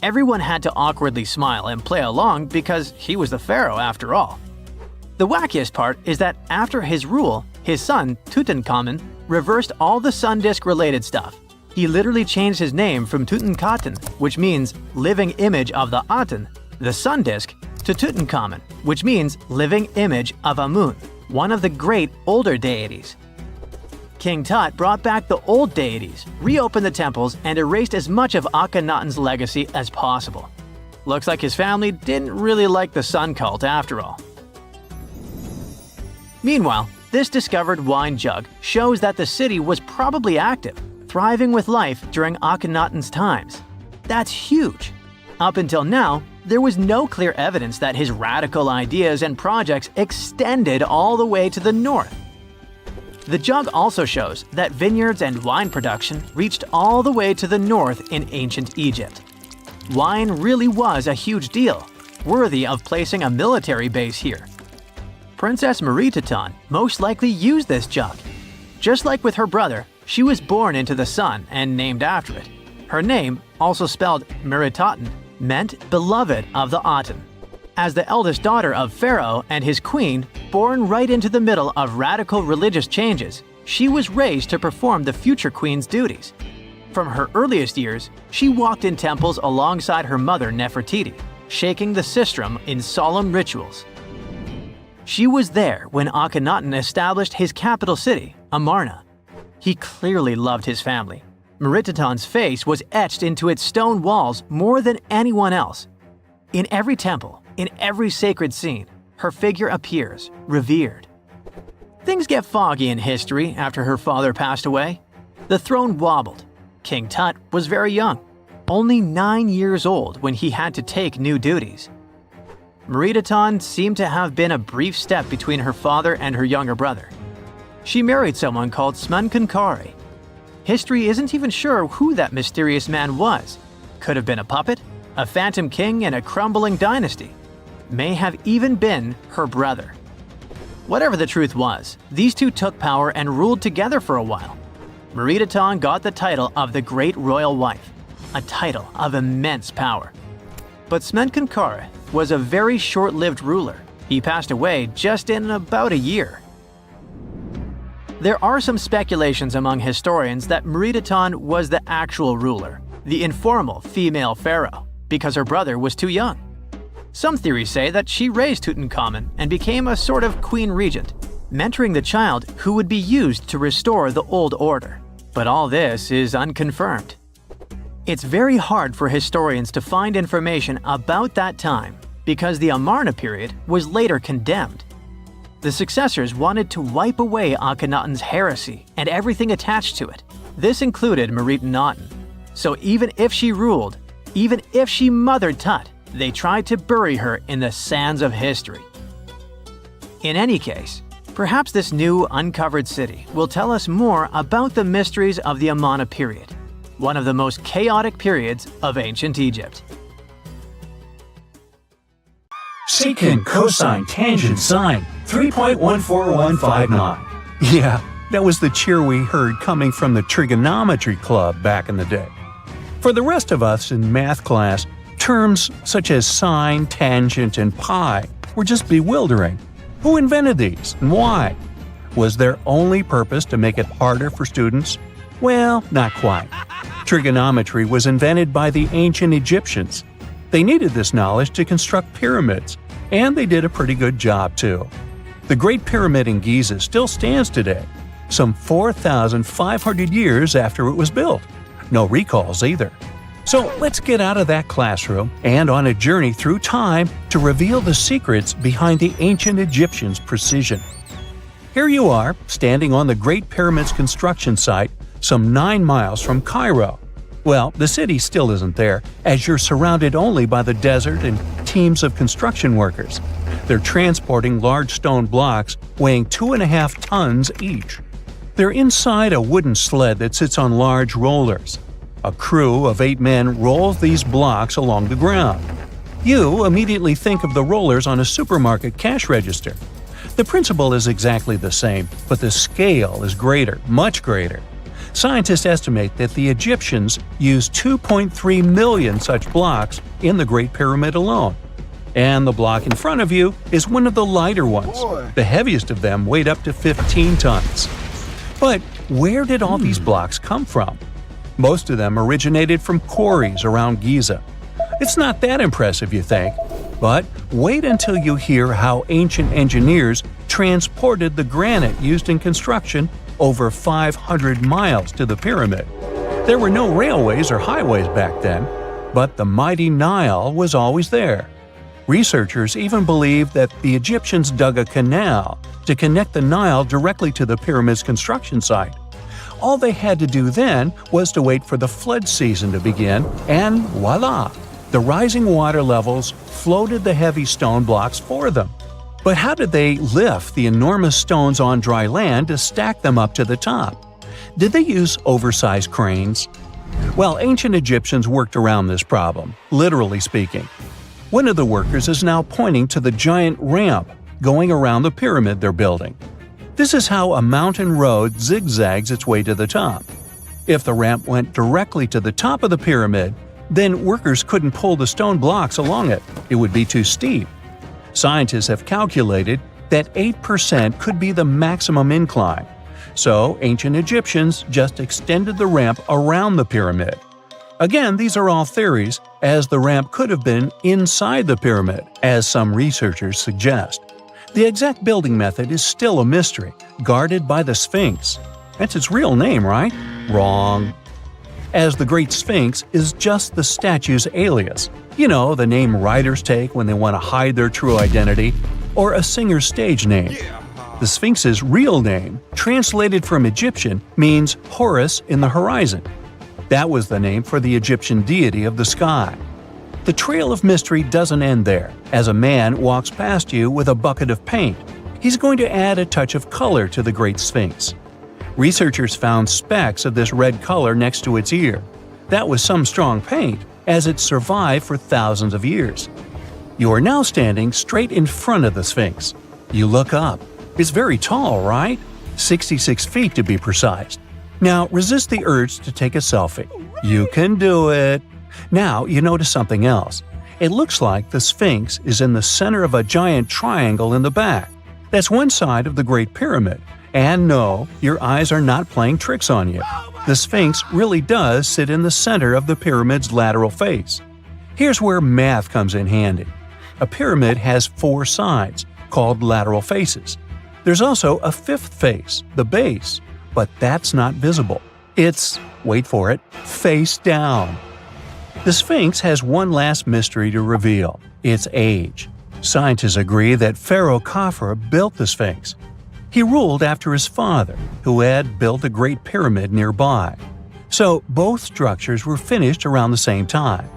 Everyone had to awkwardly smile and play along because he was the pharaoh after all. The wackiest part is that after his rule, his son, Tutankhamun, reversed all the sun disk-related stuff. He literally changed his name from Tutankhamun, which means living image of the Aten, the sun disk, to Tutankhamun, which means living image of Amun, one of the great older deities. King Tut brought back the old deities, reopened the temples, and erased as much of Akhenaten's legacy as possible. Looks like his family didn't really like the sun cult after all. Meanwhile, this discovered wine jug shows that the city was probably active, thriving with life during Akhenaten's times. That's huge. Up until now, there was no clear evidence that his radical ideas and projects extended all the way to the north. The jug also shows that vineyards and wine production reached all the way to the north in ancient Egypt. Wine really was a huge deal, worthy of placing a military base here. Princess Marie Tutan most likely used this jug. Just like with her brother, she was born into the sun and named after it. Her name, also spelled Meritaten, meant beloved of the Aten. As the eldest daughter of Pharaoh and his queen, born right into the middle of radical religious changes, she was raised to perform the future queen's duties. From her earliest years, she walked in temples alongside her mother Nefertiti, shaking the sistrum in solemn rituals. She was there when Akhenaten established his capital city, Amarna. He clearly loved his family. Meritaten's face was etched into its stone walls more than anyone else. In every temple, in every sacred scene, her figure appears, revered. Things get foggy in history after her father passed away. The throne wobbled. King Tut was very young, only 9 years old when he had to take new duties. Meritaten seemed to have been a brief step between her father and her younger brother. She married someone called Smenkhkare. History isn't even sure who that mysterious man was. Could have been a puppet, a phantom king in a crumbling dynasty. May have even been her brother. Whatever the truth was, these two took power and ruled together for a while. Meritaten got the title of the Great Royal Wife, a title of immense power. But Smenkhkare was a very short-lived ruler. He passed away just in about a year. There are some speculations among historians that Meritaten was the actual ruler, the informal female pharaoh, because her brother was too young. Some theories say that she raised Tutankhamun and became a sort of queen regent, mentoring the child who would be used to restore the old order. But all this is unconfirmed. It's very hard for historians to find information about that time because the Amarna period was later condemned. The successors wanted to wipe away Akhenaten's heresy and everything attached to it. This included Meritaten. So even if she ruled, even if she mothered Tut, they tried to bury her in the sands of history. In any case, perhaps this new uncovered city will tell us more about the mysteries of the Amarna period, one of the most chaotic periods of ancient Egypt. Secant, cosine, tangent, sine, 3.14159. Yeah, that was the cheer we heard coming from the trigonometry club back in the day. For the rest of us in math class, terms such as sine, tangent, and pi were just bewildering. Who invented these and why? Was their only purpose to make it harder for students? Well, not quite. Trigonometry was invented by the ancient Egyptians. They needed this knowledge to construct pyramids, and they did a pretty good job too. The Great Pyramid in Giza still stands today, some 4,500 years after it was built. No recalls either. So let's get out of that classroom and on a journey through time to reveal the secrets behind the ancient Egyptians' precision. Here you are, standing on the Great Pyramid's construction site, some 9 miles from Cairo. Well, the city still isn't there, as you're surrounded only by the desert and teams of construction workers. They're transporting large stone blocks weighing 2.5 tons each. They're inside a wooden sled that sits on large rollers. A crew of 8 men rolls these blocks along the ground. You immediately think of the rollers on a supermarket cash register. The principle is exactly the same, but the scale is greater, much greater. Scientists estimate that the Egyptians used 2.3 million such blocks in the Great Pyramid alone. And the block in front of you is one of the lighter ones. The heaviest of them weighed up to 15 tons. But where did all these blocks come from? Most of them originated from quarries around Giza. It's not that impressive, you think, but wait until you hear how ancient engineers transported the granite used in construction over 500 miles to the pyramid. There were no railways or highways back then, but the mighty Nile was always there. Researchers even believe that the Egyptians dug a canal to connect the Nile directly to the pyramid's construction site. All they had to do then was to wait for the flood season to begin, and voila! The rising water levels floated the heavy stone blocks for them. But how did they lift the enormous stones on dry land to stack them up to the top? Did they use oversized cranes? Well, ancient Egyptians worked around this problem, literally speaking. One of the workers is now pointing to the giant ramp going around the pyramid they're building. This is how a mountain road zigzags its way to the top. If the ramp went directly to the top of the pyramid, then workers couldn't pull the stone blocks along it. It would be too steep. Scientists have calculated that 8% could be the maximum incline. So ancient Egyptians just extended the ramp around the pyramid. Again, these are all theories, as the ramp could have been inside the pyramid, as some researchers suggest. The exact building method is still a mystery, guarded by the Sphinx. That's its real name, right? Wrong. As the Great Sphinx is just the statue's alias. You know, the name writers take when they want to hide their true identity, or a singer's stage name. The Sphinx's real name, translated from Egyptian, means Horus in the horizon. That was the name for the Egyptian deity of the sky. The trail of mystery doesn't end there. As a man walks past you with a bucket of paint, he's going to add a touch of color to the Great Sphinx. Researchers found specks of this red color next to its ear. That was some strong paint, as it survived for thousands of years. You are now standing straight in front of the Sphinx. You look up. It's very tall, right? 66 feet to be precise. Now resist the urge to take a selfie. You can do it. Now you notice something else. It looks like the Sphinx is in the center of a giant triangle in the back. That's one side of the Great Pyramid. And no, your eyes are not playing tricks on you. The Sphinx really does sit in the center of the pyramid's lateral face. Here's where math comes in handy. A pyramid has 4 sides, called lateral faces. There's also a 5th face, the base, but that's not visible. It's, wait for it, face down. The Sphinx has one last mystery to reveal: its age. Scientists agree that Pharaoh Khafre built the Sphinx. He ruled after his father, who had built a great pyramid nearby. So both structures were finished around the same time.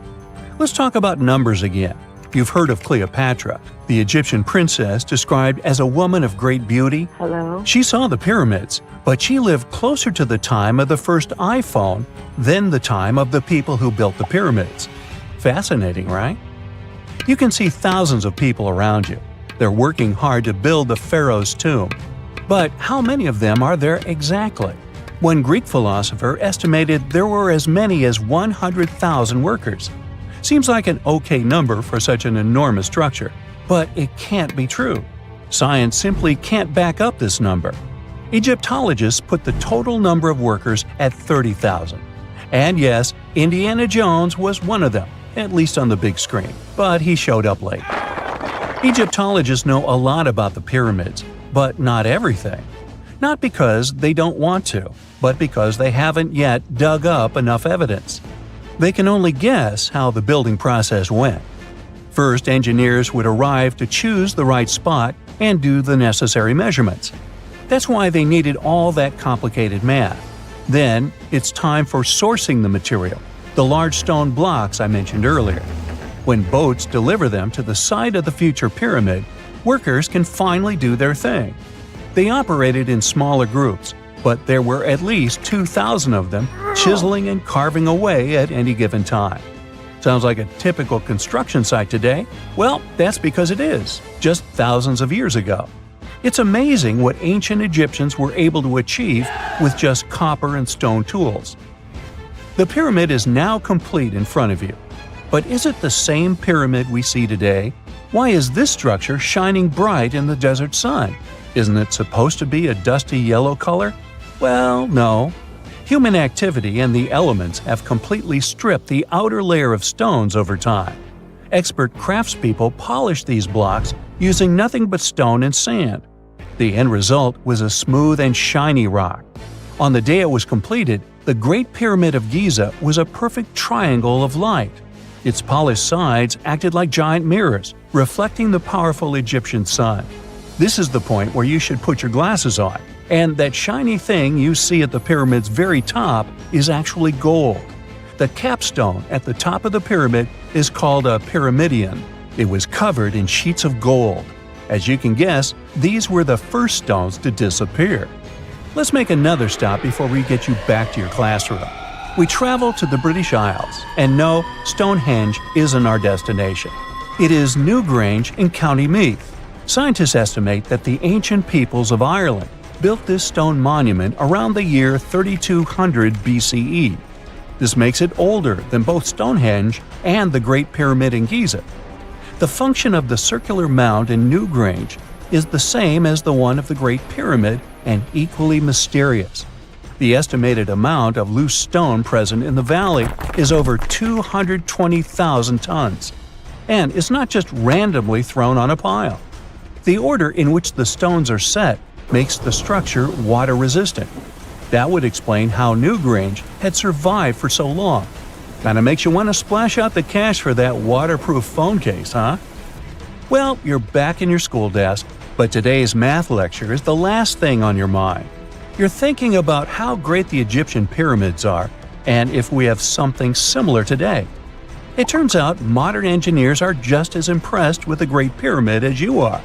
Let's talk about numbers again. You've heard of Cleopatra, the Egyptian princess described as a woman of great beauty. Hello? She saw the pyramids, but she lived closer to the time of the first iPhone than the time of the people who built the pyramids. Fascinating, right? You can see thousands of people around you. They're working hard to build the pharaoh's tomb. But how many of them are there exactly? One Greek philosopher estimated there were as many as 100,000 workers. Seems like an okay number for such an enormous structure, but it can't be true. Science simply can't back up this number. Egyptologists put the total number of workers at 30,000. And yes, Indiana Jones was one of them, at least on the big screen, but he showed up late. Egyptologists know a lot about the pyramids, but not everything. Not because they don't want to, but because they haven't yet dug up enough evidence. They can only guess how the building process went. First, engineers would arrive to choose the right spot and do the necessary measurements. That's why they needed all that complicated math. Then, it's time for sourcing the material, the large stone blocks I mentioned earlier. When boats deliver them to the site of the future pyramid, workers can finally do their thing. They operated in smaller groups, but there were at least 2,000 of them chiseling and carving away at any given time. Sounds like a typical construction site today? Well, that's because it is, just thousands of years ago. It's amazing what ancient Egyptians were able to achieve with just copper and stone tools. The pyramid is now complete in front of you. But is it the same pyramid we see today? Why is this structure shining bright in the desert sun? Isn't it supposed to be a dusty yellow color? Well, no. Human activity and the elements have completely stripped the outer layer of stones over time. Expert craftspeople polished these blocks using nothing but stone and sand. The end result was a smooth and shiny rock. On the day it was completed, the Great Pyramid of Giza was a perfect triangle of light. Its polished sides acted like giant mirrors, reflecting the powerful Egyptian sun. This is the point where you should put your glasses on, and that shiny thing you see at the pyramid's very top is actually gold. The capstone at the top of the pyramid is called a pyramidion. It was covered in sheets of gold. As you can guess, these were the first stones to disappear. Let's make another stop before we get you back to your classroom. We travel to the British Isles, and no, Stonehenge isn't our destination. It is Newgrange in County Meath. Scientists estimate that the ancient peoples of Ireland built this stone monument around the year 3200 BCE. This makes it older than both Stonehenge and the Great Pyramid in Giza. The function of the circular mound in Newgrange is the same as the one of the Great Pyramid and equally mysterious. The estimated amount of loose stone present in the valley is over 220,000 tons. And it's not just randomly thrown on a pile. The order in which the stones are set makes the structure water-resistant. That would explain how Newgrange had survived for so long. Kinda makes you want to splash out the cash for that waterproof phone case, huh? Well, you're back in your school desk, but today's math lecture is the last thing on your mind. You're thinking about how great the Egyptian pyramids are, and if we have something similar today. It turns out modern engineers are just as impressed with the Great Pyramid as you are.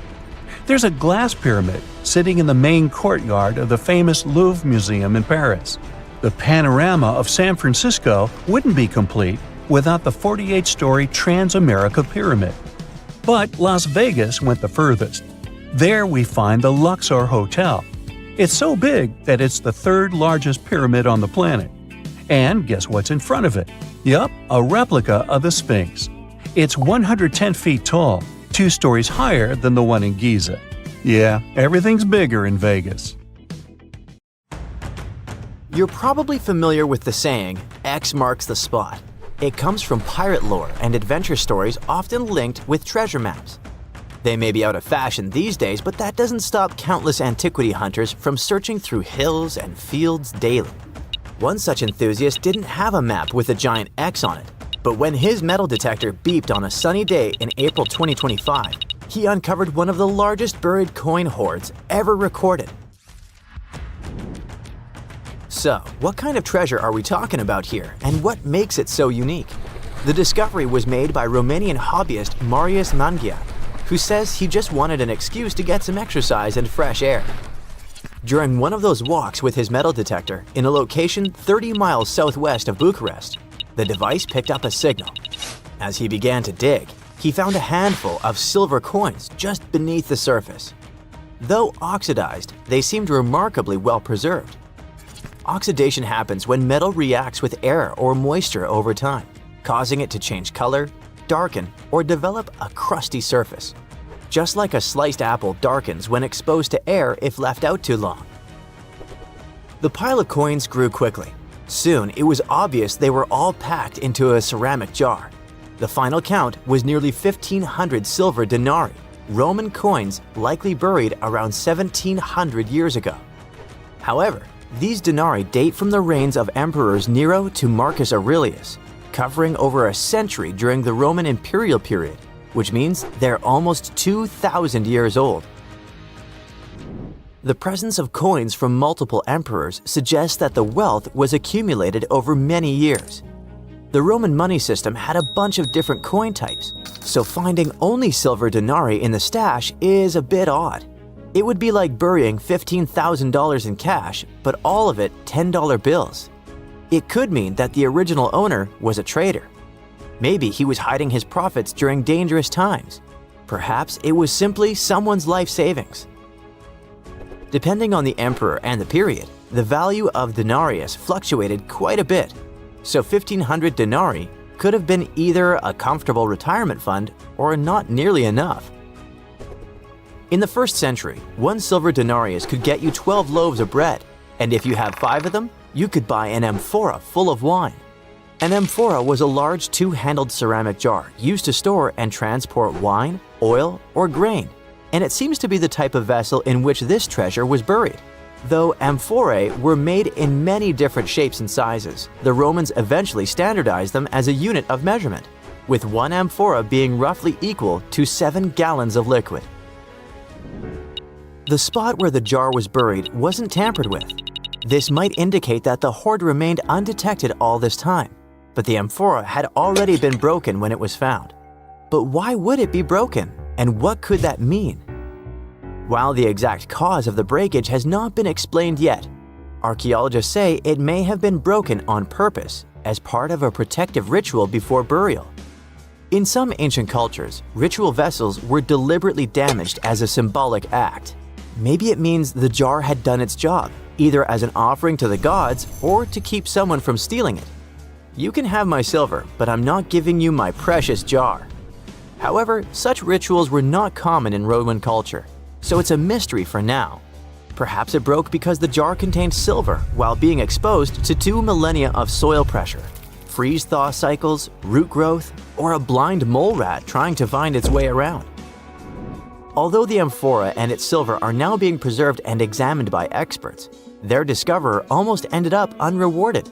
There's a glass pyramid sitting in the main courtyard of the famous Louvre Museum in Paris. The panorama of San Francisco wouldn't be complete without the 48-story Transamerica Pyramid. But Las Vegas went the furthest. There we find the Luxor Hotel. It's so big that it's the third largest pyramid on the planet. And guess what's in front of it? Yup, a replica of the Sphinx. It's 110 feet tall, 2 stories higher than the one in Giza. Yeah, everything's bigger in Vegas. You're probably familiar with the saying, X marks the spot. It comes from pirate lore and adventure stories often linked with treasure maps. They may be out of fashion these days, but that doesn't stop countless antiquity hunters from searching through hills and fields daily. One such enthusiast didn't have a map with a giant X on it, but when his metal detector beeped on a sunny day in April 2025, he uncovered one of the largest buried coin hoards ever recorded. So, what kind of treasure are we talking about here, and what makes it so unique? The discovery was made by Romanian hobbyist Marius Nanghia, who says he just wanted an excuse to get some exercise and fresh air. During one of those walks with his metal detector in a location 30 miles southwest of Bucharest, the device picked up a signal. As he began to dig, he found a handful of silver coins just beneath the surface. Though oxidized, they seemed remarkably well preserved. Oxidation happens when metal reacts with air or moisture over time, causing it to change color, darken, or develop a crusty surface. Just like a sliced apple darkens when exposed to air if left out too long. The pile of coins grew quickly. Soon, it was obvious they were all packed into a ceramic jar. The final count was nearly 1,500 silver denarii, Roman coins likely buried around 1,700 years ago. However, these denarii date from the reigns of emperors Nero to Marcus Aurelius, covering over a century during the Roman imperial period, which means they're almost 2,000 years old. The presence of coins from multiple emperors suggests that the wealth was accumulated over many years. The Roman money system had a bunch of different coin types, so finding only silver denarii in the stash is a bit odd. It would be like burying $15,000 in cash, but all of it $10 bills. It could mean that the original owner was a trader. Maybe he was hiding his profits during dangerous times. Perhaps it was simply someone's life savings. Depending on the emperor and the period, the value of denarius fluctuated quite a bit, so 1,500 denarii could have been either a comfortable retirement fund or not nearly enough. In the 1st century, one silver denarius could get you 12 loaves of bread, And if you have 5 of them, you could buy an amphora full of wine. An amphora was a large 2-handled ceramic jar used to store and transport wine, oil, or grain, and it seems to be the type of vessel in which this treasure was buried. Though amphorae were made in many different shapes and sizes, the Romans eventually standardized them as a unit of measurement, with 1 amphora being roughly equal to 7 gallons of liquid. The spot where the jar was buried wasn't tampered with. This might indicate that the hoard remained undetected all this time, but the amphora had already been broken when it was found. But why would it be broken, and what could that mean? While the exact cause of the breakage has not been explained yet, archaeologists say it may have been broken on purpose as part of a protective ritual before burial. In some ancient cultures, ritual vessels were deliberately damaged as a symbolic act. Maybe it means the jar had done its job, either as an offering to the gods or to keep someone from stealing it. You can have my silver, but I'm not giving you my precious jar. However, such rituals were not common in Roman culture, so it's a mystery for now. Perhaps it broke because the jar contained silver while being exposed to 2 millennia of soil pressure, freeze-thaw cycles, root growth, or a blind mole rat trying to find its way around. Although the amphora and its silver are now being preserved and examined by experts, their discoverer almost ended up unrewarded.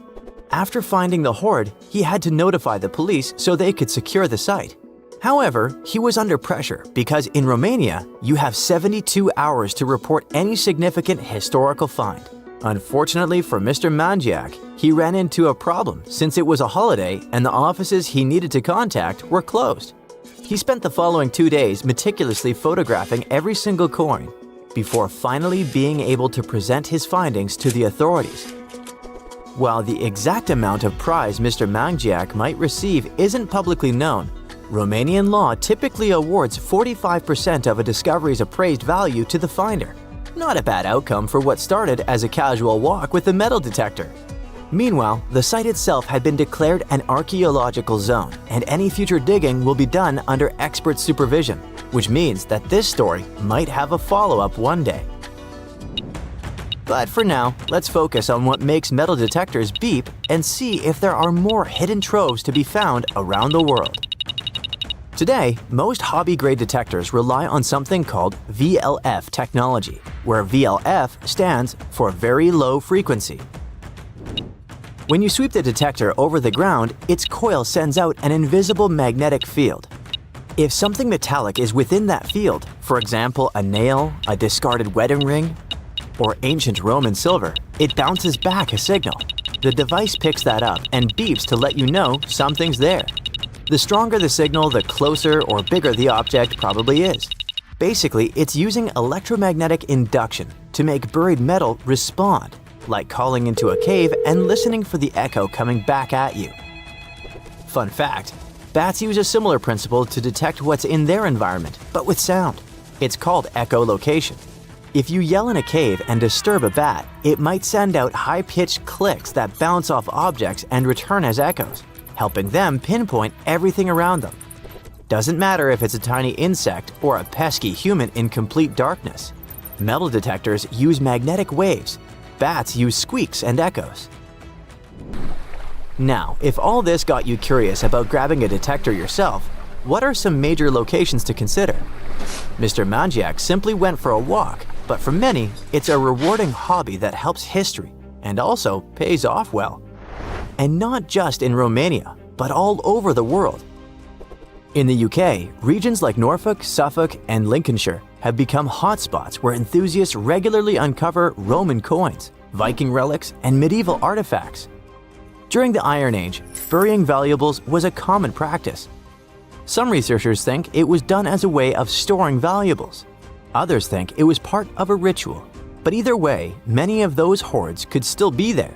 After finding the hoard, he had to notify the police so they could secure the site. However, he was under pressure because in Romania, you have 72 hours to report any significant historical find. Unfortunately for Mr. Mangiac, he ran into a problem since it was a holiday and the offices he needed to contact were closed. He spent the following 2 days meticulously photographing every single coin before finally being able to present his findings to the authorities. While the exact amount of prize Mr. Mangiac might receive isn't publicly known, Romanian law typically awards 45% of a discovery's appraised value to the finder. Not a bad outcome for what started as a casual walk with a metal detector. Meanwhile, the site itself had been declared an archaeological zone, and any future digging will be done under expert supervision, which means that this story might have a follow-up one day. But for now, let's focus on what makes metal detectors beep and see if there are more hidden troves to be found around the world. Today, most hobby-grade detectors rely on something called VLF technology, where VLF stands for very low frequency. When you sweep the detector over the ground, its coil sends out an invisible magnetic field. If something metallic is within that field, for example a nail, a discarded wedding ring, or ancient Roman silver, it bounces back a signal. The device picks that up and beeps to let you know something's there. The stronger the signal, the closer or bigger the object probably is. Basically, it's using electromagnetic induction to make buried metal respond, like calling into a cave and listening for the echo coming back at you. Fun fact, bats use a similar principle to detect what's in their environment, but with sound. It's called echolocation. If you yell in a cave and disturb a bat, it might send out high-pitched clicks that bounce off objects and return as echoes, helping them pinpoint everything around them. Doesn't matter if it's a tiny insect or a pesky human in complete darkness. Metal detectors use magnetic waves. Bats use squeaks and echoes. Now, if all this got you curious about grabbing a detector yourself, what are some major locations to consider? Mr. Mangiac simply went for a walk, but for many, it's a rewarding hobby that helps history and also pays off well. And not just in Romania, but all over the world. In the UK, regions like Norfolk, Suffolk, and Lincolnshire have become hotspots where enthusiasts regularly uncover Roman coins, Viking relics, and medieval artifacts. During the Iron Age, burying valuables was a common practice. Some researchers think it was done as a way of storing valuables. Others think it was part of a ritual. But either way, many of those hoards could still be there.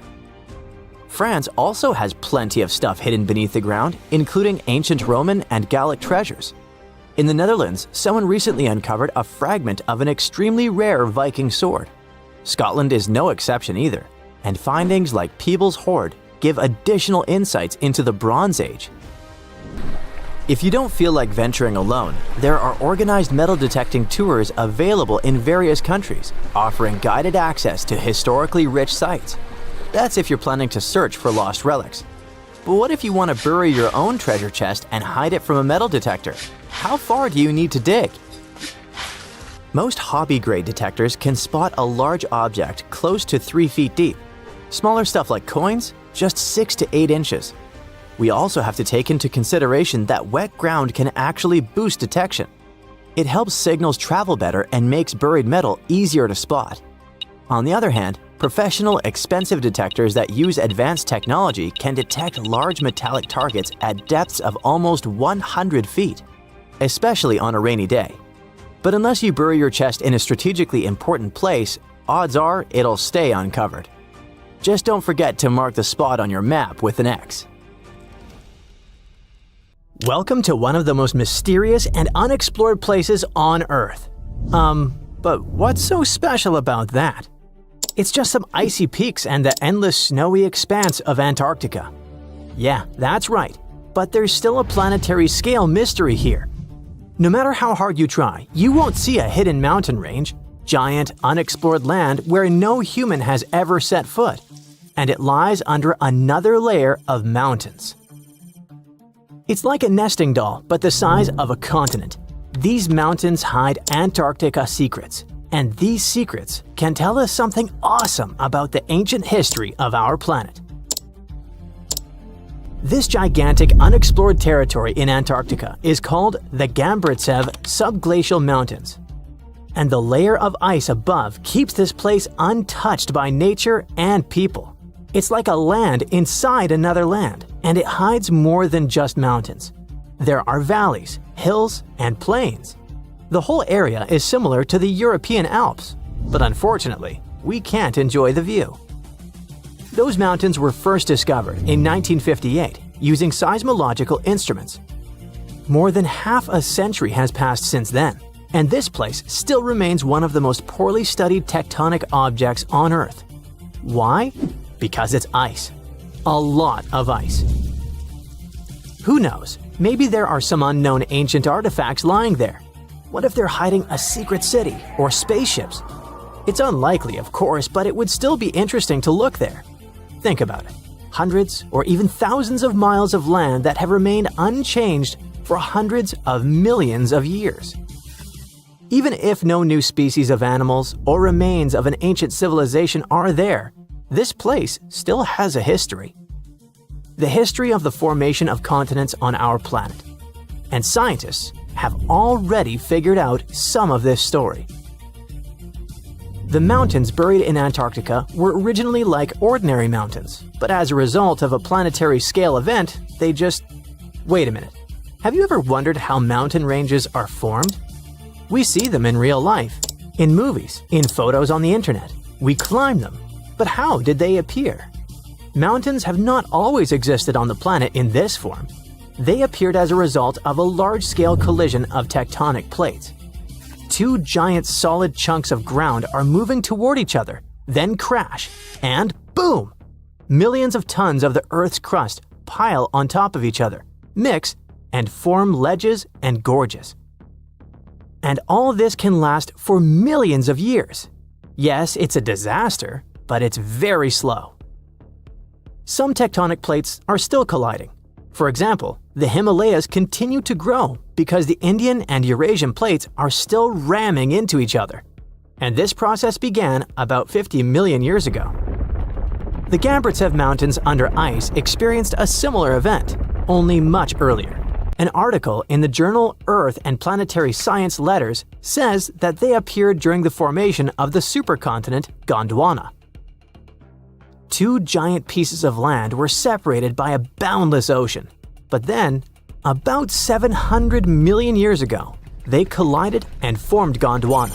France also has plenty of stuff hidden beneath the ground, including ancient Roman and Gallic treasures. In the Netherlands, someone recently uncovered a fragment of an extremely rare Viking sword. Scotland is no exception either, and findings like Peebles' hoard give additional insights into the Bronze Age. If you don't feel like venturing alone, there are organized metal detecting tours available in various countries, offering guided access to historically rich sites. That's if you're planning to search for lost relics. But what if you want to bury your own treasure chest and hide it from a metal detector? How far do you need to dig? Most hobby-grade detectors can spot a large object close to 3 feet deep. Smaller stuff like coins, just 6 to 8 inches. We also have to take into consideration that wet ground can actually boost detection. It helps signals travel better and makes buried metal easier to spot. On the other hand, professional, expensive detectors that use advanced technology can detect large metallic targets at depths of almost 100 feet, especially on a rainy day. But unless you bury your chest in a strategically important place, odds are it'll stay uncovered. Just don't forget to mark the spot on your map with an X. Welcome to one of the most mysterious and unexplored places on Earth. But what's so special about that? It's just some icy peaks and the endless snowy expanse of Antarctica. Yeah, that's right, but there's still a planetary scale mystery here. No matter how hard you try, you won't see a hidden mountain range, giant, unexplored land where no human has ever set foot, and it lies under another layer of mountains. It's like a nesting doll, but the size of a continent. These mountains hide Antarctica secrets, and these secrets can tell us something awesome about the ancient history of our planet. This gigantic unexplored territory in Antarctica is called the Gambritsev Subglacial Mountains. And the layer of ice above keeps this place untouched by nature and people. It's like a land inside another land, and it hides more than just mountains. There are valleys, hills, and plains. The whole area is similar to the European Alps, but unfortunately, we can't enjoy the view. Those mountains were first discovered in 1958 using seismological instruments. More than half a century has passed since then, and this place still remains one of the most poorly studied tectonic objects on Earth. Why? Because it's ice. A lot of ice. Who knows? Maybe there are some unknown ancient artifacts lying there. What if they're hiding a secret city or spaceships? It's unlikely, of course, but it would still be interesting to look there. Think about it. Hundreds or even thousands of miles of land that have remained unchanged for hundreds of millions of years. Even if no new species of animals or remains of an ancient civilization are there, this place still has a history. The history of the formation of continents on our planet. And scientists have already figured out some of this story. The mountains buried in Antarctica were originally like ordinary mountains, but as a result of a planetary scale event, they just… Wait a minute. Have you ever wondered how mountain ranges are formed? We see them in real life, in movies, in photos on the internet. We climb them. But how did they appear? Mountains have not always existed on the planet in this form. They appeared as a result of a large-scale collision of tectonic plates. Two giant solid chunks of ground are moving toward each other, then crash, and boom! Millions of tons of the Earth's crust pile on top of each other, mix, and form ledges and gorges. And all this can last for millions of years. Yes, it's a disaster, but it's very slow. Some tectonic plates are still colliding. For example, the Himalayas continue to grow because the Indian and Eurasian plates are still ramming into each other. And this process began about 50 million years ago. The Gambritsev Mountains under ice experienced a similar event, only much earlier. An article in the journal Earth and Planetary Science Letters says that they appeared during the formation of the supercontinent Gondwana. Two giant pieces of land were separated by a boundless ocean. But then, about 700 million years ago, they collided and formed Gondwana.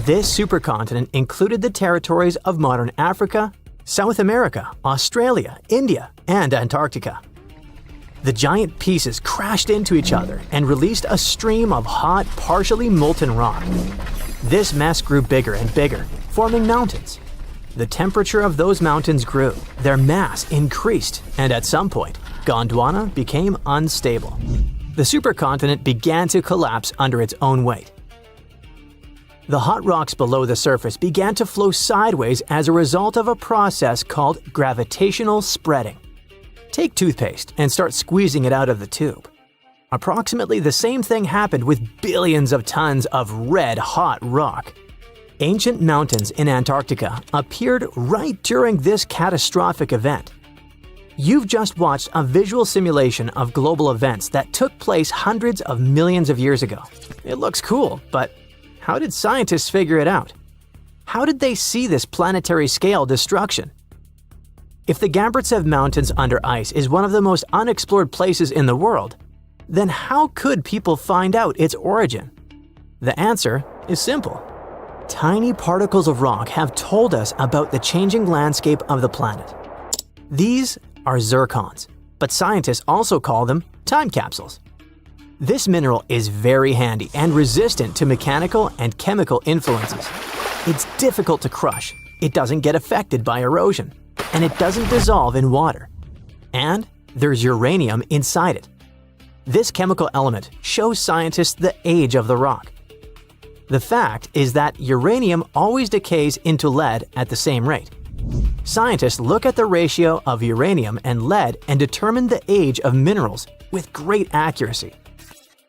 This supercontinent included the territories of modern Africa, South America, Australia, India, and Antarctica. The giant pieces crashed into each other and released a stream of hot, partially molten rock. This mess grew bigger and bigger, forming mountains. The temperature of those mountains grew, their mass increased, and at some point, Gondwana became unstable. the supercontinent began to collapse under its own weight. The hot rocks below the surface began to flow sideways as a result of a process called gravitational spreading. Take toothpaste and start squeezing it out of the tube. Approximately the same thing happened with billions of tons of red-hot rock. Ancient mountains in Antarctica appeared right during this catastrophic event. You've just watched a visual simulation of global events that took place hundreds of millions of years ago. It looks cool, but how did scientists figure it out? How did they see this planetary-scale destruction? If the Gambritsev Mountains under ice is one of the most unexplored places in the world, then how could people find out its origin? The answer is simple. Tiny particles of rock have told us about the changing landscape of the planet. These are zircons, but scientists also call them time capsules. This mineral is very handy and resistant to mechanical and chemical influences. It's difficult to crush, it doesn't get affected by erosion, and it doesn't dissolve in water. And there's uranium inside it. This chemical element shows scientists the age of the rock. The fact is that uranium always decays into lead at the same rate. Scientists look at the ratio of uranium and lead and determine the age of minerals with great accuracy.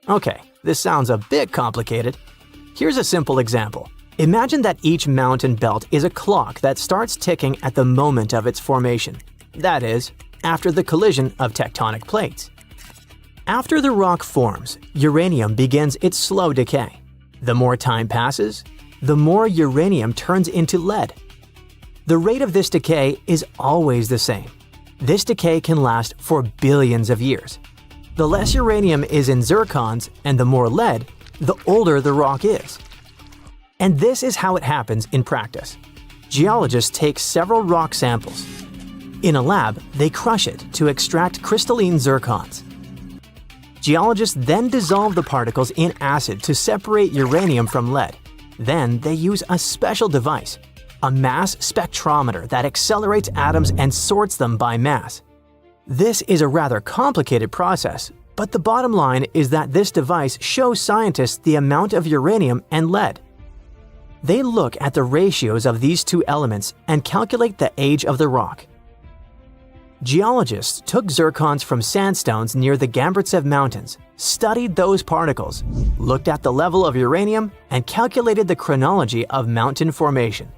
Okay, this sounds a bit complicated. Here's a simple example. Imagine that each mountain belt is a clock that starts ticking at the moment of its formation. That is, after the collision of tectonic plates. After the rock forms, uranium begins its slow decay. The more time passes, the more uranium turns into lead. The rate of this decay is always the same. This decay can last for billions of years. The less uranium is in zircons and the more lead, the older the rock is. And this is how it happens in practice. Geologists take several rock samples. In a lab, they crush it to extract crystalline zircons. Geologists then dissolve the particles in acid to separate uranium from lead. Then they use a special device, a mass spectrometer that accelerates atoms and sorts them by mass. This is a rather complicated process, but the bottom line is that this device shows scientists the amount of uranium and lead. They look at the ratios of these two elements and calculate the age of the rock. Geologists took zircons from sandstones near the Gambritsev Mountains, studied those particles, looked at the level of uranium, and calculated the chronology of mountain formation.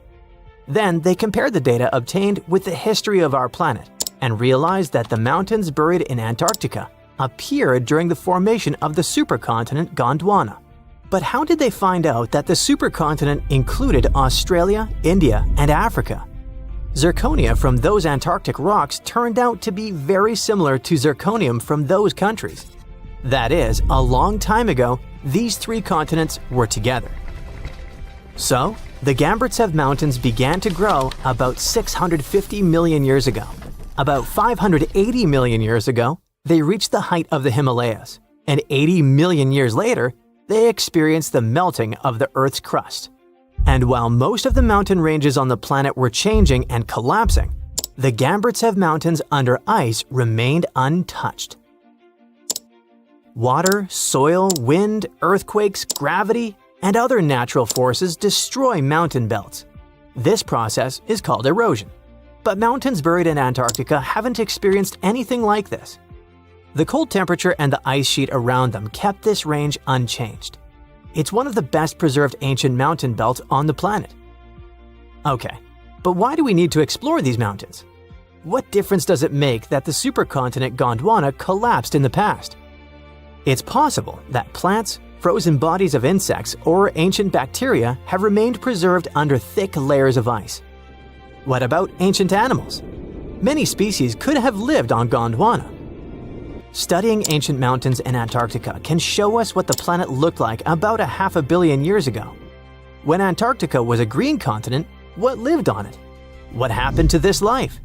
Then they compared the data obtained with the history of our planet and realized that the mountains buried in Antarctica appeared during the formation of the supercontinent Gondwana. But how did they find out that the supercontinent included Australia, India, and Africa? Zirconia from those Antarctic rocks turned out to be very similar to zirconium from those countries. That is, a long time ago, these three continents were together. So, the Gambritsev Mountains began to grow about 650 million years ago. About 580 million years ago, they reached the height of the Himalayas, and 80 million years later, they experienced the melting of the Earth's crust. And while most of the mountain ranges on the planet were changing and collapsing, the Gambritsev Mountains under ice remained untouched. Water, soil, wind, earthquakes, gravity, and other natural forces destroy mountain belts. This process is called erosion. But mountains buried in Antarctica haven't experienced anything like this. The cold temperature and the ice sheet around them kept this range unchanged. It's one of the best preserved ancient mountain belts on the planet. Okay, but why do we need to explore these mountains? What difference does it make that the supercontinent Gondwana collapsed in the past? It's possible that plants, frozen bodies of insects, or ancient bacteria have remained preserved under thick layers of ice. What about ancient animals? Many species could have lived on Gondwana. Studying ancient mountains in Antarctica can show us what the planet looked like about 500 million years ago. When Antarctica was a green continent, what lived on it? What happened to this life?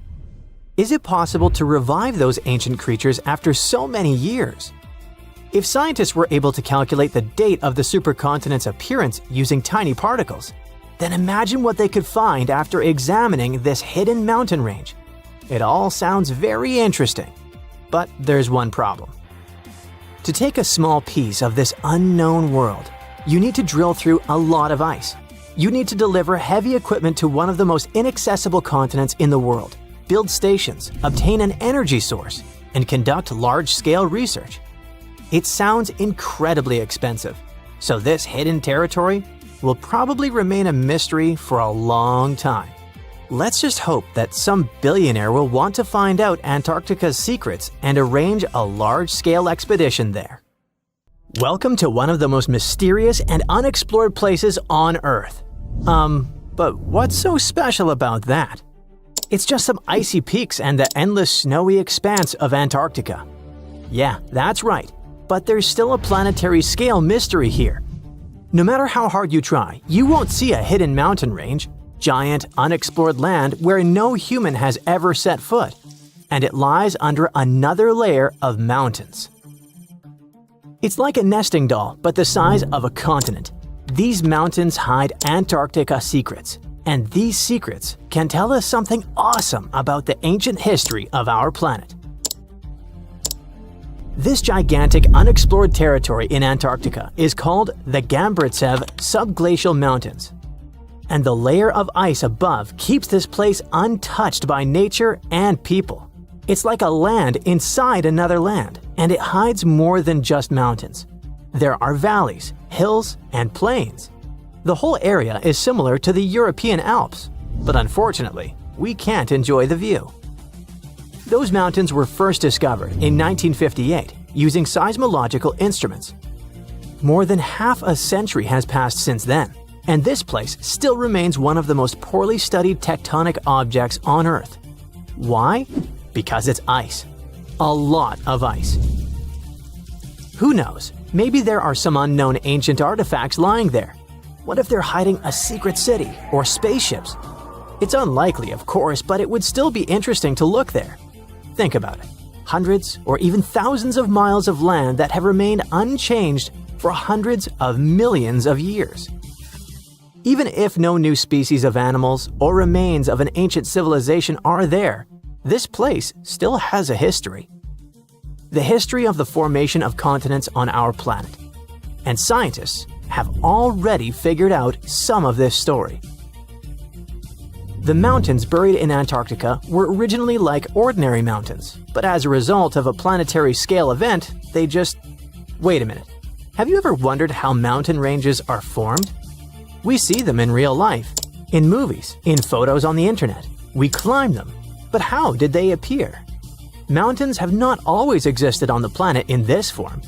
Is it possible to revive those ancient creatures after so many years? If scientists were able to calculate the date of the supercontinent's appearance using tiny particles, then imagine what they could find after examining this hidden mountain range. It all sounds very interesting. But there's one problem. To take a small piece of this unknown world, you need to drill through a lot of ice. You need to deliver heavy equipment to one of the most inaccessible continents in the world, build stations, obtain an energy source, and conduct large-scale research. It sounds incredibly expensive, so this hidden territory will probably remain a mystery for a long time. Let's just hope that some billionaire will want to find out Antarctica's secrets and arrange a large-scale expedition there. Welcome to one of the most mysterious and unexplored places on Earth. But what's so special about that? It's just some icy peaks and the endless snowy expanse of Antarctica. Yeah, that's right, but there's still a planetary scale mystery here. No matter how hard you try, you won't see a hidden mountain range, giant, unexplored land where no human has ever set foot, and it lies under another layer of mountains. It's like a nesting doll, but the size of a continent. These mountains hide Antarctica secrets, and these secrets can tell us something awesome about the ancient history of our planet. This gigantic unexplored territory in Antarctica is called the Gambritsev Subglacial Mountains. And the layer of ice above keeps this place untouched by nature and people. It's like a land inside another land, and it hides more than just mountains. There are valleys, hills, and plains. The whole area is similar to the European Alps, but unfortunately, we can't enjoy the view. Those mountains were first discovered in 1958 using seismological instruments. More than half a century has passed since then, and this place still remains one of the most poorly studied tectonic objects on Earth. Why? Because it's ice. A lot of ice. Who knows? Maybe there are some unknown ancient artifacts lying there. What if they're hiding a secret city or spaceships? It's unlikely, of course, but it would still be interesting to look there. Think about it. Hundreds or even thousands of miles of land that have remained unchanged for hundreds of millions of years. Even if no new species of animals or remains of an ancient civilization are there, this place still has a history. The history of the formation of continents on our planet. And scientists have already figured out some of this story. The mountains buried in Antarctica were originally like ordinary mountains, but as a result of a planetary scale event, they just… Wait a minute. Have you ever wondered how mountain ranges are formed? We see them in real life, in movies, in photos on the internet. We climb them. But how did they appear? Mountains have not always existed on the planet in this form.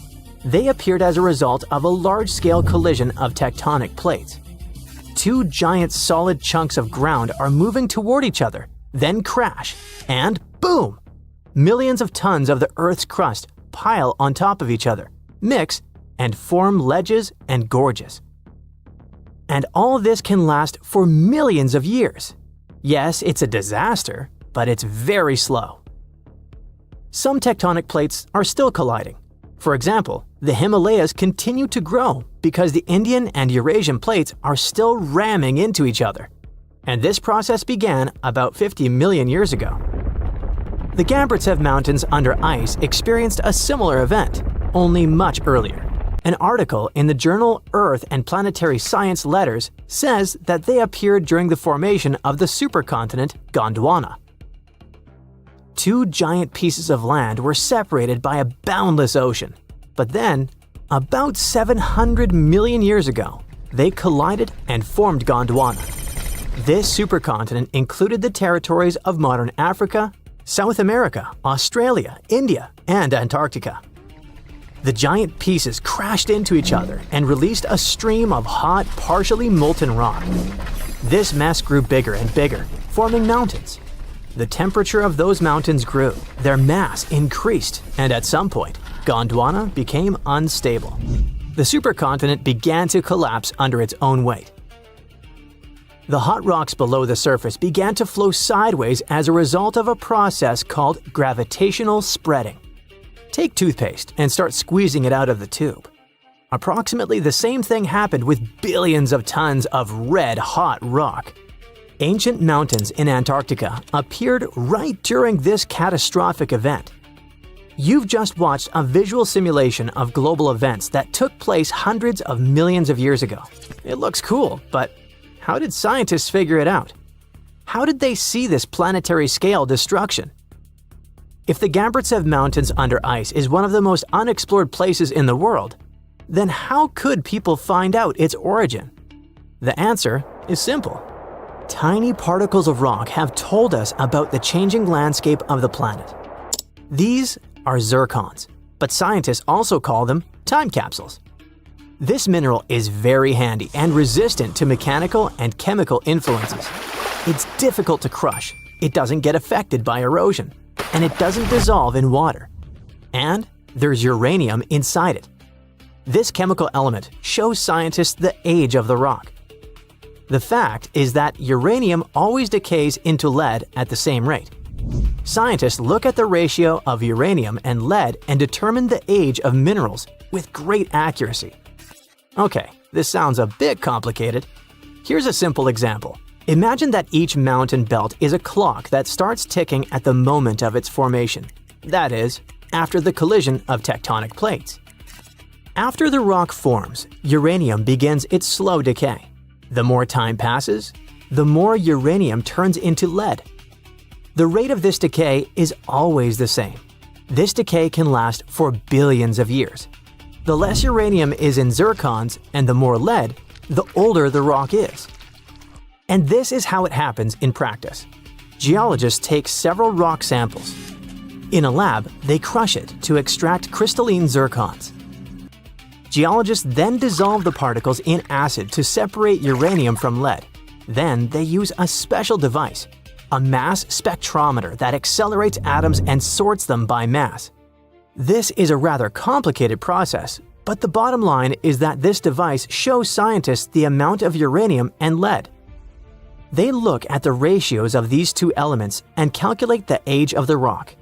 They appeared as a result of a large-scale collision of tectonic plates. Two giant solid chunks of ground are moving toward each other, then crash, and boom! Millions of tons of the Earth's crust pile on top of each other, mix, and form ledges and gorges. And all this can last for millions of years. Yes, it's a disaster, but it's very slow. Some tectonic plates are still colliding. For example, the Himalayas continue to grow because the Indian and Eurasian plates are still ramming into each other. And this process began about 50 million years ago. The Gambritsev Mountains under ice experienced a similar event, only much earlier. An article in the journal Earth and Planetary Science Letters says that they appeared during the formation of the supercontinent Gondwana. Two giant pieces of land were separated by a boundless ocean. But then, about 700 million years ago, they collided and formed Gondwana. This supercontinent included the territories of modern Africa, South America, Australia, India, and Antarctica. The giant pieces crashed into each other and released a stream of hot, partially molten rock. This mess grew bigger and bigger, forming mountains. The temperature of those mountains grew, their mass increased, and at some point, Gondwana became unstable. The supercontinent began to collapse under its own weight. The hot rocks below the surface began to flow sideways as a result of a process called gravitational spreading. Take toothpaste and start squeezing it out of the tube. Approximately the same thing happened with billions of tons of red-hot rock. Ancient mountains in Antarctica appeared right during this catastrophic event. You've just watched a visual simulation of global events that took place hundreds of millions of years ago. It looks cool, but how did scientists figure it out? How did they see this planetary scale destruction? If the Gambritsev Mountains under ice is one of the most unexplored places in the world, then how could people find out its origin? The answer is simple. Tiny particles of rock have told us about the changing landscape of the planet. These are zircons, but scientists also call them time capsules. This mineral is very handy and resistant to mechanical and chemical influences. It's difficult to crush, it doesn't get affected by erosion, and it doesn't dissolve in water. And there's uranium inside it. This chemical element shows scientists the age of the rock. The fact is that uranium always decays into lead at the same rate. Scientists look at the ratio of uranium and lead and determine the age of minerals with great accuracy. Okay, this sounds a bit complicated. Here's a simple example. Imagine that each mountain belt is a clock that starts ticking at the moment of its formation. That is, after the collision of tectonic plates. After the rock forms, uranium begins its slow decay. The more time passes, the more uranium turns into lead. The rate of this decay is always the same. This decay can last for billions of years. The less uranium is in zircons and the more lead, the older the rock is. And this is how it happens in practice. Geologists take several rock samples. In a lab, they crush it to extract crystalline zircons. Geologists then dissolve the particles in acid to separate uranium from lead. Then they use a special device, a mass spectrometer that accelerates atoms and sorts them by mass. This is a rather complicated process, but the bottom line is that this device shows scientists the amount of uranium and lead. They look at the ratios of these two elements and calculate the age of the rock.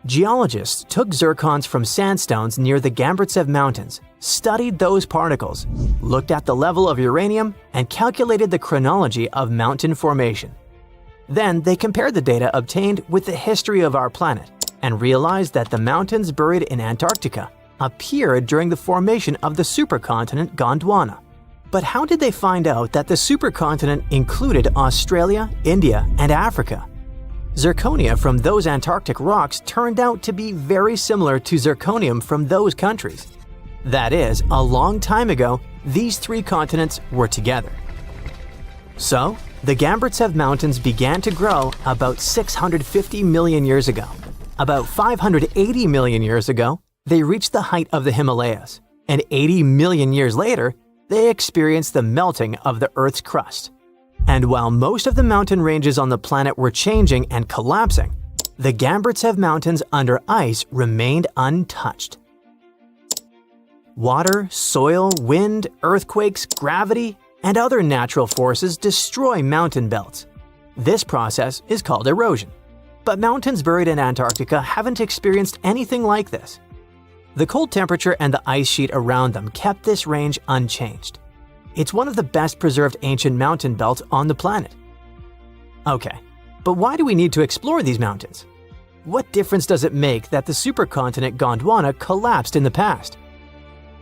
Geologists took zircons from sandstones near the Gambritsev Mountains, studied those particles, looked at the level of uranium, and calculated the chronology of mountain formation. Then they compared the data obtained with the history of our planet and realized that the mountains buried in Antarctica appeared during the formation of the supercontinent Gondwana. But how did they find out that the supercontinent included Australia, India, and Africa? Zirconia from those Antarctic rocks turned out to be very similar to zirconium from those countries. That is, a long time ago, these three continents were together. So, the Gambritsev Mountains began to grow about 650 million years ago. About 580 million years ago, they reached the height of the Himalayas, and 80 million years later, they experienced the melting of the Earth's crust. And while most of the mountain ranges on the planet were changing and collapsing, the Gambritsev Mountains under ice remained untouched. Water, soil, wind, earthquakes, gravity, and other natural forces destroy mountain belts. This process is called erosion. But mountains buried in Antarctica haven't experienced anything like this. The cold temperature and the ice sheet around them kept this range unchanged. It's one of the best preserved ancient mountain belts on the planet. Okay, but why do we need to explore these mountains? What difference does it make that the supercontinent Gondwana collapsed in the past?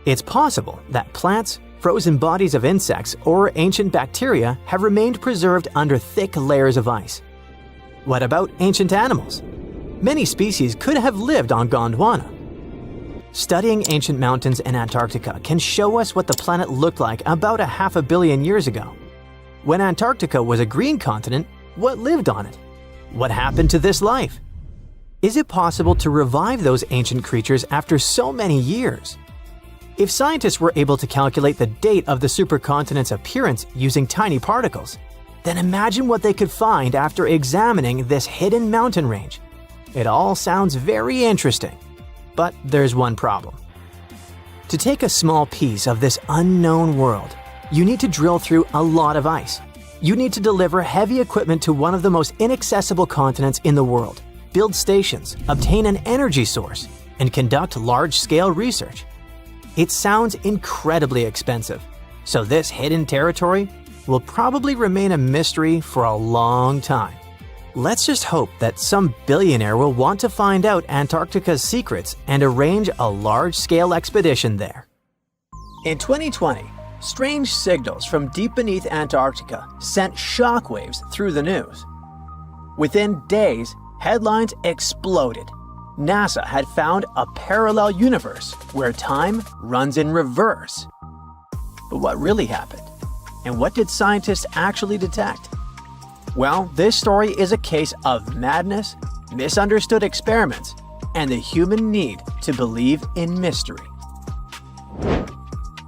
It's possible that plants, frozen bodies of insects, or ancient bacteria have remained preserved under thick layers of ice. What about ancient animals? Many species could have lived on Gondwana. Studying ancient mountains in Antarctica can show us what the planet looked like about 500 million years ago. When Antarctica was a green continent, what lived on it? What happened to this life? Is it possible to revive those ancient creatures after so many years? If scientists were able to calculate the date of the supercontinent's appearance using tiny particles, then imagine what they could find after examining this hidden mountain range. It all sounds very interesting. But there's one problem. To take a small piece of this unknown world, you need to drill through a lot of ice. You need to deliver heavy equipment to one of the most inaccessible continents in the world, build stations, obtain an energy source, and conduct large-scale research. It sounds incredibly expensive, so this hidden territory will probably remain a mystery for a long time. Let's just hope that some billionaire will want to find out Antarctica's secrets and arrange a large-scale expedition there. In 2020, strange signals from deep beneath Antarctica sent shockwaves through the news. Within days, headlines exploded. NASA had found a parallel universe where time runs in reverse. But what really happened? And what did scientists actually detect? Well, this story is a case of madness, misunderstood experiments, and the human need to believe in mystery.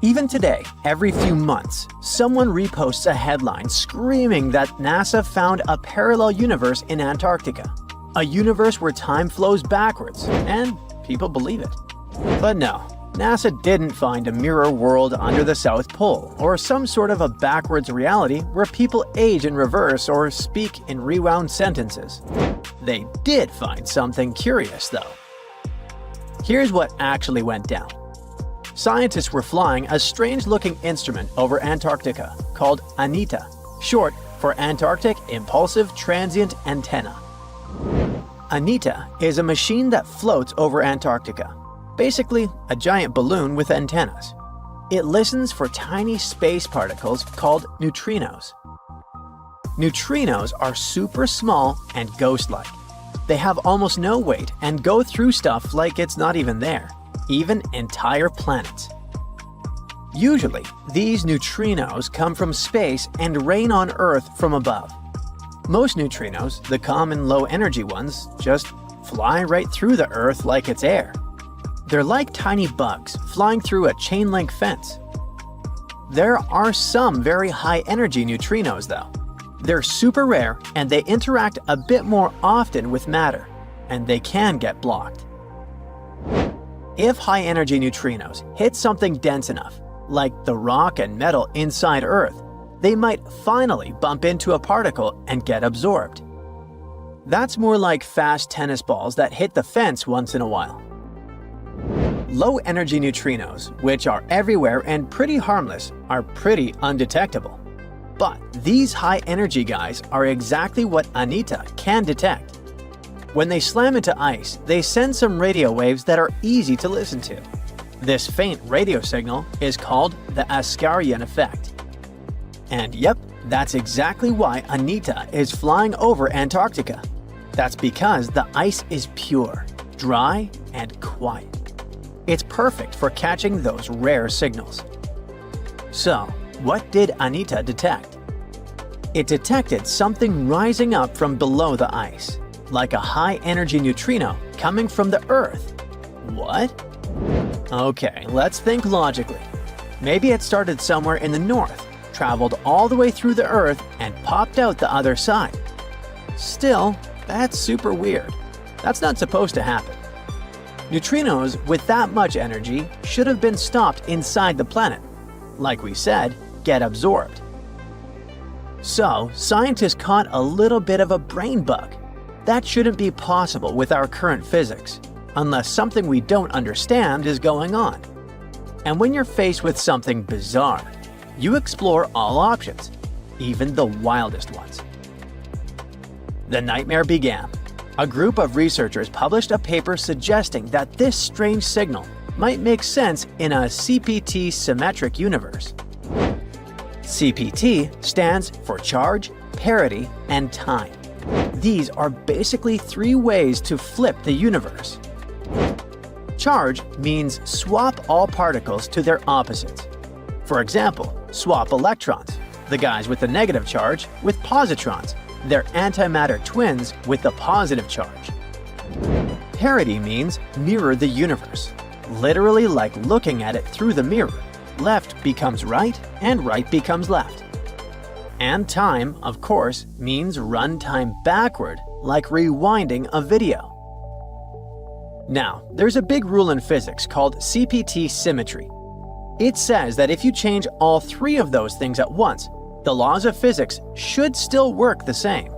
Even today, every few months, someone reposts a headline screaming that NASA found a parallel universe in Antarctica. A universe where time flows backwards, and people believe it. But no, NASA didn't find a mirror world under the South Pole, or some sort of a backwards reality where people age in reverse or speak in rewound sentences. They did find something curious, though. Here's what actually went down. Scientists were flying a strange-looking instrument over Antarctica called ANITA, short for Antarctic Impulsive Transient Antenna. ANITA is a machine that floats over Antarctica, basically a giant balloon with antennas. It listens for tiny space particles called neutrinos. Neutrinos are super small and ghost-like. They have almost no weight and go through stuff like it's not even there, even entire planets. Usually, these neutrinos come from space and rain on Earth from above. Most neutrinos, the common low-energy ones, just fly right through the Earth like it's air. They're like tiny bugs flying through a chain-link fence. There are some very high-energy neutrinos, though. They're super rare and they interact a bit more often with matter, and they can get blocked. If high-energy neutrinos hit something dense enough, like the rock and metal inside Earth, they might finally bump into a particle and get absorbed. That's more like fast tennis balls that hit the fence once in a while. Low-energy neutrinos, which are everywhere and pretty harmless, are pretty undetectable. But these high-energy guys are exactly what ANITA can detect. When they slam into ice, they send some radio waves that are easy to listen to. This faint radio signal is called the Askaryan effect. And yep, that's exactly why ANITA is flying over Antarctica. That's because the ice is pure, dry, and quiet. It's perfect for catching those rare signals. So, what did ANITA detect? It detected something rising up from below the ice, like a high-energy neutrino coming from the Earth. What? Okay, let's think logically. Maybe it started somewhere in the north, traveled all the way through the Earth, and popped out the other side. Still, that's super weird. That's not supposed to happen. Neutrinos with that much energy should have been stopped inside the planet. Like we said, get absorbed. So, scientists caught a little bit of a brain bug. That shouldn't be possible with our current physics, unless something we don't understand is going on. And when you're faced with something bizarre, you explore all options, even the wildest ones. The nightmare began. A group of researchers published a paper suggesting that this strange signal might make sense in a CPT symmetric universe. CPT stands for charge, parity, and time. These are basically three ways to flip the universe. Charge means swap all particles to their opposites. For example, swap electrons, the guys with the negative charge, with positrons, their antimatter twins with the positive charge. Parity means mirror the universe, literally like looking at it through the mirror. Left becomes right and right becomes left. And time, of course, means run time backward, like rewinding a video. Now, there's a big rule in physics called CPT symmetry. It says that if you change all three of those things at once, the laws of physics should still work the same.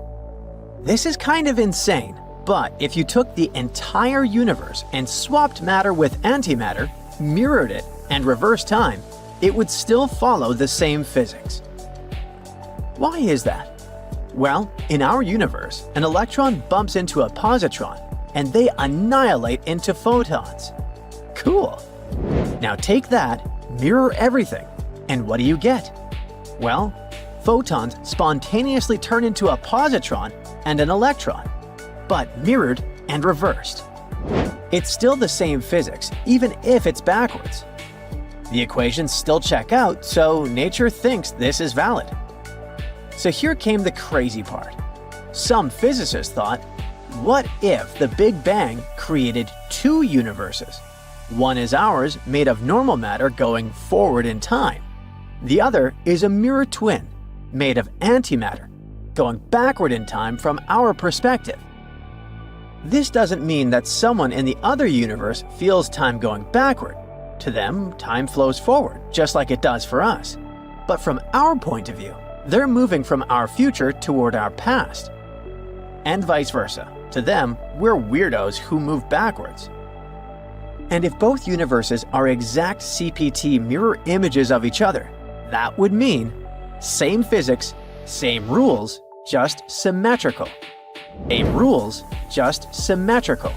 This is kind of insane, but if you took the entire universe and swapped matter with antimatter, mirrored it, and reversed time, it would still follow the same physics. Why is that? Well, in our universe, an electron bumps into a positron, and they annihilate into photons. Cool. Now take that, mirror everything, and what do you get? Well, photons spontaneously turn into a positron and an electron, but mirrored and reversed. It's still the same physics, even if it's backwards. The equations still check out, so nature thinks this is valid. So here came the crazy part. Some physicists thought, what if the Big Bang created two universes? One is ours, made of normal matter going forward in time. The other is a mirror twin, made of antimatter, going backward in time from our perspective. This doesn't mean that someone in the other universe feels time going backward. To them, time flows forward, just like it does for us. But from our point of view, they're moving from our future toward our past. And vice versa. To them, we're weirdos who move backwards. And if both universes are exact CPT mirror images of each other, that would mean same physics, same rules, just symmetrical. Same rules, just symmetrical.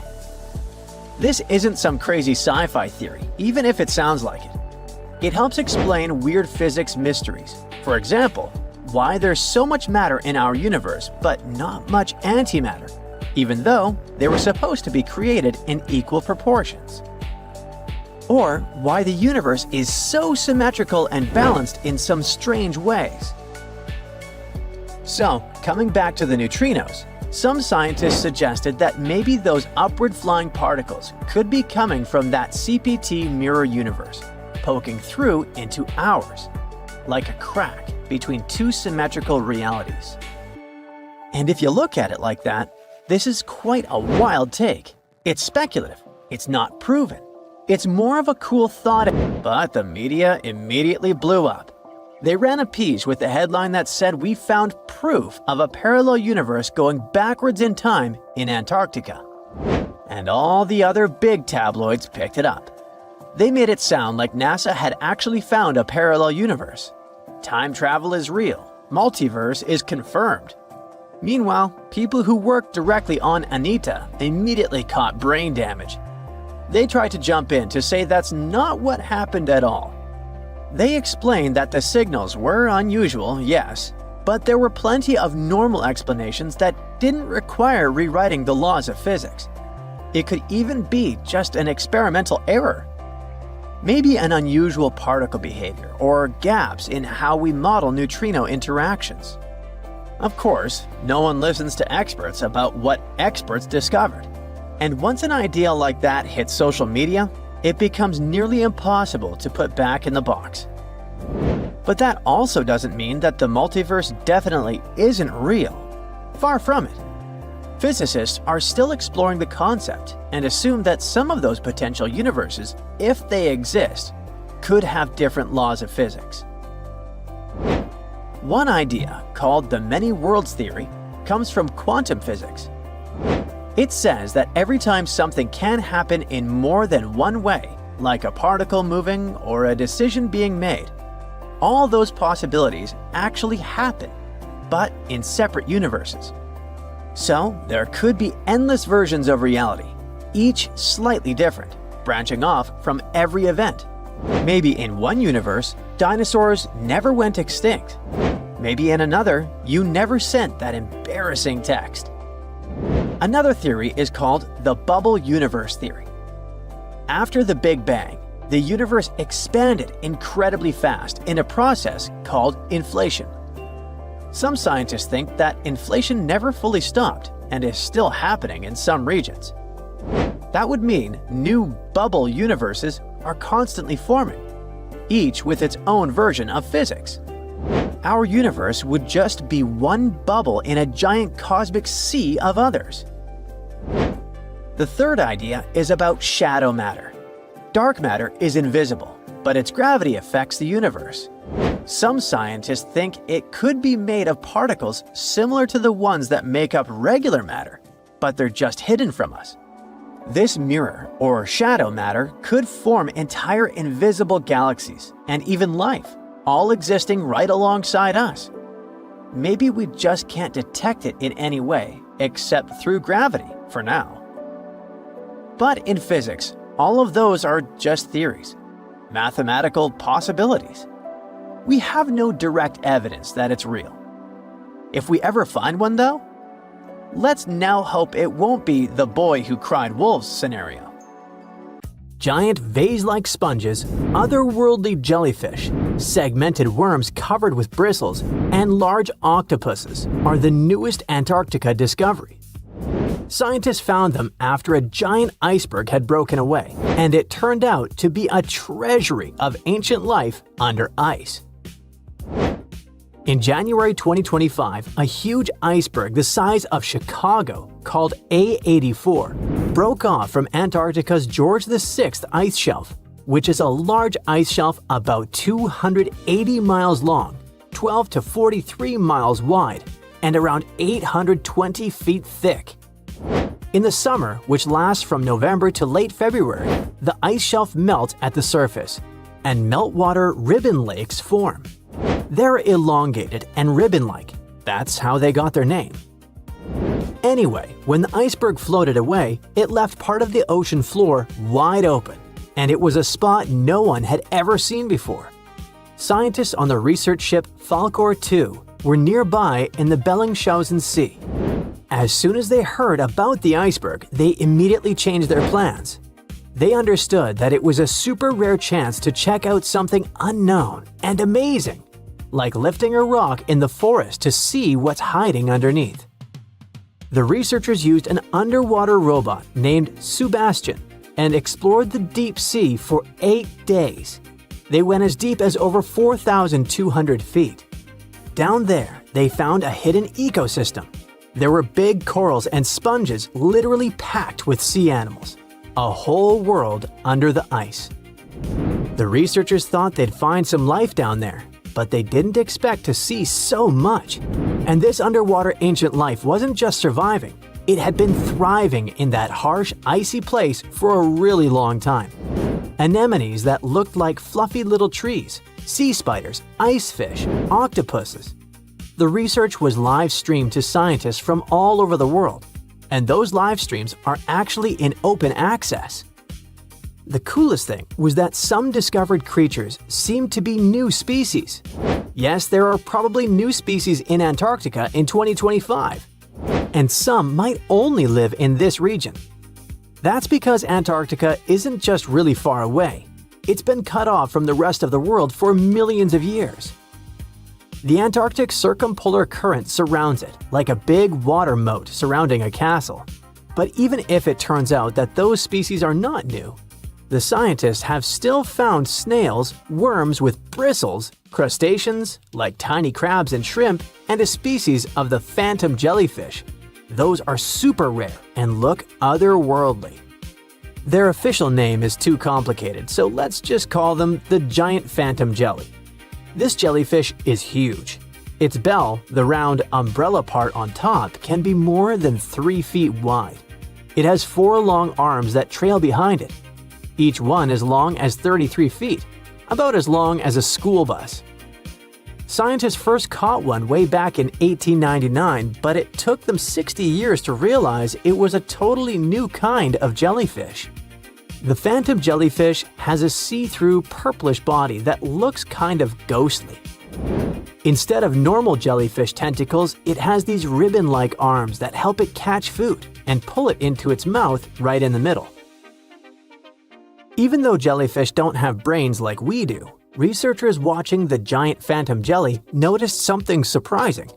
This isn't some crazy sci-fi theory, even if it sounds like it. It helps explain weird physics mysteries. For example, why there's so much matter in our universe but not much antimatter, even though they were supposed to be created in equal proportions. Or why the universe is so symmetrical and balanced in some strange ways. So, coming back to the neutrinos, some scientists suggested that maybe those upward flying particles could be coming from that CPT mirror universe, poking through into ours, like a crack between two symmetrical realities. And if you look at it like that, this is quite a wild take. It's speculative, it's not proven. It's more of a cool thought, but the media immediately blew up. They ran a piece with the headline that said we found proof of a parallel universe going backwards in time in Antarctica. And all the other big tabloids picked it up. They made it sound like NASA had actually found a parallel universe. Time travel is real. Multiverse is confirmed. Meanwhile, people who worked directly on Anita immediately caught brain damage. They tried to jump in to say that's not what happened at all. They explained that the signals were unusual, yes, but there were plenty of normal explanations that didn't require rewriting the laws of physics. It could even be just an experimental error. Maybe an unusual particle behavior or gaps in how we model neutrino interactions. Of course, no one listens to experts about what experts discovered. And once an idea like that hits social media, it becomes nearly impossible to put back in the box. But that also doesn't mean that the multiverse definitely isn't real. Far from it. Physicists are still exploring the concept and assume that some of those potential universes, if they exist, could have different laws of physics. One idea, called the many worlds theory, comes from quantum physics. It says that every time something can happen in more than one way, like a particle moving or a decision being made, all those possibilities actually happen, but in separate universes. So there could be endless versions of reality, each slightly different, branching off from every event. Maybe in one universe, dinosaurs never went extinct. Maybe in another, you never sent that embarrassing text. Another theory is called the bubble universe theory. After the Big Bang, the universe expanded incredibly fast in a process called inflation. Some scientists think that inflation never fully stopped and is still happening in some regions. That would mean new bubble universes are constantly forming, each with its own version of physics. Our universe would just be one bubble in a giant cosmic sea of others. The third idea is about shadow matter. Dark matter is invisible, but its gravity affects the universe. Some scientists think it could be made of particles similar to the ones that make up regular matter, but they're just hidden from us. This mirror, or shadow matter, could form entire invisible galaxies and even life, all existing right alongside us. maybe we just can't detect it in any way except through gravity for now. But in physics, all of those are just theories, mathematical possibilities. We have no direct evidence that it's real. If we ever find one though, let's now hope it won't be the boy who cried wolves scenario. Giant vase-like sponges, otherworldly jellyfish, segmented worms covered with bristles, and large octopuses are the newest Antarctica discovery. Scientists found them after a giant iceberg had broken away, and it turned out to be a treasury of ancient life under ice. In January 2025, a huge iceberg the size of Chicago, called A84, broke off from Antarctica's George VI ice shelf, which is a large ice shelf about 280 miles long, 12 to 43 miles wide, and around 820 feet thick. In the summer, which lasts from November to late February, the ice shelf melts at the surface, and meltwater ribbon lakes form. They're elongated and ribbon-like. That's how they got their name. Anyway, when the iceberg floated away, it left part of the ocean floor wide open, and it was a spot no one had ever seen before. Scientists on the research ship Falkor 2 were nearby in the Bellingshausen Sea. As soon as they heard about the iceberg, they immediately changed their plans. They understood that it was a super rare chance to check out something unknown and amazing, like lifting a rock in the forest to see what's hiding underneath. The researchers used an underwater robot named Sebastian and explored the deep sea for 8 days. They went as deep as over 4,200 feet. Down there, they found a hidden ecosystem. There were big corals and sponges literally packed with sea animals. A whole world under the ice. The researchers thought they'd find some life down there, but they didn't expect to see so much. And this underwater ancient life wasn't just surviving, it had been thriving in that harsh, icy place for a really long time. Anemones that looked like fluffy little trees, sea spiders, ice fish, octopuses. The research was live streamed to scientists from all over the world, and those live streams are actually in open access. The coolest thing was that some discovered creatures seemed to be new species. Yes, there are probably new species in Antarctica in 2025, and some might only live in this region. That's because Antarctica isn't just really far away. It's been cut off from the rest of the world for millions of years. The Antarctic circumpolar current surrounds it, like a big water moat surrounding a castle. But even if it turns out that those species are not new, the scientists have still found snails, worms with bristles, crustaceans, like tiny crabs and shrimp, and a species of the phantom jellyfish. Those are super rare and look otherworldly. Their official name is too complicated, so let's just call them the giant phantom jelly. This jellyfish is huge. Its bell, the round umbrella part on top, can be more than 3 feet wide. It has 4 long arms that trail behind it. Each one as long as 33 feet, about as long as a school bus. Scientists first caught one way back in 1899, but it took them 60 years to realize it was a totally new kind of jellyfish. The phantom jellyfish has a see-through purplish body that looks kind of ghostly. Instead of normal jellyfish tentacles, it has these ribbon-like arms that help it catch food and pull it into its mouth right in the middle. Even though jellyfish don't have brains like we do, researchers watching the giant phantom jelly noticed something surprising.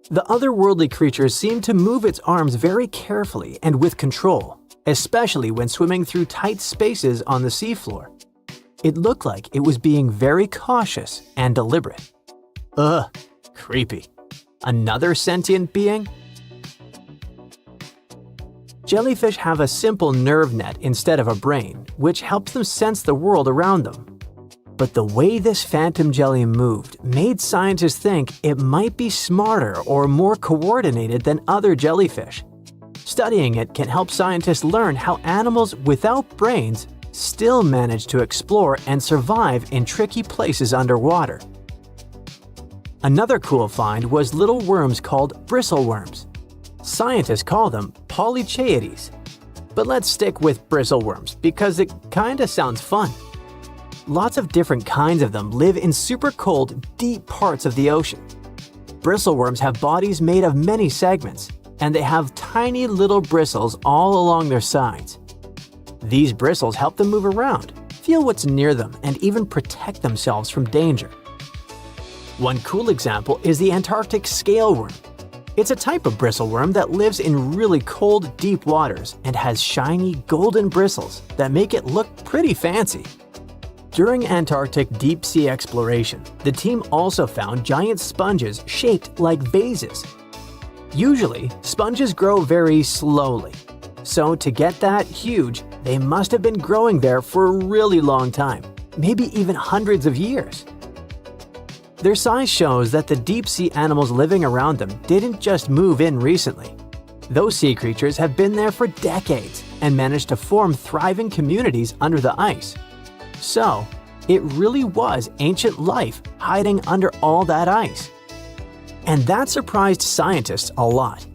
The otherworldly creature seemed to move its arms very carefully and with control, especially when swimming through tight spaces on the seafloor. It looked like it was being very cautious and deliberate. Ugh, creepy. Another sentient being? Jellyfish have a simple nerve net instead of a brain, which helps them sense the world around them. But the way this phantom jelly moved made scientists think it might be smarter or more coordinated than other jellyfish. Studying it can help scientists learn how animals without brains still manage to explore and survive in tricky places underwater. Another cool find was little worms called bristleworms. Scientists call them polychaetes. But let's stick with bristleworms because it kinda sounds fun. Lots of different kinds of them live in super cold, deep parts of the ocean. Bristleworms have bodies made of many segments, and they have tiny little bristles all along their sides. These bristles help them move around, feel what's near them, and even protect themselves from danger. One cool example is the Antarctic scaleworm. It's a type of bristleworm that lives in really cold, deep waters and has shiny, golden bristles that make it look pretty fancy. During Antarctic deep-sea exploration, the team also found giant sponges shaped like vases. Usually, sponges grow very slowly. So to get that huge, they must have been growing there for a really long time, maybe even hundreds of years. Their size shows that the deep-sea animals living around them didn't just move in recently. Those sea creatures have been there for decades and managed to form thriving communities under the ice. So, it really was ancient life hiding under all that ice. And that surprised scientists a lot.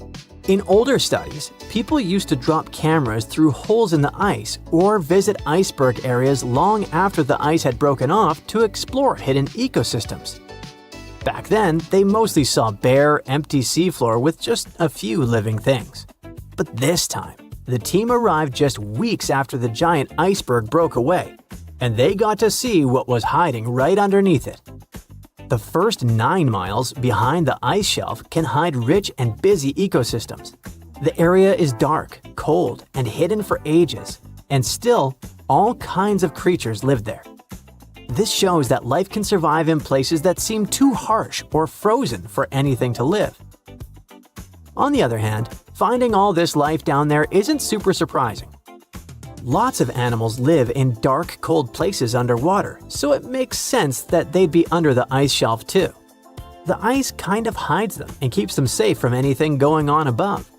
In older studies, people used to drop cameras through holes in the ice or visit iceberg areas long after the ice had broken off to explore hidden ecosystems. Back then, they mostly saw bare, empty seafloor with just a few living things. But this time, the team arrived just weeks after the giant iceberg broke away, and they got to see what was hiding right underneath it. The first 9 miles behind the ice shelf can hide rich and busy ecosystems. The area is dark, cold, and hidden for ages, and still, all kinds of creatures live there. This shows that life can survive in places that seem too harsh or frozen for anything to live. On the other hand, finding all this life down there isn't super surprising. Lots of animals live in dark, cold places underwater, so it makes sense that they'd be under the ice shelf too. The ice kind of hides them and keeps them safe from anything going on above.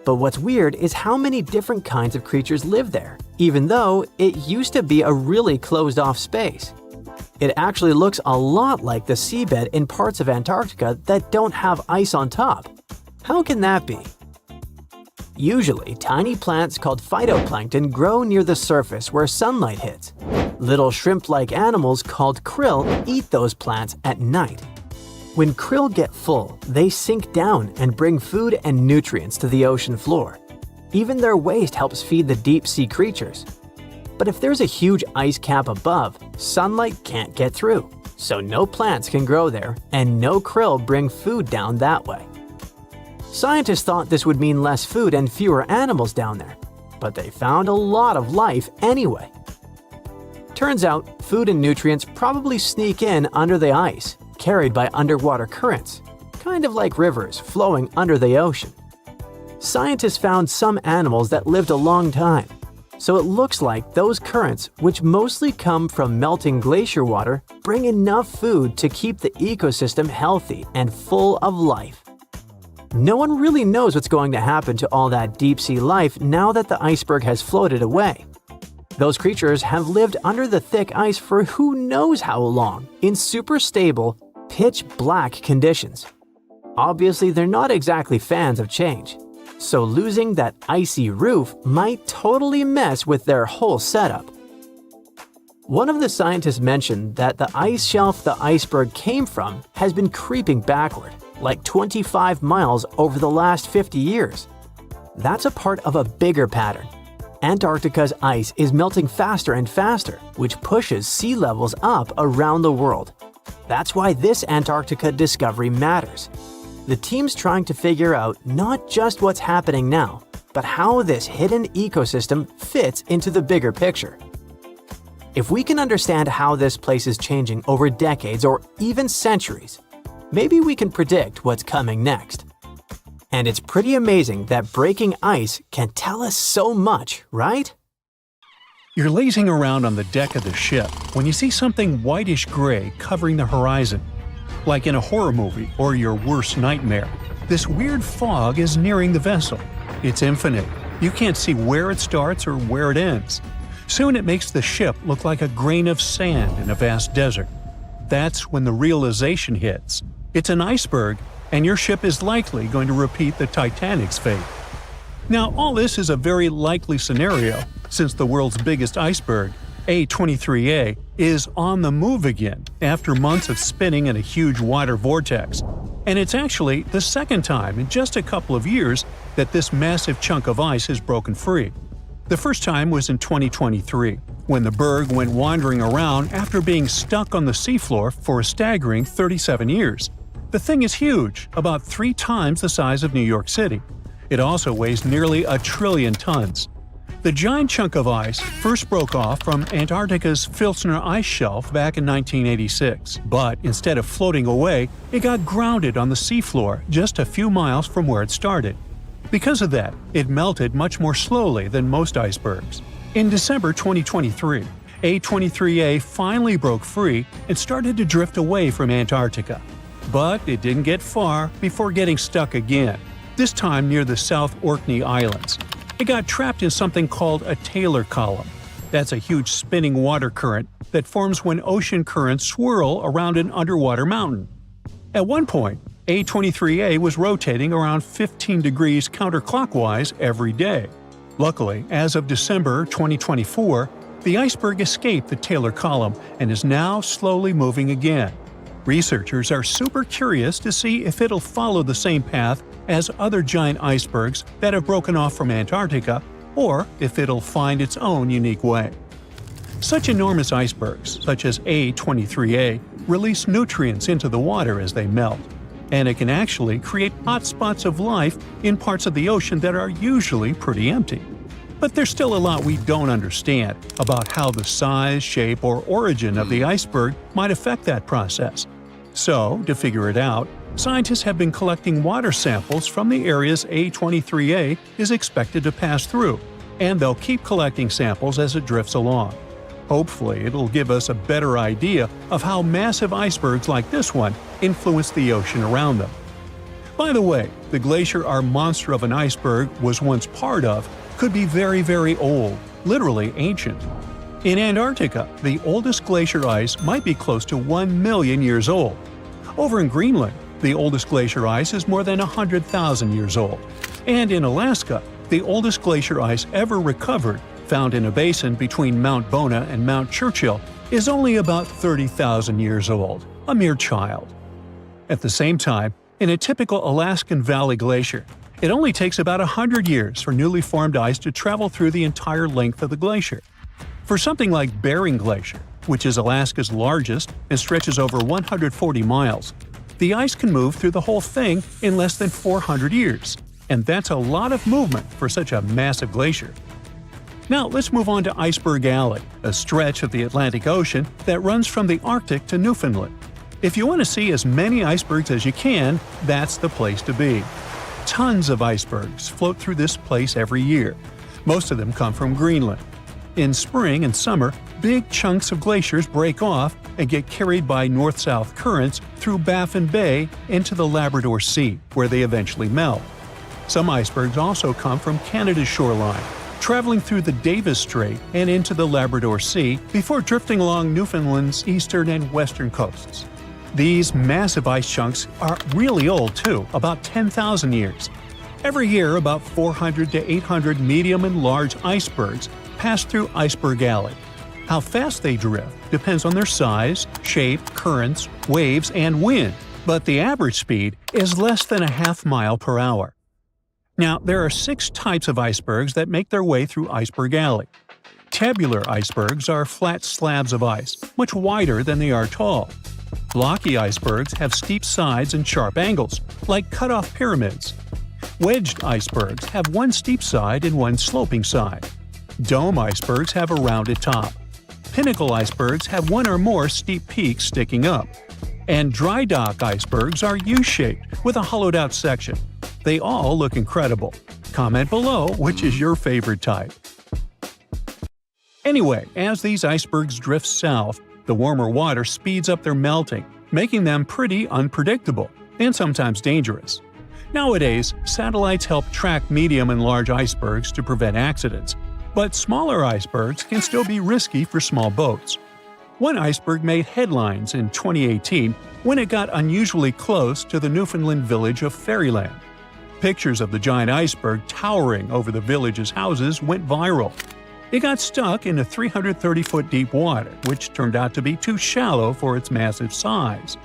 But what's weird is how many different kinds of creatures live there, even though it used to be a really closed-off space. It actually looks a lot like the seabed in parts of Antarctica that don't have ice on top. How can that be? Usually, tiny plants called phytoplankton grow near the surface where sunlight hits. Little shrimp-like animals called krill eat those plants at night. When krill get full, they sink down and bring food and nutrients to the ocean floor. Even their waste helps feed the deep-sea creatures. But if there's a huge ice cap above, sunlight can't get through, so no plants can grow there and no krill bring food down that way. Scientists thought this would mean less food and fewer animals down there, but they found a lot of life anyway. Turns out, food and nutrients probably sneak in under the ice, carried by underwater currents, kind of like rivers flowing under the ocean. Scientists found some animals that lived a long time, so it looks like those currents, which mostly come from melting glacier water, bring enough food to keep the ecosystem healthy and full of life. No one really knows what's going to happen to all that deep-sea life now that the iceberg has floated away. Those creatures have lived under the thick ice for who knows how long, in super stable, pitch-black conditions. Obviously, they're not exactly fans of change, so losing that icy roof might totally mess with their whole setup. One of the scientists mentioned that the ice shelf the iceberg came from has been creeping backward, like 25 miles over the last 50 years. That's a part of a bigger pattern. Antarctica's ice is melting faster and faster, which pushes sea levels up around the world. That's why this Antarctica discovery matters. The team's trying to figure out not just what's happening now, but how this hidden ecosystem fits into the bigger picture. If we can understand how this place is changing over decades or even centuries, maybe we can predict what's coming next. And it's pretty amazing that breaking ice can tell us so much, right? You're lazing around on the deck of the ship when you see something whitish-gray covering the horizon. Like in a horror movie or your worst nightmare, this weird fog is nearing the vessel. It's infinite. You can't see where it starts or where it ends. Soon it makes the ship look like a grain of sand in a vast desert. That's when the realization hits. It's an iceberg, and your ship is likely going to repeat the Titanic's fate. Now, all this is a very likely scenario, since the world's biggest iceberg, A23A, is on the move again after months of spinning in a huge water vortex. And it's actually the second time in just a couple of years that this massive chunk of ice has broken free. The first time was in 2023, when the berg went wandering around after being stuck on the seafloor for a staggering 37 years. The thing is huge, about 3 times the size of New York City. It also weighs nearly 1 trillion tons. The giant chunk of ice first broke off from Antarctica's Filsner ice shelf back in 1986, but instead of floating away, it got grounded on the seafloor just a few miles from where it started. Because of that, it melted much more slowly than most icebergs. In December 2023, A23A finally broke free and started to drift away from Antarctica. But it didn't get far before getting stuck again, this time near the South Orkney Islands. It got trapped in something called a Taylor column. That's a huge spinning water current that forms when ocean currents swirl around an underwater mountain. At one point, A23A was rotating around 15 degrees counterclockwise every day. Luckily, as of December 2024, the iceberg escaped the Taylor column and is now slowly moving again. Researchers are super curious to see if it'll follow the same path as other giant icebergs that have broken off from Antarctica, or if it'll find its own unique way. Such enormous icebergs, such as A23A, release nutrients into the water as they melt, and it can actually create hot spots of life in parts of the ocean that are usually pretty empty. But there's still a lot we don't understand about how the size, shape, or origin of the iceberg might affect that process. So, to figure it out, scientists have been collecting water samples from the areas A23A is expected to pass through, and they'll keep collecting samples as it drifts along. Hopefully, it'll give us a better idea of how massive icebergs like this one influence the ocean around them. By the way, the glacier our monster of an iceberg was once part of could be very, very old, literally ancient. In Antarctica, the oldest glacier ice might be close to 1 million years old. Over in Greenland, the oldest glacier ice is more than 100,000 years old. And in Alaska, the oldest glacier ice ever recovered, found in a basin between Mount Bona and Mount Churchill, is only about 30,000 years old, a mere child. At the same time, in a typical Alaskan Valley glacier, it only takes about 100 years for newly formed ice to travel through the entire length of the glacier. For something like Bering Glacier, which is Alaska's largest and stretches over 140 miles, the ice can move through the whole thing in less than 400 years. And that's a lot of movement for such a massive glacier. Now let's move on to Iceberg Alley, a stretch of the Atlantic Ocean that runs from the Arctic to Newfoundland. If you want to see as many icebergs as you can, that's the place to be. Tons of icebergs float through this place every year. Most of them come from Greenland. In spring and summer, big chunks of glaciers break off and get carried by north-south currents through Baffin Bay into the Labrador Sea, where they eventually melt. Some icebergs also come from Canada's shoreline, traveling through the Davis Strait and into the Labrador Sea before drifting along Newfoundland's eastern and western coasts. These massive ice chunks are really old too, about 10,000 years. Every year, about 400 to 800 medium and large icebergs pass through Iceberg Alley. How fast they drift depends on their size, shape, currents, waves, and wind, but the average speed is less than a half mile per hour. Now, there are 6 types of icebergs that make their way through Iceberg Alley. Tabular icebergs are flat slabs of ice, much wider than they are tall. Blocky icebergs have steep sides and sharp angles, like cut-off pyramids. Wedged icebergs have one steep side and one sloping side. Dome icebergs have a rounded top. Pinnacle icebergs have one or more steep peaks sticking up. And dry dock icebergs are U-shaped with a hollowed-out section. They all look incredible. Comment below which is your favorite type. Anyway, as these icebergs drift south, the warmer water speeds up their melting, making them pretty unpredictable and sometimes dangerous. Nowadays, satellites help track medium and large icebergs to prevent accidents, but smaller icebergs can still be risky for small boats. One iceberg made headlines in 2018 when it got unusually close to the Newfoundland village of Fairyland. Pictures of the giant iceberg towering over the village's houses went viral. It got stuck in a 330-foot deep water, which turned out to be too shallow for its massive size.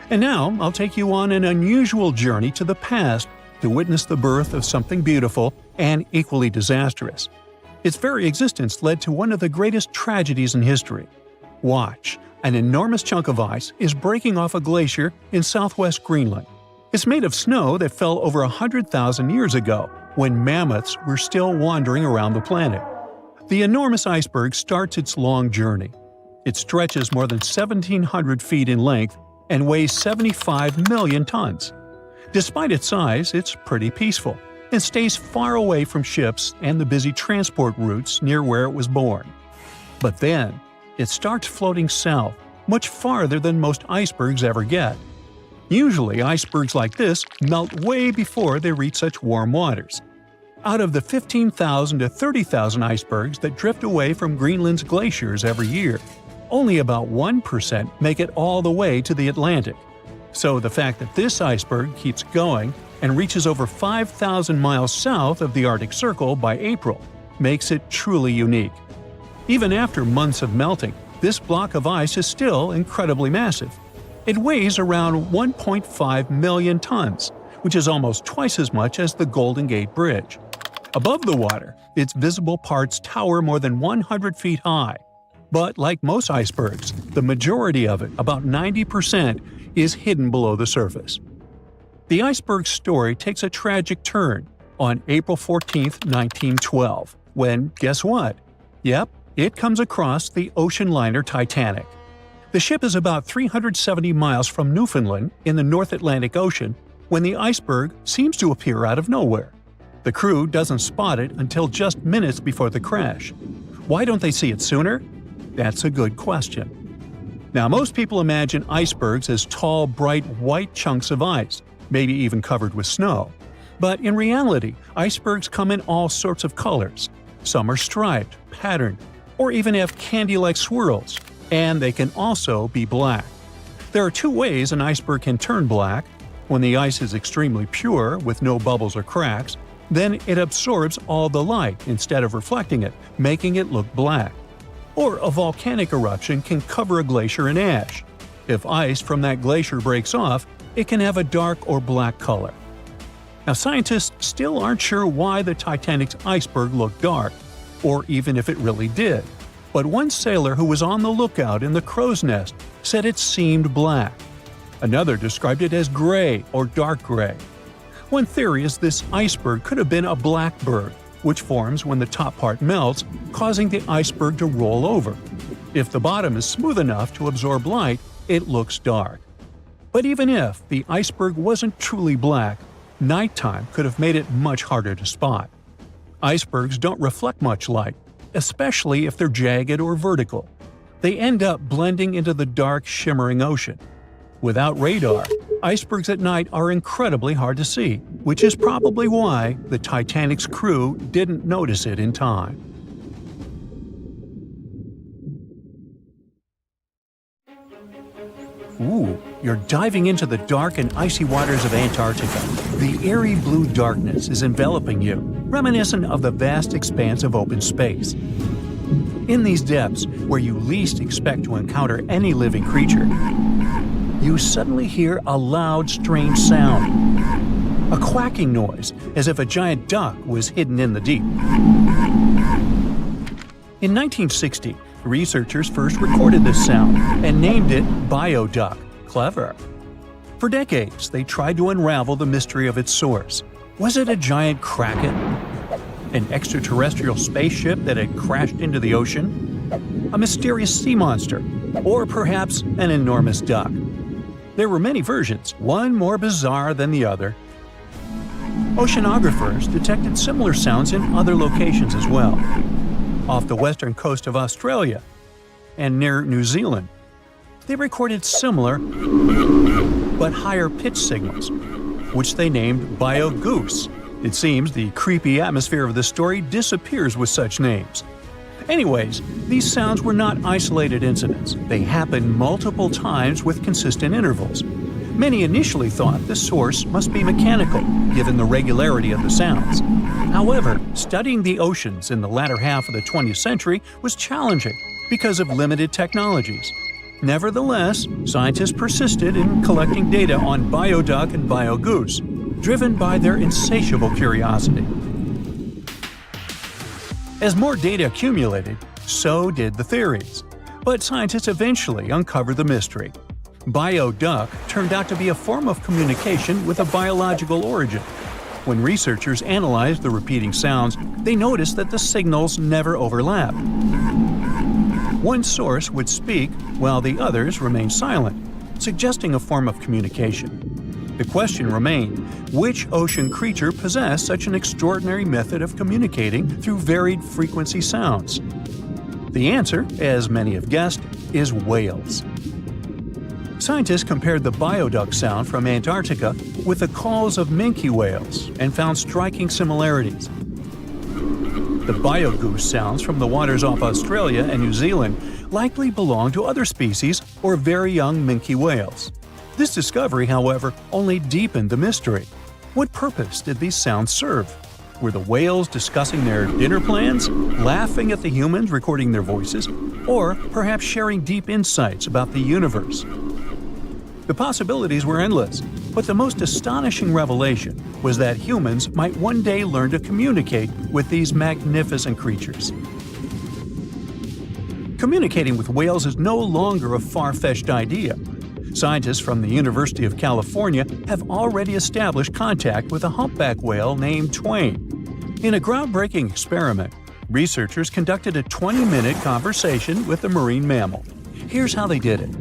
And now I'll take you on an unusual journey to the past to witness the birth of something beautiful and equally disastrous. Its very existence led to one of the greatest tragedies in history. Watch, an enormous chunk of ice is breaking off a glacier in southwest Greenland. It's made of snow that fell over 100,000 years ago, when mammoths were still wandering around the planet. The enormous iceberg starts its long journey. It stretches more than 1,700 feet in length and weighs 75 million tons. Despite its size, it's pretty peaceful and stays far away from ships and the busy transport routes near where it was born. But then, it starts floating south, much farther than most icebergs ever get. Usually, icebergs like this melt way before they reach such warm waters. Out of the 15,000 to 30,000 icebergs that drift away from Greenland's glaciers every year, only about 1% make it all the way to the Atlantic. So the fact that this iceberg keeps going and reaches over 5,000 miles south of the Arctic Circle by April makes it truly unique. Even after months of melting, this block of ice is still incredibly massive. It weighs around 1.5 million tons, which is almost twice as much as the Golden Gate Bridge. Above the water, its visible parts tower more than 100 feet high. But like most icebergs, the majority of it, about 90%, is hidden below the surface. The iceberg's story takes a tragic turn on April 14, 1912, when, guess what? Yep, it comes across the ocean liner Titanic. The ship is about 370 miles from Newfoundland in the North Atlantic Ocean when the iceberg seems to appear out of nowhere. The crew doesn't spot it until just minutes before the crash. Why don't they see it sooner? That's a good question. Now, most people imagine icebergs as tall, bright, white chunks of ice, maybe even covered with snow. But in reality, icebergs come in all sorts of colors. Some are striped, patterned, or even have candy-like swirls, and they can also be black. There are two ways an iceberg can turn black. When the ice is extremely pure, with no bubbles or cracks, then it absorbs all the light instead of reflecting it, making it look black. Or a volcanic eruption can cover a glacier in ash. If ice from that glacier breaks off, it can have a dark or black color. Now, scientists still aren't sure why the Titanic's iceberg looked dark, or even if it really did. But one sailor who was on the lookout in the crow's nest said it seemed black. Another described it as gray or dark gray. One theory is this iceberg could have been a blackbird, which forms when the top part melts, causing the iceberg to roll over. If the bottom is smooth enough to absorb light, it looks dark. But even if the iceberg wasn't truly black, nighttime could have made it much harder to spot. Icebergs don't reflect much light, especially if they're jagged or vertical. They end up blending into the dark, shimmering ocean. Without radar, icebergs at night are incredibly hard to see, which is probably why the Titanic's crew didn't notice it in time. Ooh, you're diving into the dark and icy waters of Antarctica. The eerie blue darkness is enveloping you, reminiscent of the vast expanse of open space. In these depths, where you least expect to encounter any living creature, you suddenly hear a loud, strange sound. A quacking noise, as if a giant duck was hidden in the deep. In 1960, researchers first recorded this sound and named it bioduck. Clever. For decades, they tried to unravel the mystery of its source. Was it a giant kraken? An extraterrestrial spaceship that had crashed into the ocean? A mysterious sea monster? Or perhaps an enormous duck? There were many versions, one more bizarre than the other. Oceanographers detected similar sounds in other locations as well. Off the western coast of Australia and near New Zealand, they recorded similar but higher pitch signals, which they named bio-goose. It seems the creepy atmosphere of the story disappears with such names. Anyways, these sounds were not isolated incidents. They happened multiple times with consistent intervals. Many initially thought the source must be mechanical, given the regularity of the sounds. However, studying the oceans in the latter half of the 20th century was challenging because of limited technologies. Nevertheless, scientists persisted in collecting data on bioduck and biogoose, driven by their insatiable curiosity. As more data accumulated, so did the theories. But scientists eventually uncovered the mystery. Bioduck turned out to be a form of communication with a biological origin. When researchers analyzed the repeating sounds, they noticed that the signals never overlapped. One source would speak while the others remained silent, suggesting a form of communication. The question remained, which ocean creature possessed such an extraordinary method of communicating through varied frequency sounds? The answer, as many have guessed, is whales. Scientists compared the bioduck sound from Antarctica with the calls of minke whales and found striking similarities. The biogoose sounds from the waters off Australia and New Zealand likely belong to other species or very young minke whales. This discovery, however, only deepened the mystery. What purpose did these sounds serve? Were the whales discussing their dinner plans, laughing at the humans recording their voices, or perhaps sharing deep insights about the universe? The possibilities were endless, but the most astonishing revelation was that humans might one day learn to communicate with these magnificent creatures. Communicating with whales is no longer a far-fetched idea. Scientists from the University of California have already established contact with a humpback whale named Twain. In a groundbreaking experiment, researchers conducted a 20-minute conversation with the marine mammal. Here's how they did it.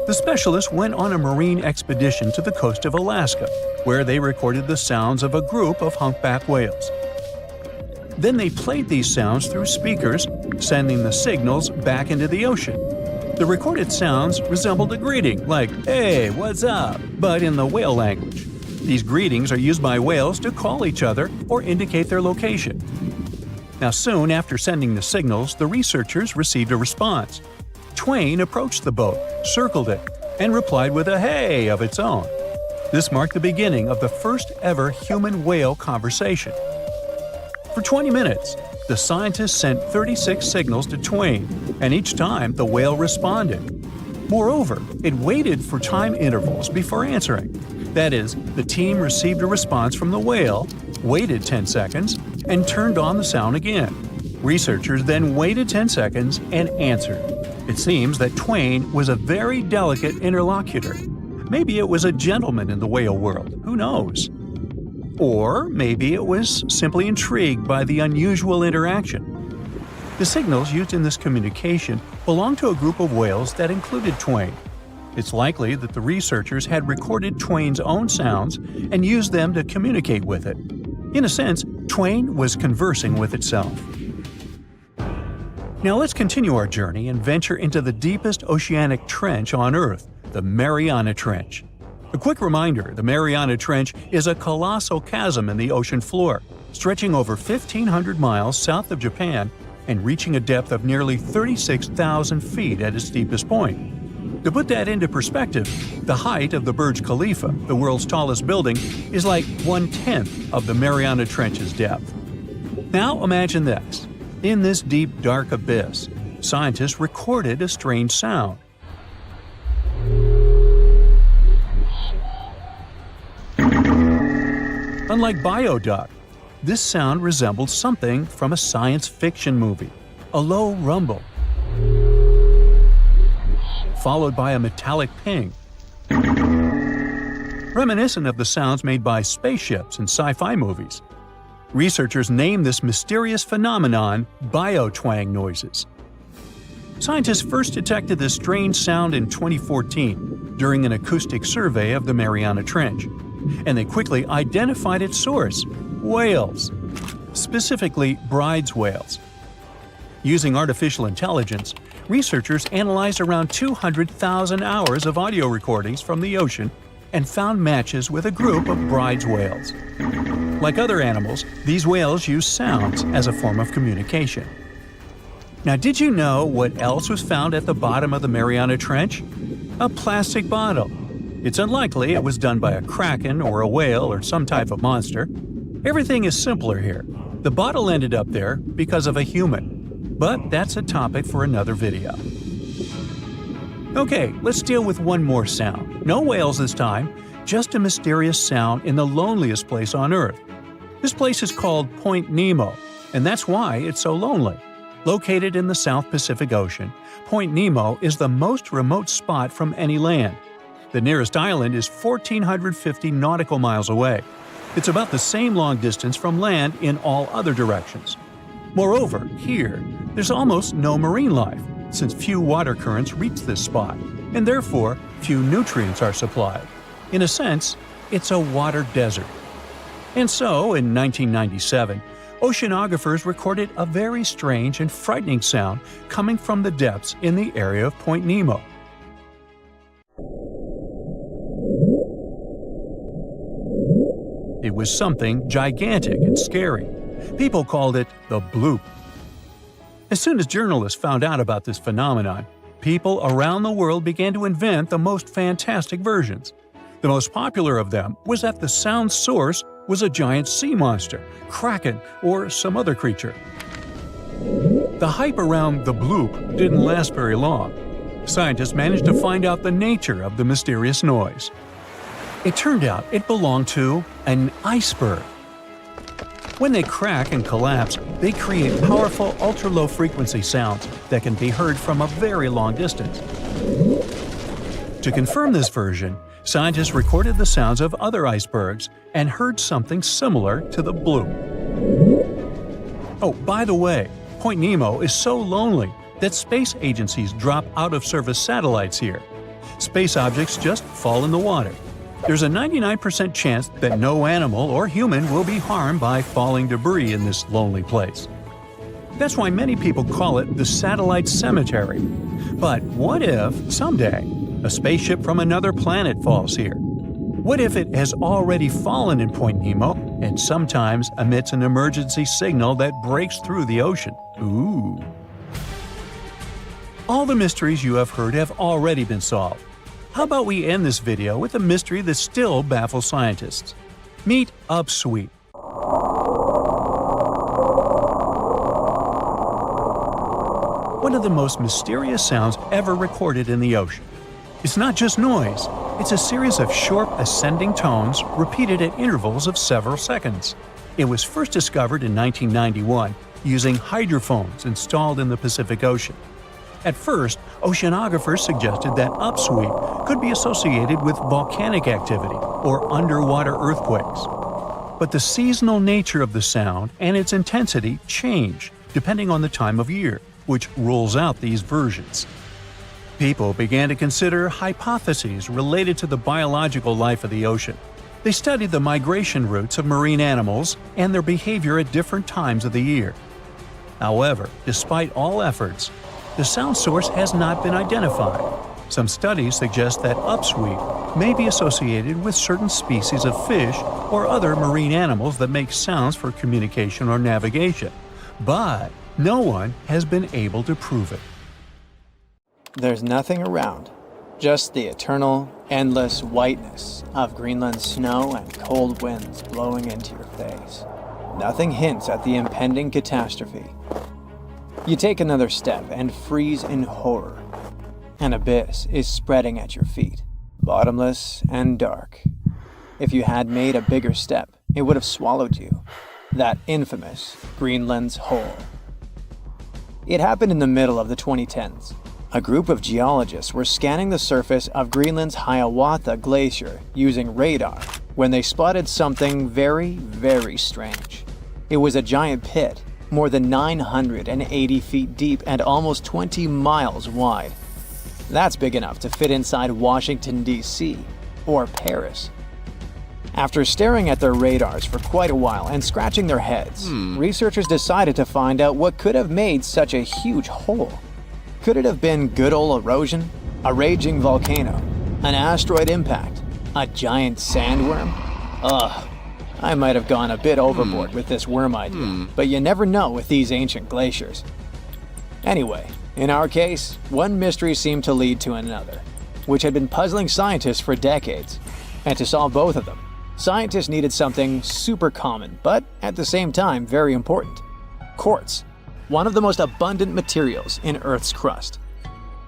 The specialists went on a marine expedition to the coast of Alaska, where they recorded the sounds of a group of humpback whales. Then they played these sounds through speakers, sending the signals back into the ocean. The recorded sounds resembled a greeting, like, "Hey, what's up?" but in the whale language. These greetings are used by whales to call each other or indicate their location. Now, soon after sending the signals, the researchers received a response. Twain approached the boat, circled it, and replied with a "hey" of its own. This marked the beginning of the first ever human-whale conversation. For 20 minutes, the scientists sent 36 signals to Twain, and each time the whale responded. Moreover, it waited for time intervals before answering. That is, the team received a response from the whale, waited 10 seconds, and turned on the sound again. Researchers then waited 10 seconds and answered. It seems that Twain was a very delicate interlocutor. Maybe it was a gentleman in the whale world, who knows? Or maybe it was simply intrigued by the unusual interaction. The signals used in this communication belonged to a group of whales that included Twain. It's likely that the researchers had recorded Twain's own sounds and used them to communicate with it. In a sense, Twain was conversing with itself. Now let's continue our journey and venture into the deepest oceanic trench on Earth, the Mariana Trench. A quick reminder, the Mariana Trench is a colossal chasm in the ocean floor, stretching over 1,500 miles south of Japan and reaching a depth of nearly 36,000 feet at its deepest point. To put that into perspective, the height of the Burj Khalifa, the world's tallest building, is like 1/10 of the Mariana Trench's depth. Now imagine this. In this deep, dark abyss, scientists recorded a strange sound. Unlike bioduck, this sound resembled something from a science fiction movie, a low rumble, followed by a metallic ping, reminiscent of the sounds made by spaceships in sci-fi movies. Researchers named this mysterious phenomenon biotwang noises. Scientists first detected this strange sound in 2014 during an acoustic survey of the Mariana Trench, and they quickly identified its source: whales, specifically Bride's whales. Using artificial intelligence, researchers analyzed around 200,000 hours of audio recordings from the ocean and found matches with a group of bride's whales. Like other animals, these whales use sounds as a form of communication. Now, did you know what else was found at the bottom of the Mariana Trench? A plastic bottle. It's unlikely it was done by a kraken or a whale or some type of monster. Everything is simpler here. The bottle ended up there because of a human. But that's a topic for another video. Okay, let's deal with one more sound. No whales this time, just a mysterious sound in the loneliest place on Earth. This place is called Point Nemo, and that's why it's so lonely. Located in the South Pacific Ocean, Point Nemo is the most remote spot from any land. The nearest island is 1,450 nautical miles away. It's about the same long distance from land in all other directions. Moreover, here, there's almost no marine life, since few water currents reach this spot, and therefore few nutrients are supplied. In a sense, it's a water desert. And so, in 1997, oceanographers recorded a very strange and frightening sound coming from the depths in the area of Point Nemo. It was something gigantic and scary. People called it the bloop. As soon as journalists found out about this phenomenon, people around the world began to invent the most fantastic versions. The most popular of them was that the sound source was a giant sea monster, kraken, or some other creature. The hype around the bloop didn't last very long. Scientists managed to find out the nature of the mysterious noise. It turned out it belonged to an iceberg. When they crack and collapse, they create powerful ultra-low frequency sounds that can be heard from a very long distance. To confirm this version, scientists recorded the sounds of other icebergs and heard something similar to the bloop. Oh, by the way, Point Nemo is so lonely that space agencies drop out-of-service satellites here. Space objects just fall in the water. There's a 99% chance that no animal or human will be harmed by falling debris in this lonely place. That's why many people call it the satellite cemetery. But what if, someday, a spaceship from another planet falls here? What if it has already fallen in Point Nemo and sometimes emits an emergency signal that breaks through the ocean? Ooh. All the mysteries you have heard have already been solved. How about we end this video with a mystery that still baffles scientists? Meet upsweep. One of the most mysterious sounds ever recorded in the ocean. It's not just noise, it's a series of short ascending tones repeated at intervals of several seconds. It was first discovered in 1991 using hydrophones installed in the Pacific Ocean. At first, oceanographers suggested that upsweep could be associated with volcanic activity or underwater earthquakes. But the seasonal nature of the sound and its intensity change depending on the time of year, which rules out these versions. People began to consider hypotheses related to the biological life of the ocean. They studied the migration routes of marine animals and their behavior at different times of the year. However, despite all efforts, the sound source has not been identified. Some studies suggest that upsweep may be associated with certain species of fish or other marine animals that make sounds for communication or navigation, but no one has been able to prove it. There's nothing around, just the eternal, endless whiteness of Greenland's snow and cold winds blowing into your face. Nothing hints at the impending catastrophe. You take another step and freeze in horror. An abyss is spreading at your feet, bottomless and dark. If you had made a bigger step, it would have swallowed you. That infamous Greenland's hole. It happened in the middle of the 2010s. A group of geologists were scanning the surface of Greenland's Hiawatha Glacier using radar when they spotted something very, very strange. It was a giant pit, more than 980 feet deep and almost 20 miles wide. That's big enough to fit inside Washington, D.C. or Paris. After staring at their radars for quite a while and scratching their heads, researchers decided to find out what could have made such a huge hole. Could it have been good old erosion, a raging volcano, an asteroid impact, A giant sandworm? Ugh, I might have gone a bit overboard with this worm idea, but you never know with these ancient glaciers. Anyway, in our case, one mystery seemed to lead to another, which had been puzzling scientists for decades. And to solve both of them, scientists needed something super common, but at the same time very important: quartz, one of the most abundant materials in Earth's crust.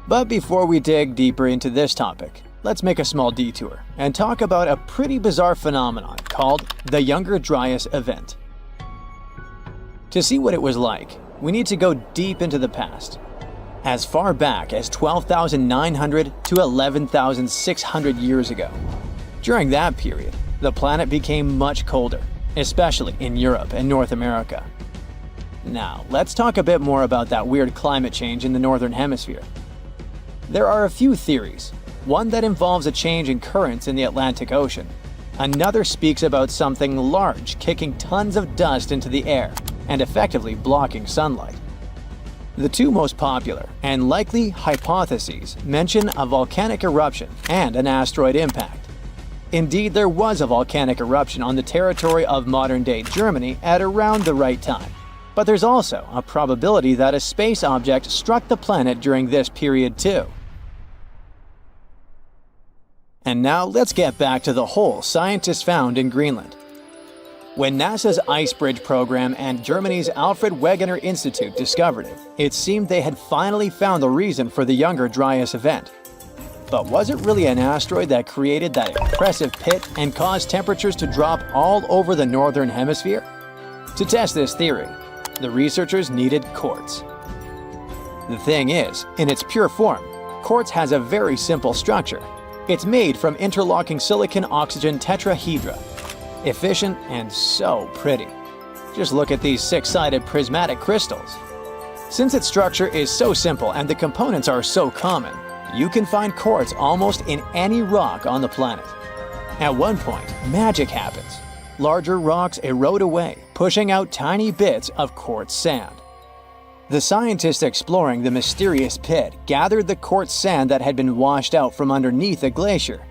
But before we dig deeper into this topic, let's make a small detour and talk about a pretty bizarre phenomenon called the Younger Dryas event. To see what it was like, we need to go deep into the past, as far back as 12,900 to 11,600 years ago. During that period, the planet became much colder, especially in Europe and North America. Now, let's talk a bit more about that weird climate change in the Northern Hemisphere. There are a few theories. One that involves a change in currents in the Atlantic Ocean. Another speaks about something large kicking tons of dust into the air and effectively blocking sunlight. The two most popular and likely hypotheses mention a volcanic eruption and an asteroid impact. Indeed, there was a volcanic eruption on the territory of modern-day Germany at around the right time. But there's also a probability that a space object struck the planet during this period too. And now let's get back to the hole scientists found in Greenland. When NASA's Ice Bridge program and Germany's Alfred Wegener Institute discovered it, it seemed they had finally found the reason for the Younger Dryas event. But was it really an asteroid that created that impressive pit and caused temperatures to drop all over the Northern Hemisphere? To test this theory, the researchers needed quartz. The thing is, in its pure form, quartz has a very simple structure. It's made from interlocking silicon-oxygen tetrahedra. Efficient and so pretty. Just look at these six-sided prismatic crystals. Since its structure is so simple and the components are so common, you can find quartz almost in any rock on the planet. At one point, magic happens. Larger rocks erode away, pushing out tiny bits of quartz sand. The scientists exploring the mysterious pit gathered the quartz sand that had been washed out from underneath a glacier.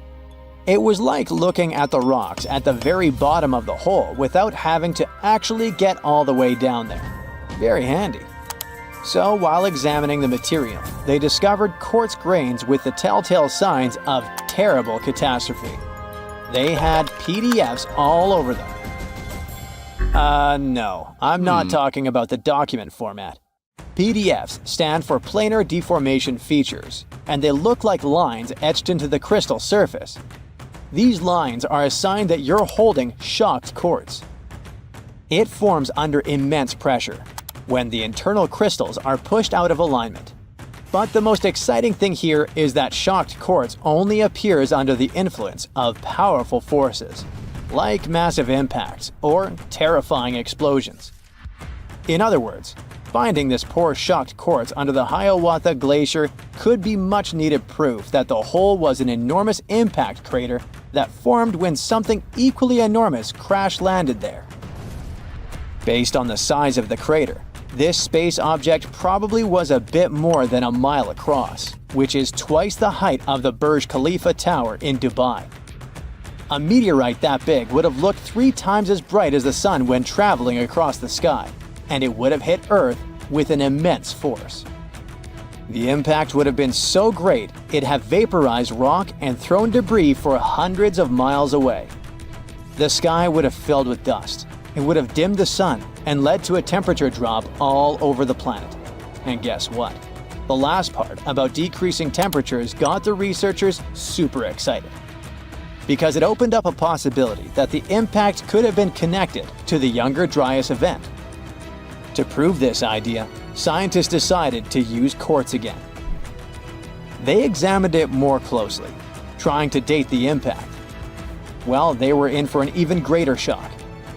It was like looking at the rocks at the very bottom of the hole without having to actually get all the way down there. Very handy. So while examining the material, they discovered quartz grains with the telltale signs of terrible catastrophe. They had PDFs all over them. No, I'm not talking about the document format. PDFs stand for planar deformation features, and they look like lines etched into the crystal surface. These lines are a sign that you're holding shocked quartz. It forms under immense pressure, when the internal crystals are pushed out of alignment. But the most exciting thing here is that shocked quartz only appears under the influence of powerful forces, like massive impacts or terrifying explosions. In other words, finding this poor shocked quartz under the Hiawatha Glacier could be much needed proof that the hole was an enormous impact crater that formed when something equally enormous crash-landed there. Based on the size of the crater, this space object probably was a bit more than a mile across, which is twice the height of the Burj Khalifa Tower in Dubai. A meteorite that big would have looked 3 times as bright as the sun when traveling across the sky, and it would have hit Earth with an immense force. The impact would have been so great it'd have vaporized rock and thrown debris for hundreds of miles away. The sky would have filled with dust. It would have dimmed the sun and led to a temperature drop all over the planet. And guess what? The last part about decreasing temperatures got the researchers super excited, because it opened up a possibility that the impact could have been connected to the Younger Dryas event. To prove this idea, scientists decided to use quartz again. They examined it more closely, trying to date the impact. Well, they were in for an even greater shock.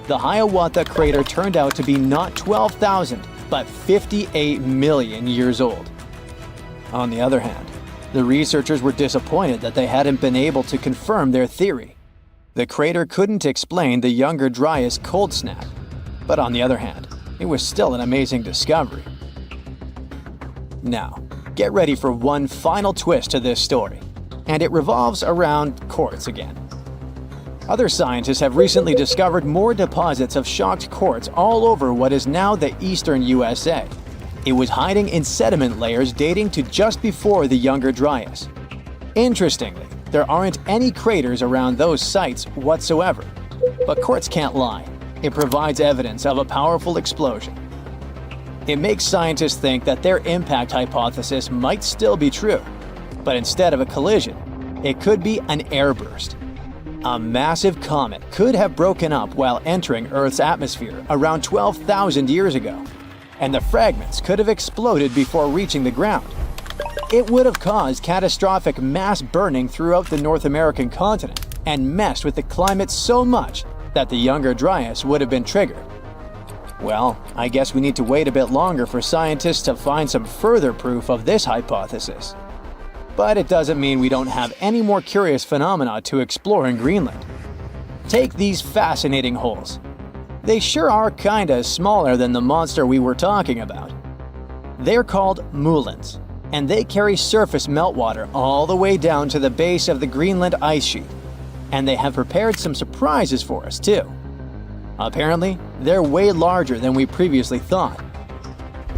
The Hiawatha crater turned out to be not 12,000, but 58 million years old. On the other hand, the researchers were disappointed that they hadn't been able to confirm their theory. The crater couldn't explain the Younger Dryas cold snap, but on the other hand, it was still an amazing discovery. Now, get ready for one final twist to this story, and it revolves around quartz again. Other scientists have recently discovered more deposits of shocked quartz all over what is now the eastern USA. It was hiding in sediment layers dating to just before the Younger Dryas. Interestingly, there aren't any craters around those sites whatsoever. But quartz can't lie. It provides evidence of a powerful explosion. It makes scientists think that their impact hypothesis might still be true, but instead of a collision, it could be an airburst. A massive comet could have broken up while entering Earth's atmosphere around 12,000 years ago, and the fragments could have exploded before reaching the ground. It would have caused catastrophic mass burning throughout the North American continent and messed with the climate so much that the Younger Dryas would have been triggered. Well, I guess we need to wait a bit longer for scientists to find some further proof of this hypothesis. But it doesn't mean we don't have any more curious phenomena to explore in Greenland. Take these fascinating holes. They sure are kinda smaller than the monster we were talking about. They're called moulins, and they carry surface meltwater all the way down to the base of the Greenland ice sheet. And they have prepared some surprises for us too. Apparently, they're way larger than we previously thought.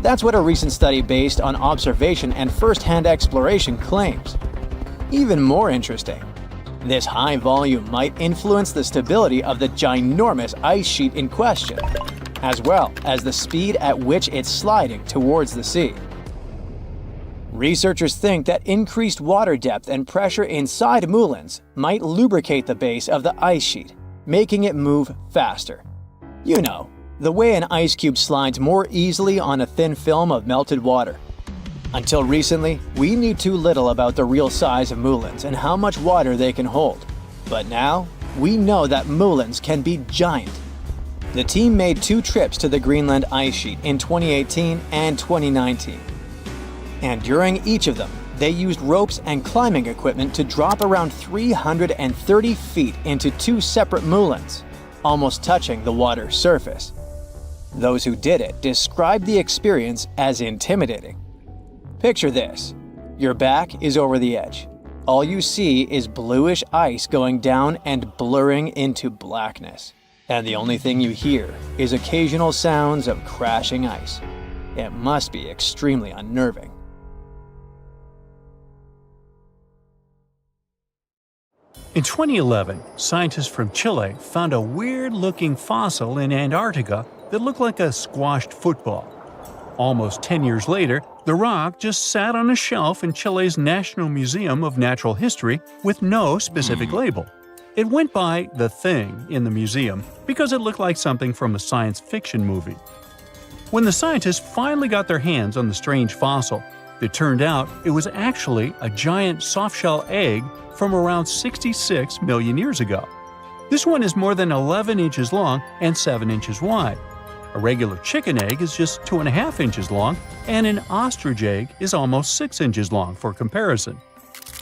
That's what a recent study based on observation and first-hand exploration claims. Even more interesting, this high volume might influence the stability of the ginormous ice sheet in question, as well as the speed at which it's sliding towards the sea. Researchers think that increased water depth and pressure inside moulins might lubricate the base of the ice sheet, making it move faster. You know, the way an ice cube slides more easily on a thin film of melted water. Until recently, we knew too little about the real size of moulins and how much water they can hold. But now, we know that moulins can be giant. The team made 2 trips to the Greenland ice sheet in 2018 and 2019. And during each of them, they used ropes and climbing equipment to drop around 330 feet into 2 separate moulins, almost touching the water's surface. Those who did it described the experience as intimidating. Picture this. Your back is over the edge. All you see is bluish ice going down and blurring into blackness. And the only thing you hear is occasional sounds of crashing ice. It must be extremely unnerving. In 2011, scientists from Chile found a weird-looking fossil in Antarctica that looked like a squashed football. Almost 10 years later, the rock just sat on a shelf in Chile's National Museum of Natural History with no specific label. It went by the Thing in the museum because it looked like something from a science fiction movie. When the scientists finally got their hands on the strange fossil, it turned out it was actually a giant softshell egg from around 66 million years ago. This one is more than 11 inches long and 7 inches wide. A regular chicken egg is just 2.5 inches long, and an ostrich egg is almost 6 inches long for comparison.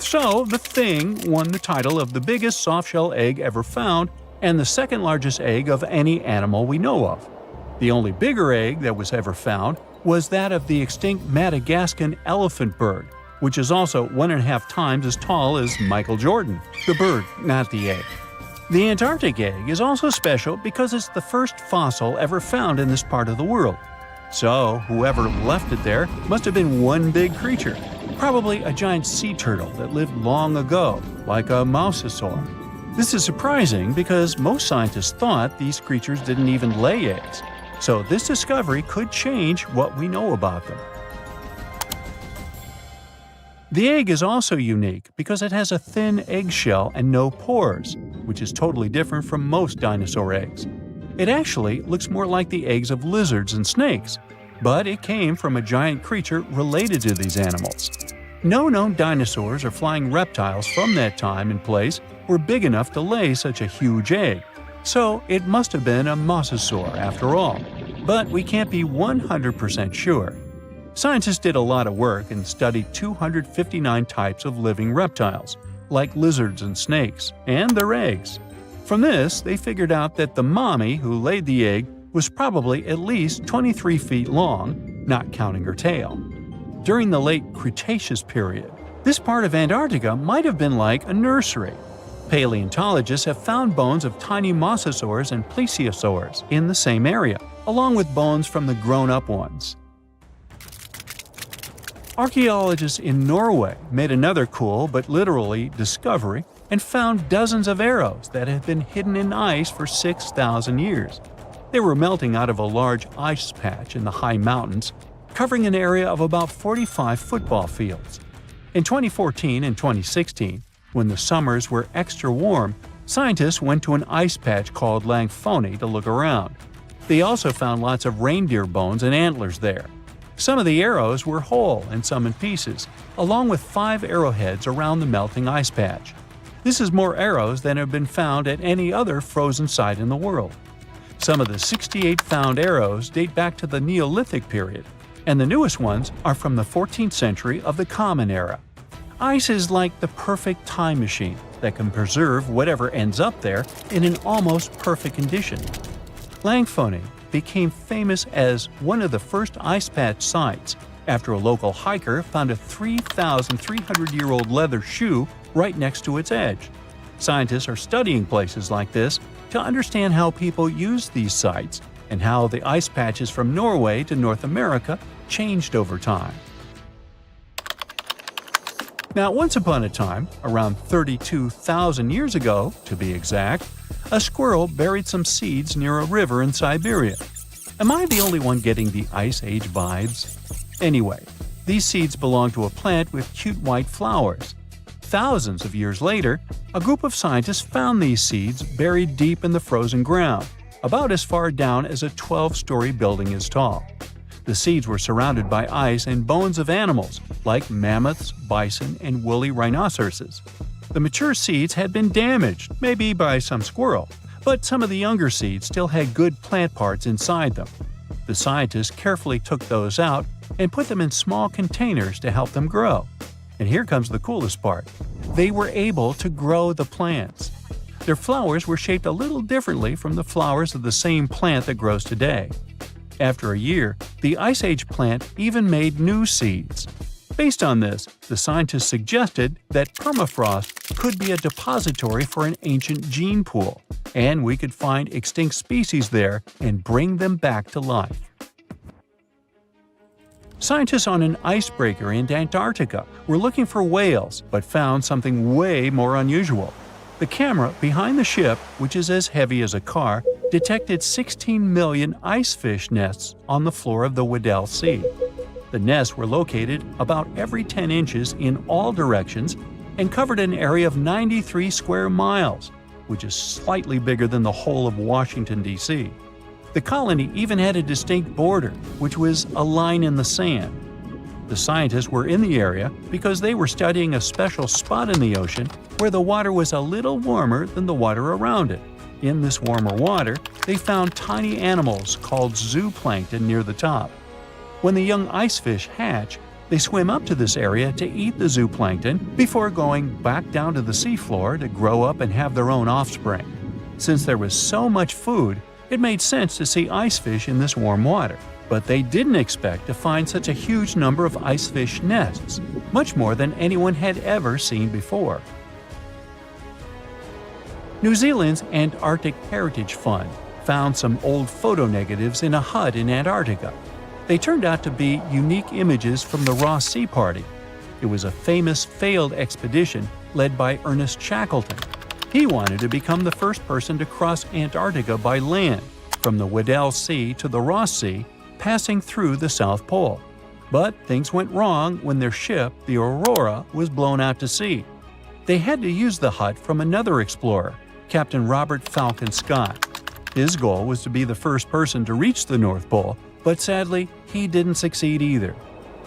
So, the Thing won the title of the biggest softshell egg ever found and the second largest egg of any animal we know of. The only bigger egg that was ever found was that of the extinct Madagascan elephant bird, which is also 1.5 times as tall as Michael Jordan. The bird, not the egg. The Antarctic egg is also special because it's the first fossil ever found in this part of the world. So, whoever left it there must have been one big creature, probably a giant sea turtle that lived long ago, like a mosasaur. This is surprising because most scientists thought these creatures didn't even lay eggs, so this discovery could change what we know about them. The egg is also unique because it has a thin eggshell and no pores, which is totally different from most dinosaur eggs. It actually looks more like the eggs of lizards and snakes, but it came from a giant creature related to these animals. No known dinosaurs or flying reptiles from that time and place were big enough to lay such a huge egg, so it must have been a mosasaur after all. But we can't be 100% sure. Scientists did a lot of work and studied 259 types of living reptiles, like lizards and snakes, and their eggs. From this, they figured out that the mommy who laid the egg was probably at least 23 feet long, not counting her tail. During the late Cretaceous period, this part of Antarctica might have been like a nursery. Paleontologists have found bones of tiny mosasaurs and plesiosaurs in the same area, along with bones from the grown-up ones. Archaeologists in Norway made another cool but literally discovery and found dozens of arrows that had been hidden in ice for 6,000 years. They were melting out of a large ice patch in the high mountains, covering an area of about 45 football fields. In 2014 and 2016, when the summers were extra warm, scientists went to an ice patch called Langfoni to look around. They also found lots of reindeer bones and antlers there. Some of the arrows were whole and some in pieces, along with 5 arrowheads around the melting ice patch. This is more arrows than have been found at any other frozen site in the world. Some of the 68 found arrows date back to the Neolithic period, and the newest ones are from the 14th century of the Common Era. Ice is like the perfect time machine that can preserve whatever ends up there in an almost perfect condition. Langfoni became famous as one of the first ice patch sites after a local hiker found a 3,300-year-old leather shoe right next to its edge. Scientists are studying places like this to understand how people use these sites and how the ice patches from Norway to North America changed over time. Now, once upon a time, around 32,000 years ago, to be exact, a squirrel buried some seeds near a river in Siberia. Am I the only one getting the Ice Age vibes? Anyway, these seeds belong to a plant with cute white flowers. Thousands of years later, a group of scientists found these seeds buried deep in the frozen ground, about as far down as a 12-story building is tall. The seeds were surrounded by ice and bones of animals like mammoths, bison, and woolly rhinoceroses. The mature seeds had been damaged, maybe by some squirrel, but some of the younger seeds still had good plant parts inside them. The scientists carefully took those out and put them in small containers to help them grow. And here comes the coolest part. They were able to grow the plants. Their flowers were shaped a little differently from the flowers of the same plant that grows today. After a year, the Ice Age plant even made new seeds. Based on this, the scientists suggested that permafrost could be a depository for an ancient gene pool, and we could find extinct species there and bring them back to life. Scientists on an icebreaker in Antarctica were looking for whales but found something way more unusual. The camera behind the ship, which is as heavy as a car, detected 16 million icefish nests on the floor of the Weddell Sea. The nests were located about every 10 inches in all directions and covered an area of 93 square miles, which is slightly bigger than the whole of Washington, D.C. The colony even had a distinct border, which was a line in the sand. The scientists were in the area because they were studying a special spot in the ocean where the water was a little warmer than the water around it. In this warmer water, they found tiny animals called zooplankton near the top. When the young icefish hatch, they swim up to this area to eat the zooplankton before going back down to the seafloor to grow up and have their own offspring. Since there was so much food, it made sense to see icefish in this warm water. But they didn't expect to find such a huge number of icefish nests, much more than anyone had ever seen before. New Zealand's Antarctic Heritage Fund found some old photo negatives in a hut in Antarctica. They turned out to be unique images from the Ross Sea Party. It was a famous failed expedition led by Ernest Shackleton. He wanted to become the first person to cross Antarctica by land, from the Weddell Sea to the Ross Sea, passing through the South Pole. But things went wrong when their ship, the Aurora, was blown out to sea. They had to use the hut from another explorer, Captain Robert Falcon Scott. His goal was to be the first person to reach the North Pole, but sadly, he didn't succeed either.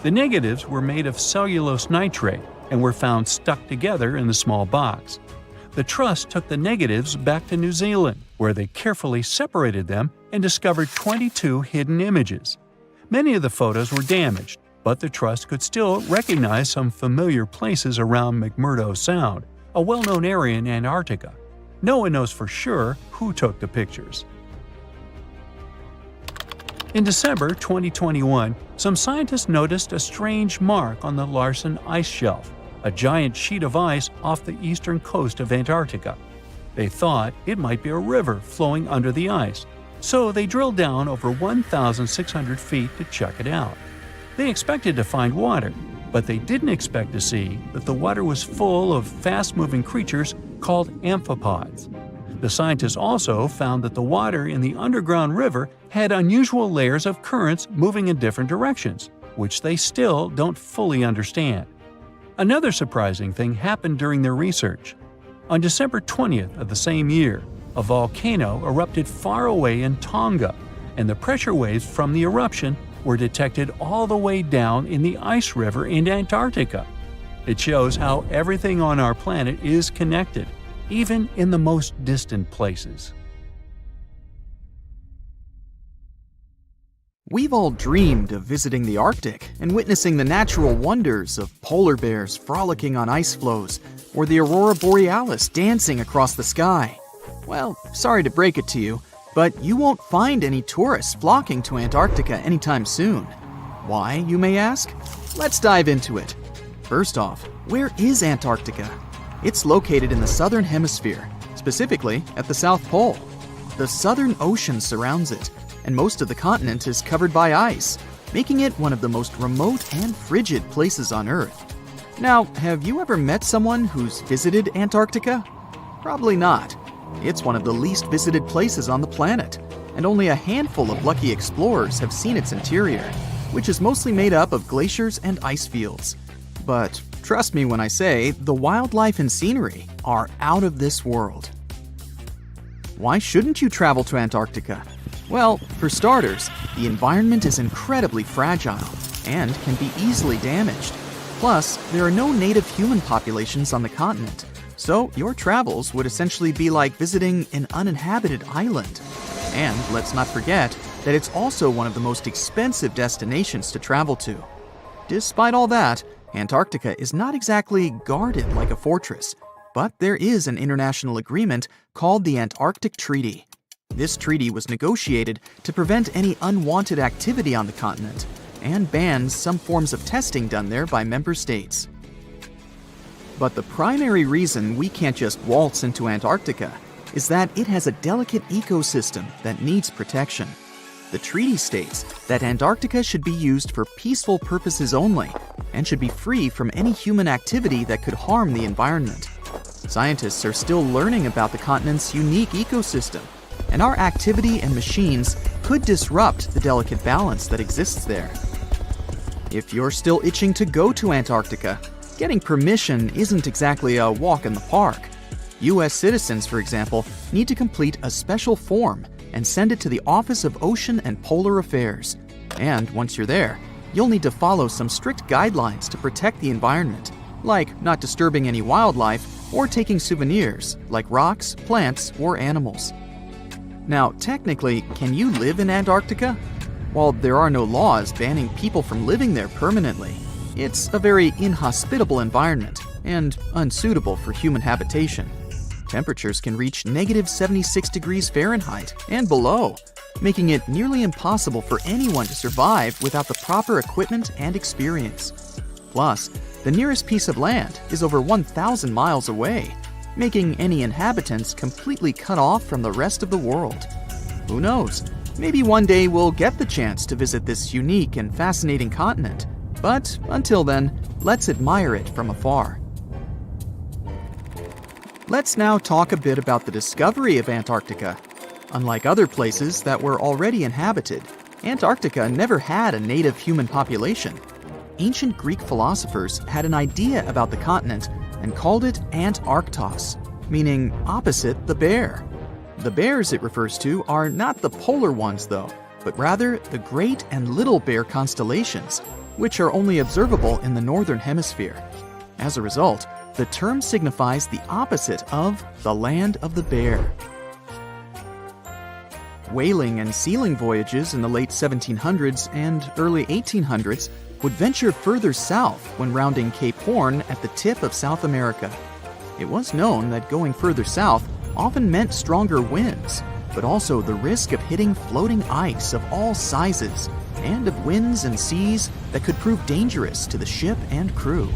The negatives were made of cellulose nitrate and were found stuck together in the small box. The Trust took the negatives back to New Zealand, where they carefully separated them and discovered 22 hidden images. Many of the photos were damaged, but the Trust could still recognize some familiar places around McMurdo Sound, a well-known area in Antarctica. No one knows for sure who took the pictures. In December 2021, some scientists noticed a strange mark on the Larsen ice shelf. a giant sheet of ice off the eastern coast of Antarctica. They thought it might be a river flowing under the ice, so they drilled down over 1,600 feet to check it out. They expected to find water, but they didn't expect to see that the water was full of fast-moving creatures called amphipods. The scientists also found that the water in the underground river had unusual layers of currents moving in different directions, which they still don't fully understand. Another surprising thing happened during their research. On December 20th of the same year, a volcano erupted far away in Tonga, and the pressure waves from the eruption were detected all the way down in the ice river in Antarctica. It shows how everything on our planet is connected, even in the most distant places. We've all dreamed of visiting the Arctic and witnessing the natural wonders of polar bears frolicking on ice floes or the aurora borealis dancing across the sky. Well, sorry to break it to you, but you won't find any tourists flocking to Antarctica anytime soon. Why, you may ask? Let's dive into it. First off, where is Antarctica? It's located in the southern hemisphere, specifically at the South Pole. The Southern Ocean surrounds it, and most of the continent is covered by ice, making it one of the most remote and frigid places on Earth. Now, have you ever met someone who's visited Antarctica? Probably not. It's one of the least visited places on the planet, and only a handful of lucky explorers have seen its interior, which is mostly made up of glaciers and ice fields. But trust me when I say the wildlife and scenery are out of this world. Why shouldn't you travel to Antarctica? Well, for starters, the environment is incredibly fragile and can be easily damaged. Plus, there are no native human populations on the continent, so your travels would essentially be like visiting an uninhabited island. And let's not forget that it's also one of the most expensive destinations to travel to. Despite all that, Antarctica is not exactly guarded like a fortress, but there is an international agreement called the Antarctic Treaty. This treaty was negotiated to prevent any unwanted activity on the continent and bans some forms of testing done there by member states. But the primary reason we can't just waltz into Antarctica is that it has a delicate ecosystem that needs protection. The treaty states that Antarctica should be used for peaceful purposes only and should be free from any human activity that could harm the environment. Scientists are still learning about the continent's unique ecosystem, and our activity and machines could disrupt the delicate balance that exists there. If you're still itching to go to Antarctica, getting permission isn't exactly a walk in the park. U.S. citizens, for example, need to complete a special form and send it to the Office of Ocean and Polar Affairs. And once you're there, you'll need to follow some strict guidelines to protect the environment, like not disturbing any wildlife or taking souvenirs like rocks, plants, or animals. Now, technically, can you live in Antarctica? While there are no laws banning people from living there permanently, it's a very inhospitable environment and unsuitable for human habitation. Temperatures can reach negative 76 degrees Fahrenheit and below, making it nearly impossible for anyone to survive without the proper equipment and experience. Plus, the nearest piece of land is over 1,000 miles away, making any inhabitants completely cut off from the rest of the world. Who knows? Maybe one day we'll get the chance to visit this unique and fascinating continent. But until then, let's admire it from afar. Let's now talk a bit about the discovery of Antarctica. Unlike other places that were already inhabited, Antarctica never had a native human population. Ancient Greek philosophers had an idea about the continent and called it Antarctos, meaning opposite the bear. The bears it refers to are not the polar ones though, but rather the Great and Little Bear constellations, which are only observable in the northern hemisphere. As a result, the term signifies the opposite of the land of the bear. Whaling and sealing voyages in the late 1700s and early 1800s would venture further south when rounding Cape Horn at the tip of South America. It was known that going further south often meant stronger winds, but also the risk of hitting floating ice of all sizes and of winds and seas that could prove dangerous to the ship and crew.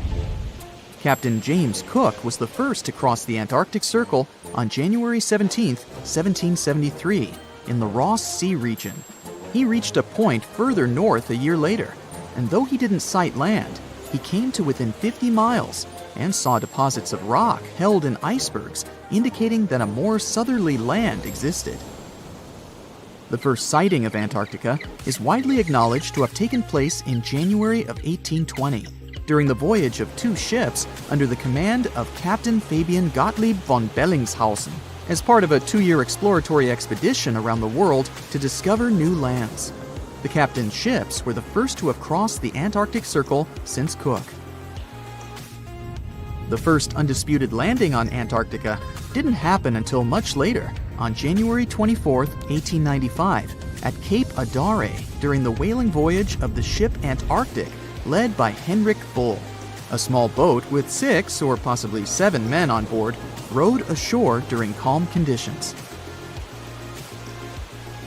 Captain James Cook was the first to cross the Antarctic Circle on January 17, 1773, in the Ross Sea region. He reached a point further north a year later, and though he didn't sight land, he came to within 50 miles and saw deposits of rock held in icebergs, indicating that a more southerly land existed. The first sighting of Antarctica is widely acknowledged to have taken place in January of 1820, during the voyage of two ships under the command of Captain Fabian Gottlieb von Bellingshausen, as part of a 2-year exploratory expedition around the world to discover new lands. The captain's ships were the first to have crossed the Antarctic Circle since Cook. The first undisputed landing on Antarctica didn't happen until much later, on January 24, 1895, at Cape Adare during the whaling voyage of the ship Antarctic, led by Henrik Bull. A small boat with 6 or possibly 7 men on board rowed ashore during calm conditions.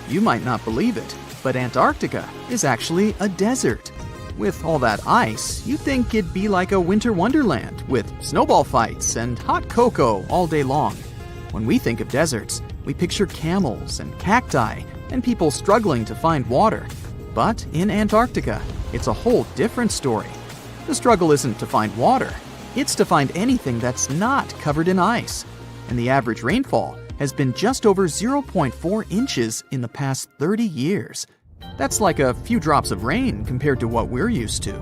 You might not believe it, but Antarctica is actually a desert. With all that ice, you'd think it'd be like a winter wonderland with snowball fights and hot cocoa all day long. When we think of deserts, we picture camels and cacti and people struggling to find water. But in Antarctica, it's a whole different story. The struggle isn't to find water, it's to find anything that's not covered in ice. And the average rainfall has been just over 0.4 inches in the past 30 years. That's like a few drops of rain compared to what we're used to.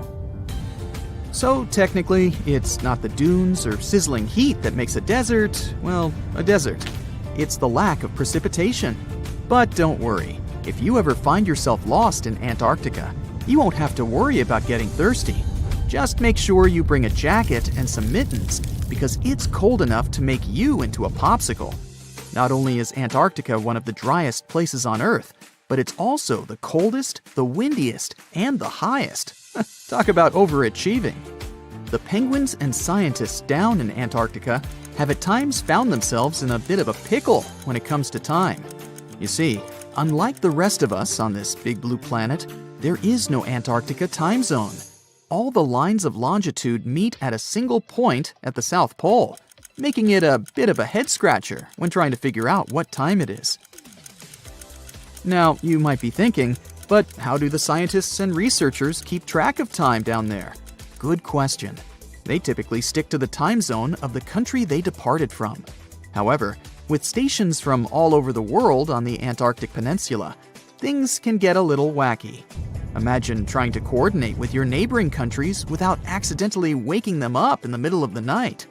So technically, it's not the dunes or sizzling heat that makes a desert, well, a desert. It's the lack of precipitation. But don't worry, if you ever find yourself lost in Antarctica, you won't have to worry about getting thirsty. Just make sure you bring a jacket and some mittens, because it's cold enough to make you into a popsicle. Not only is Antarctica one of the driest places on Earth, but it's also the coldest, the windiest, and the highest. Talk about overachieving. The penguins and scientists down in Antarctica have at times found themselves in a bit of a pickle when it comes to time. You see, unlike the rest of us on this big blue planet, there is no Antarctica time zone. All the lines of longitude meet at a single point at the South Pole, making it a bit of a head-scratcher when trying to figure out what time it is. Now, you might be thinking, but how do the scientists and researchers keep track of time down there? Good question. They typically stick to the time zone of the country they departed from. However, with stations from all over the world on the Antarctic Peninsula, things can get a little wacky. Imagine trying to coordinate with your neighboring countries without accidentally waking them up in the middle of the night.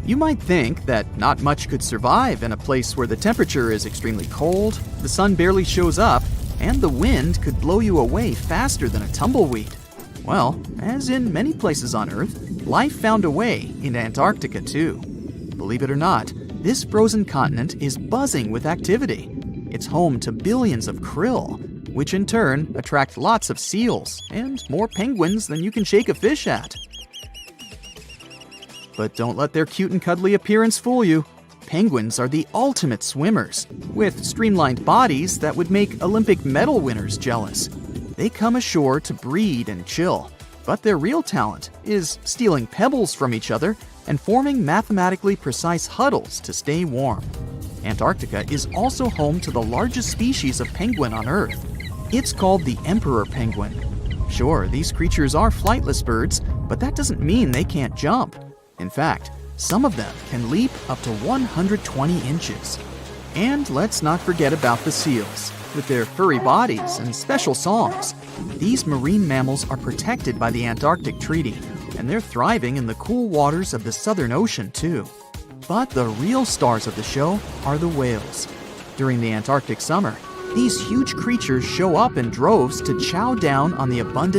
You might think that not much could survive in a place where the temperature is extremely cold, the sun barely shows up, and the wind could blow you away faster than a tumbleweed. Well, as in many places on Earth, life found a way in Antarctica too. Believe it or not, this frozen continent is buzzing with activity. It's home to billions of krill, which in turn attract lots of seals and more penguins than you can shake a fish at. But don't let their cute and cuddly appearance fool you. Penguins are the ultimate swimmers, with streamlined bodies that would make Olympic medal winners jealous. They come ashore to breed and chill, but their real talent is stealing pebbles from each other and forming mathematically precise huddles to stay warm. Antarctica is also home to the largest species of penguin on Earth. It's called the emperor penguin. Sure, these creatures are flightless birds, but that doesn't mean they can't jump. In fact, some of them can leap up to 120 inches. And let's not forget about the seals. With their furry bodies and special songs, these marine mammals are protected by the Antarctic Treaty, and they're thriving in the cool waters of the Southern Ocean too. But the real stars of the show are the whales. During the Antarctic summer, these huge creatures show up in droves to chow down on the abundant